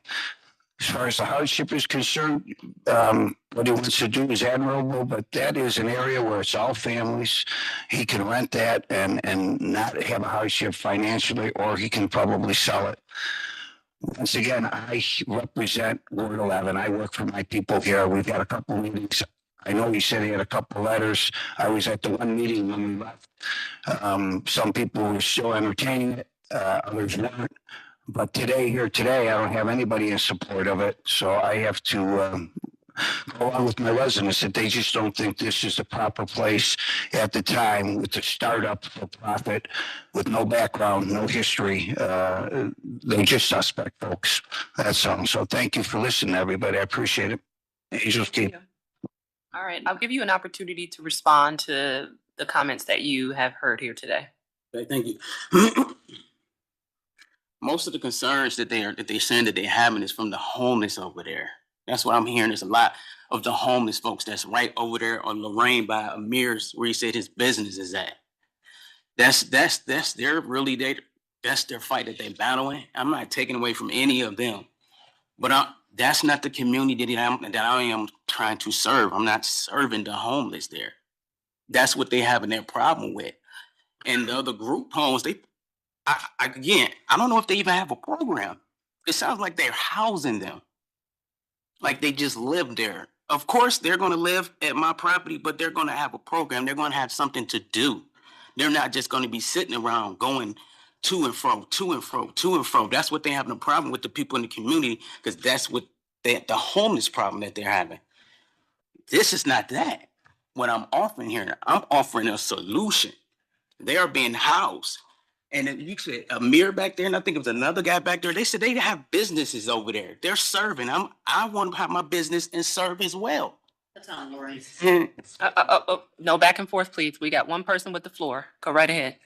[SPEAKER 15] As far as the hardship is concerned, what he wants to do is admirable, but that is an area where it's all families. He can rent that and not have a hardship financially, or he can probably sell it. Once again, I represent Ward 11. I work for my people here. We've had a couple meetings. I know he said he had a couple letters. I was at the one meeting when we left. Some people were still entertaining it, others weren't. But today, I don't have anybody in support of it. So I have to go on with my residents that they just don't think this is the proper place at the time with the startup for profit, with no background, no history. They're just suspect folks. That's all. So thank you for listening, everybody. I appreciate it. Angels keep.
[SPEAKER 1] All right, I'll give you an opportunity to respond to the comments that you have heard here today.
[SPEAKER 20] Okay, thank you. Most of the concerns that they're saying that they're having is from the homeless over there. That's what I'm hearing. There's a lot of the homeless folks that's right over there on Lorraine by Amir's, where he said his business is at. That's their fight that they're battling. I'm not taking away from any of them, but that's not the community that I am trying to serve. I'm not serving the homeless there. That's what they having their problem with. And the other group homes, I don't know if they even have a program. It sounds like they're housing them. Like they just live there. Of course, they're going to live at my property, but they're going to have a program. They're going to have something to do. They're not just going to be sitting around going to and fro, to and fro, to and fro. That's what they're having a problem with, the people in the community, because that's what the homeless problem that they're having. This is not that. What I'm offering here, I'm offering a solution. They are being housed. And then you said Amir back there, and I think it was another guy back there. They said they have businesses over there. They're serving. I want to have my business and serve as well.
[SPEAKER 22] That's on Lori.
[SPEAKER 1] No back and forth, please. We got one person with the floor. Go right ahead.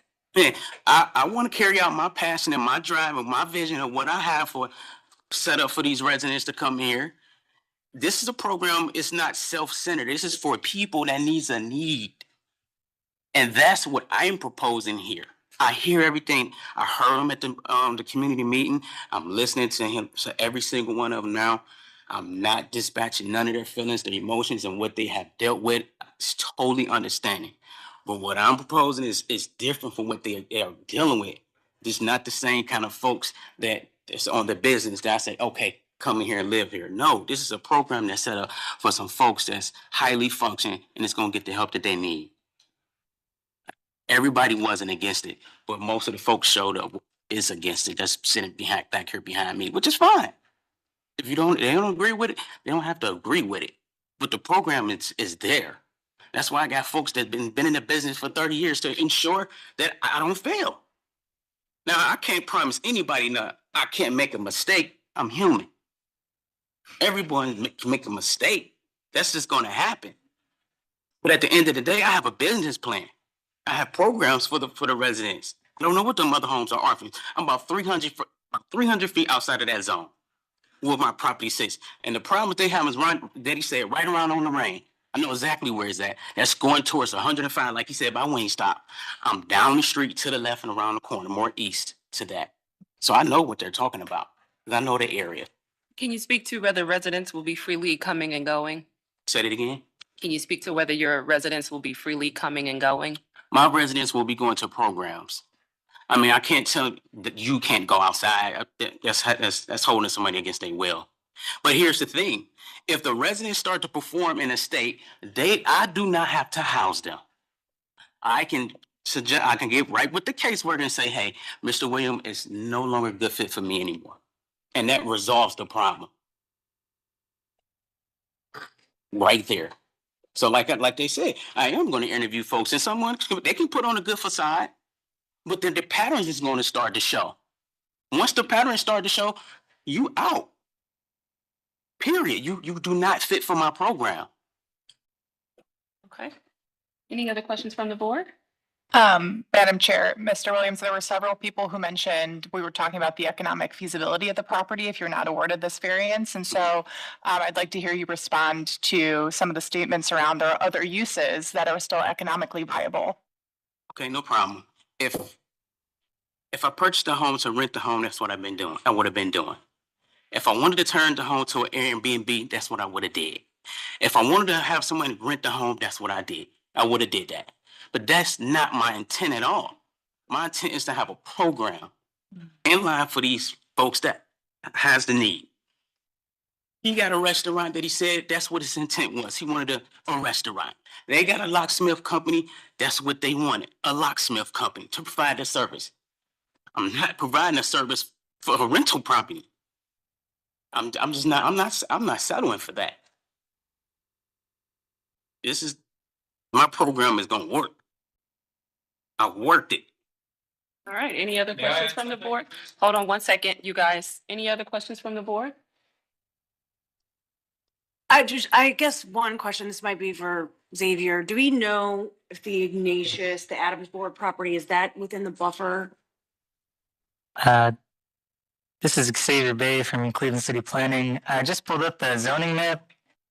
[SPEAKER 20] I want to carry out my passion and my drive and my vision of what I have for set up for these residents to come here. This is a program. It's not self-centered. This is for people that needs a need. And that's what I'm proposing here. I hear everything. I heard him at the community meeting. I'm listening to him, to every single one of them now. I'm not dispatching none of their feelings, their emotions, and what they have dealt with. It's totally understanding. But what I'm proposing is different from what they are dealing with. It's not the same kind of folks that is on the business that I say, okay, come in here and live here. No, this is a program that's set up for some folks that's highly functioning, and it's going to get the help that they need. Everybody wasn't against it, but most of the folks showed up. is against it, that's sitting back here behind me, which is fine. If they don't agree with it, they don't have to agree with it. But the program is there. That's why I got folks that been in the business for 30 years to ensure that I don't fail. Now, I can't promise anybody I can't make a mistake. I'm human. Everyone can make a mistake. That's just going to happen. But at the end of the day, I have a business plan. I have programs for the residents. I don't know what the mother homes are offering. I'm about 300 feet outside of that zone where my property sits. And the problem that they have is Daddy said, right around on the rain. I know exactly where it's at. That's going towards 105, like he said, by Wingstop. I'm down the street to the left and around the corner, more east to that. So I know what they're talking about, because I know the area.
[SPEAKER 1] Can you speak to whether residents will be freely coming and going?
[SPEAKER 20] Say it again.
[SPEAKER 1] Can you speak to whether your residents will be freely coming and going?
[SPEAKER 20] My residents will be going to programs. I mean, I can't tell that you can't go outside. That's holding somebody against their will. But here's the thing. If the residents start to perform in a state, I do not have to house them. I can get right with the caseworker and say, hey, Mr. William is no longer a good fit for me anymore. And that resolves the problem. Right there. So like they said, I am going to interview folks, and they can put on a good facade, but then the patterns is going to start to show. Once the patterns start to show, you out. Period. You do not fit for my program.
[SPEAKER 1] Okay. Any other questions from the board?
[SPEAKER 4] Madam Chair, Mr. Williams, there were several people who mentioned, we were talking about the economic feasibility of the property if you're not awarded this variance. And so I'd like to hear you respond to some of the statements around there are other uses that are still economically viable.
[SPEAKER 20] Okay, no problem. If I purchased a home to rent the home, that's what I would have been doing. If I wanted to turn the home to an Airbnb, that's what I would have did. If I wanted to have someone rent the home, that's what I did. I would have did that. But that's not my intent at all. My intent is to have a program in line for these folks that has the need. He got a restaurant that he said that's what his intent was. He wanted a restaurant. They got a locksmith company. That's what they wanted, a locksmith company to provide the service. I'm not providing a service for a rental property. I'm not settling for that. My program is going to work. I worked it.
[SPEAKER 1] All right. Any other questions from the board? Hold on one second, you guys. Any other questions from the board?
[SPEAKER 3] I guess one question, this might be for Xavier. Do we know if the Ignatius, the Adams Board property, is that within the buffer?
[SPEAKER 9] This is Xavier Bay from Cleveland City Planning. I just pulled up the zoning map,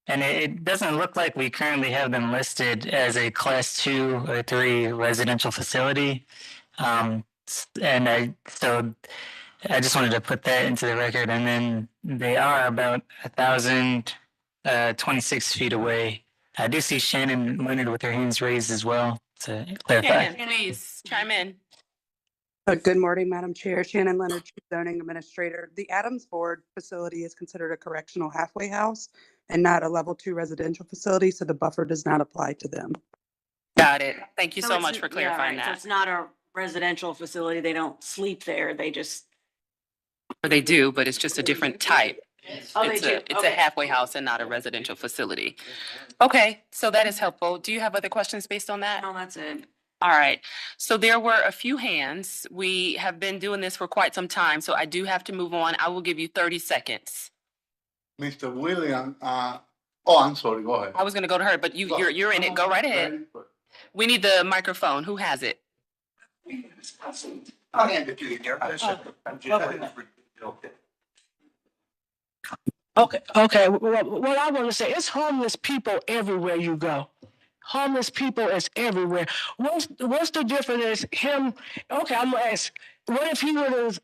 [SPEAKER 9] and it doesn't look like we currently have them listed as a Class 2 or 3 residential facility. So I just wanted to put that into the record. And then they are about 1,026 feet away. I do see Shannon Leonard with her hands raised as well to clarify.
[SPEAKER 1] Shannon, please chime in.
[SPEAKER 16] Good morning, Madam Chair. Shannon Leonard, Chief Zoning Administrator. The Adams Board facility is considered a correctional halfway house and not a level 2 residential facility, so the buffer does not apply to them.
[SPEAKER 1] Got it. Thank you so
[SPEAKER 3] it's-
[SPEAKER 1] much for clarifying
[SPEAKER 3] yeah, right. So
[SPEAKER 1] that.
[SPEAKER 3] it's not a residential facility. They don't sleep there. They just.
[SPEAKER 1] Or they do, but it's just a different type.
[SPEAKER 3] Oh, they
[SPEAKER 1] It's
[SPEAKER 3] do.
[SPEAKER 1] it's a
[SPEAKER 3] Okay.
[SPEAKER 1] halfway house and not a residential facility. Okay, so that is helpful. Do you have other questions based on that?
[SPEAKER 3] No, that's it.
[SPEAKER 1] All right, so there were a few hands. We have been doing this for quite some time, so I do have to move on. I will give you 30 seconds.
[SPEAKER 24] Mr. William, I'm sorry, go ahead.
[SPEAKER 1] I was gonna go to her, but you're in it. Go right ahead. We need the microphone. Who has it?
[SPEAKER 15] I'll hand it to you, dear.
[SPEAKER 7] Okay. What I want to say, it's homeless people everywhere you go. Homeless people is everywhere. What's the difference is him? Okay, I'm gonna ask. What if he would have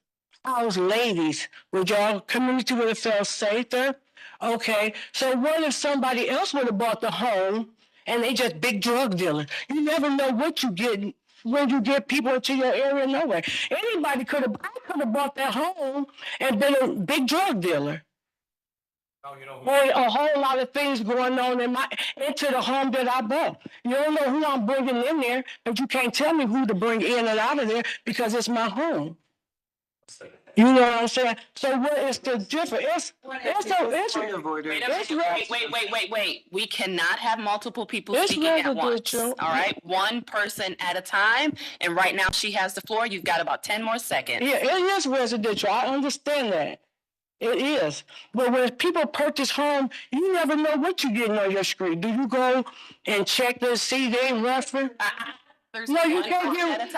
[SPEAKER 7] housed ladies? Would y'all community would have felt safer? Okay, so what if somebody else would have bought the home and they just big drug dealers? You never know what you get when you get people into your area. Nowhere. Anybody could have bought that home and been a big drug dealer. Or a whole lot of things going on into the home that I bought. You don't know who I'm bringing in there, but you can't tell me who to bring in and out of there because it's my home. You know what I'm saying? So what is the difference? It's
[SPEAKER 1] Wait a minute. Wait. We cannot have multiple people
[SPEAKER 7] It's
[SPEAKER 1] speaking at once.
[SPEAKER 7] residential.
[SPEAKER 1] All right, one person at a time. And right now she has the floor. You've got about 10 more seconds.
[SPEAKER 7] Yeah, it is residential. I understand that. It is. But when people purchase home, you never know what you're getting on your street. Do you go and check to see they reference? No, you can't get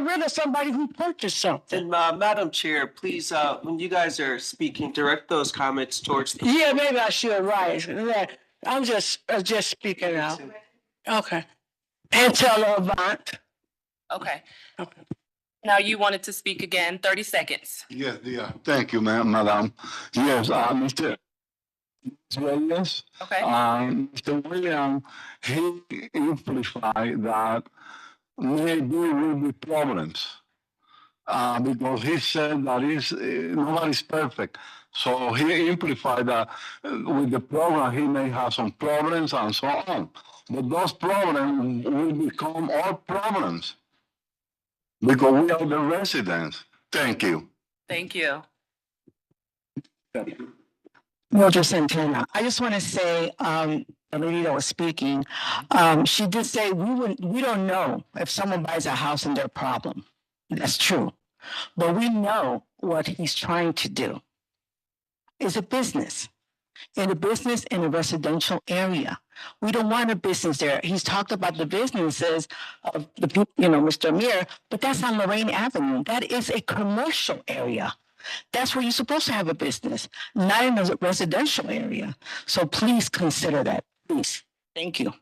[SPEAKER 7] rid of somebody who purchased something.
[SPEAKER 6] And Madam Chair, please, when you guys are speaking, direct those comments towards the.
[SPEAKER 7] Yeah, maybe I should, right. Yeah, I'm just speaking out. Okay. Angela Avant.
[SPEAKER 1] Okay. Now you wanted to speak again, 30 seconds.
[SPEAKER 24] Yes, yeah. Thank you, madam. Yes, Mr. Williams.
[SPEAKER 1] Okay.
[SPEAKER 24] Mr. Williams, he implied that maybe will be problems. Because he said that nobody's perfect. So he implied that with the program, he may have some problems and so on. But those problems will become our problems. Because we are the residents. Thank you.
[SPEAKER 1] Thank you.
[SPEAKER 11] Roger Santana. I just want to say, the lady that was speaking, she did say we don't know if someone buys a house and their problem. That's true. But we know what he's trying to do. It's a business. In a residential area. We don't want a business there. He's talked about the businesses of the people, Mr. Amir, but that's on Lorraine Avenue. That is a commercial area. That's where you're supposed to have a business, not in a residential area. So please consider that, please. Thank you.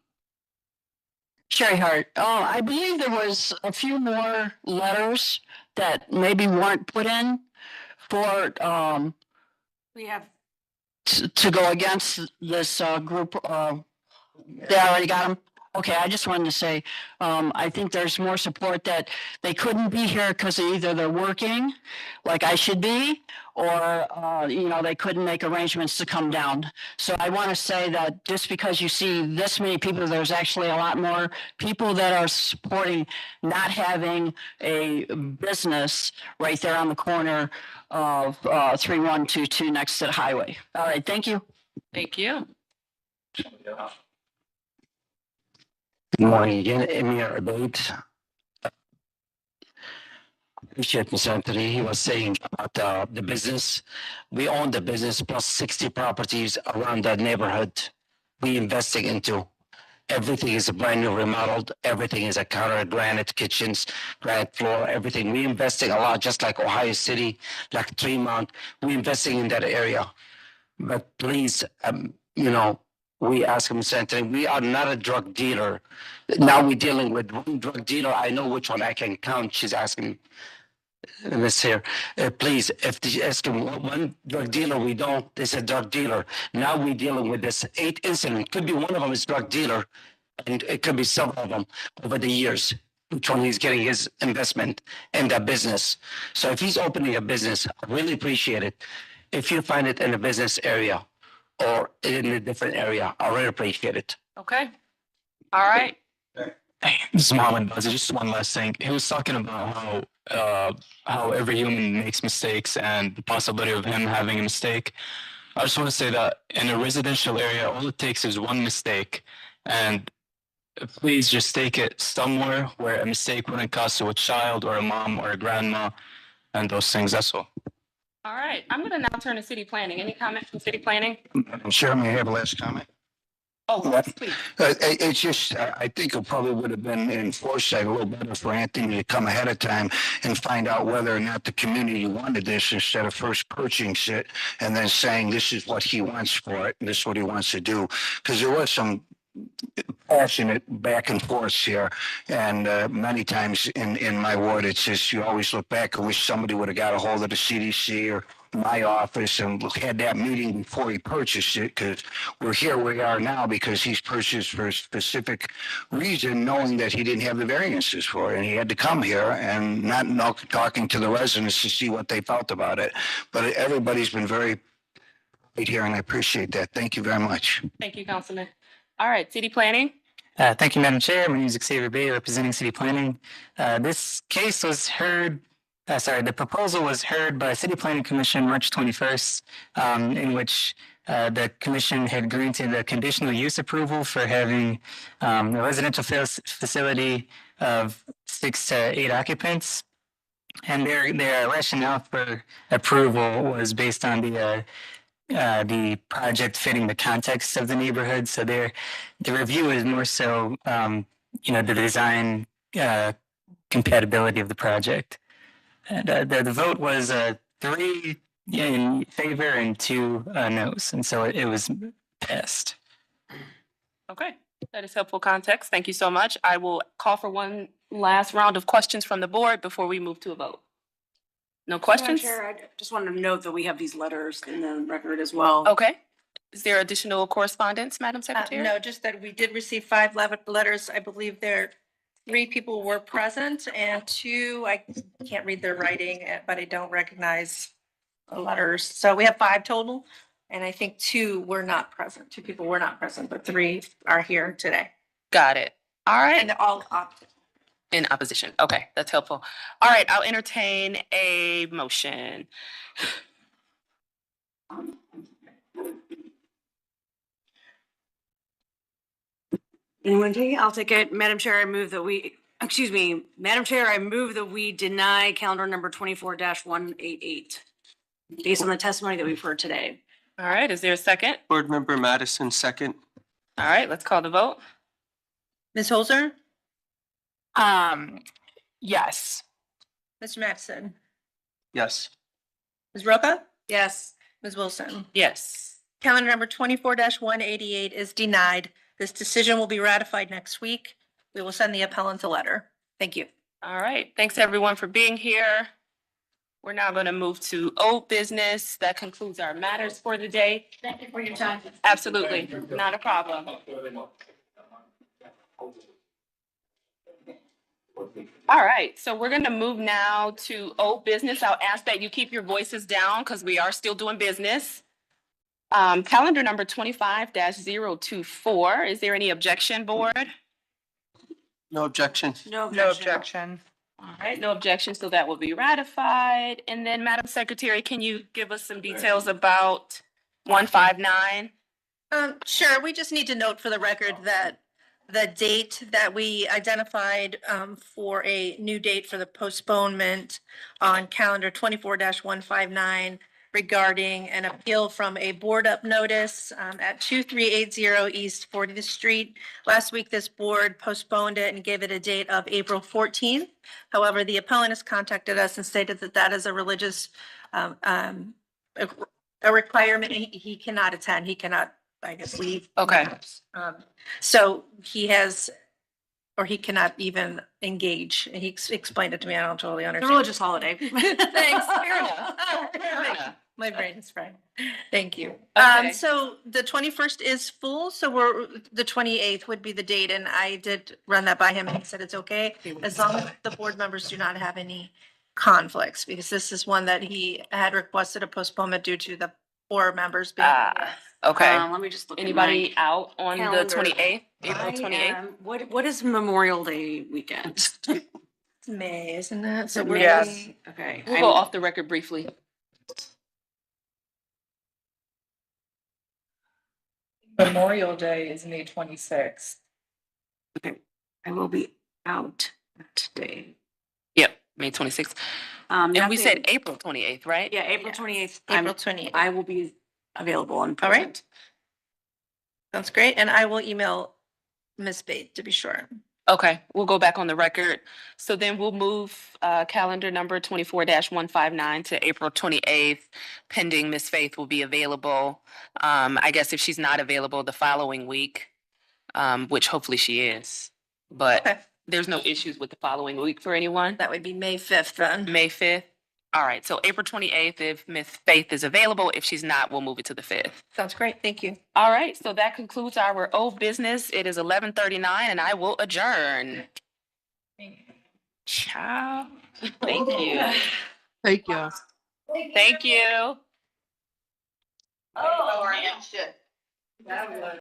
[SPEAKER 11] Sherry Hart. Oh, I believe there was a few more letters that maybe weren't put in for
[SPEAKER 3] We have
[SPEAKER 11] to go against this group. They already got them. Okay, I just wanted to say, I think there's more support that they couldn't be here because either they're working like I should be, or, they couldn't make arrangements to come down. So I want to say that just because you see this many people, there's actually a lot more people that are supporting not having a business right there on the corner of 3122 next to the highway. All right, thank you.
[SPEAKER 1] Thank you.
[SPEAKER 12] Good morning again, Emir Abaid. Appreciate Mr. Anthony. He was saying about the business. We own the business plus 60 properties around that neighborhood. We investing into. Everything is brand new remodeled. Everything is a counter, granite kitchens, granite floor, everything. We investing a lot, just like Ohio City, like Tremont. We investing in that area. But please, we ask him, Senator, we are not a drug dealer. Now we're dealing with one drug dealer. I know which one I can count. She's asking, Miss here, please, if they ask him one drug dealer, we don't, it's a drug dealer. Now we're dealing with this 8 incident. Could be one of them is drug dealer, and it could be several of them over the years. Which one he's getting his investment in that business. So if he's opening a business, I really appreciate it. If you find it in a business area, or in a different area. I really appreciate it.
[SPEAKER 1] Okay. All right.
[SPEAKER 9] Hey, this is Mohammed Bazi. Just one last thing. He was talking about how every human makes mistakes and the possibility of him having a mistake. I just want to say that in a residential area, all it takes is one mistake, and please just take it somewhere where a mistake wouldn't cost you a child or a mom or a grandma and those things. That's all.
[SPEAKER 1] All right. I'm going to now turn to city planning. Any comments from city planning?
[SPEAKER 15] Sure, may I have a last comment?
[SPEAKER 1] Oh, yes, please.
[SPEAKER 15] It's just, I think it probably would have been in foresight a little better for Anthony to come ahead of time and find out whether or not the community wanted this instead of first purchasing it and then saying this is what he wants for it and this is what he wants to do. Because there was some passionate back and forth here, and many times in my ward, it's just you always look back and wish somebody would have got a hold of the CDC or my office and had that meeting before he purchased it, because we're here where we are now because he's purchased for a specific reason, knowing that he didn't have the variances for it, and he had to come here and not talking to the residents to see what they felt about it. But everybody's been very great here, and I appreciate that. Thank you very much.
[SPEAKER 1] Thank you, Councilman. All right, city planning.
[SPEAKER 9] Thank you, Madam Chair. My name is Xavier Bay, representing City Planning. This case was heard, the proposal was heard by City Planning Commission March 21st, in which the commission had granted a conditional use approval for having a residential facility of 6 to 8 occupants. And their rationale for approval was based on the project fitting the context of the neighborhood. So the review is more so, the design compatibility of the project. And the vote was 3 in favor and 2 no's, and so it was passed.
[SPEAKER 1] Okay, that is helpful context. Thank you so much. I will call for one last round of questions from the board before we move to a vote. No
[SPEAKER 3] Madam
[SPEAKER 1] questions?
[SPEAKER 3] Chair, I just wanted to note that we have these letters in the record as well.
[SPEAKER 1] Okay. Is there additional correspondence, Madam Secretary?
[SPEAKER 2] No, just that we did receive 5 letters. I believe 3 people were present and 2, I can't read their writing, but I don't recognize the letters. So we have 5 total. And I think 2 were not present. 2 people were not present, but 3 are here today.
[SPEAKER 1] Got it. All right.
[SPEAKER 2] And they're all opposite.
[SPEAKER 1] In opposition. Okay, that's helpful. All right, I'll entertain a motion.
[SPEAKER 3] Anyone take it? I'll take it. Madam Chair, I move that Madam Chair, I move that we deny calendar number 24-188 based on the testimony that we've heard today.
[SPEAKER 1] All right, is there a second?
[SPEAKER 6] Board Member Madison, second.
[SPEAKER 1] All right, let's call the vote.
[SPEAKER 2] Ms. Holzer?
[SPEAKER 4] Yes.
[SPEAKER 2] Mr. Maxson?
[SPEAKER 6] Yes.
[SPEAKER 2] Ms. Roca?
[SPEAKER 3] Yes.
[SPEAKER 2] Ms. Wilson?
[SPEAKER 1] Yes.
[SPEAKER 2] Calendar number 24-188 is denied. This decision will be ratified next week. We will send the appellant a letter. Thank you.
[SPEAKER 1] All right, thanks everyone for being here. We're now going to move to old business. That concludes our matters for the day.
[SPEAKER 22] Thank you for your time.
[SPEAKER 1] Absolutely, not a problem. All right, so we're going to move now to old business. I'll ask that you keep your voices down because we are still doing business. Calendar number 25-024. Is there any objection, board?
[SPEAKER 6] No objection.
[SPEAKER 3] No
[SPEAKER 4] No objection.
[SPEAKER 1] All right, no objection, so that will be ratified. And then, Madam Secretary, can you give us some details about 159?
[SPEAKER 2] Sure. We just need to note for the record that the date that we identified for a new date for the postponement on calendar 24-159 regarding an appeal from a board up notice at 2380 East 40th Street. Last week, this board postponed it and gave it a date of April 14th. However, the appellant has contacted us and stated that that is a religious a requirement. He cannot attend. He cannot, I guess, leave.
[SPEAKER 1] Okay.
[SPEAKER 2] So he has, or he cannot even engage. He explained it to me. I don't totally
[SPEAKER 3] The
[SPEAKER 2] understand.
[SPEAKER 3] religious holiday.
[SPEAKER 2] Thanks. Fair enough.
[SPEAKER 1] Fair enough.
[SPEAKER 2] My brain is fried. Thank you.
[SPEAKER 1] Okay.
[SPEAKER 2] So the 21st is full, so the 28th would be the date, and I did run that by him, and he said it's okay, as long as the board members do not have any conflicts, because this is one that he had requested a postponement due to the 4 members being.
[SPEAKER 1] Okay.
[SPEAKER 3] Let me just look.
[SPEAKER 1] Anybody out on the
[SPEAKER 3] calendar.
[SPEAKER 1] 28th, April 28th?
[SPEAKER 3] What is Memorial Day weekend?
[SPEAKER 2] It's May, isn't it? So we're.
[SPEAKER 4] Yes.
[SPEAKER 3] Okay.
[SPEAKER 1] We'll go off the record briefly.
[SPEAKER 4] Memorial Day is May 26th.
[SPEAKER 3] Okay, I will be out that day.
[SPEAKER 1] Yep, May 26th. And we
[SPEAKER 3] nothing-
[SPEAKER 1] said April 28th, right?
[SPEAKER 3] Yeah, April 28th.
[SPEAKER 2] April 28th.
[SPEAKER 3] I will be available and
[SPEAKER 2] All
[SPEAKER 3] present.
[SPEAKER 2] right. Sounds great, and I will email Ms. Bate to be sure.
[SPEAKER 1] Okay, we'll go back on the record. So then we'll move calendar number 24-159 to April 28th, pending Ms. Faith will be available. I guess if she's not available the following week, which hopefully she is. But
[SPEAKER 2] Okay.
[SPEAKER 1] there's no issues with the following week for anyone?
[SPEAKER 2] That would be May 5th then.
[SPEAKER 1] May 5th? All right, so April 28th, if Ms. Faith is available. If she's not, we'll move it to the 5th.
[SPEAKER 2] Sounds great. Thank you.
[SPEAKER 1] All right, so that concludes our old business. It is 11:39 and I will adjourn. Ciao. Thank you.
[SPEAKER 7] Thank you.
[SPEAKER 1] Thank you.
[SPEAKER 2] Oh, shit.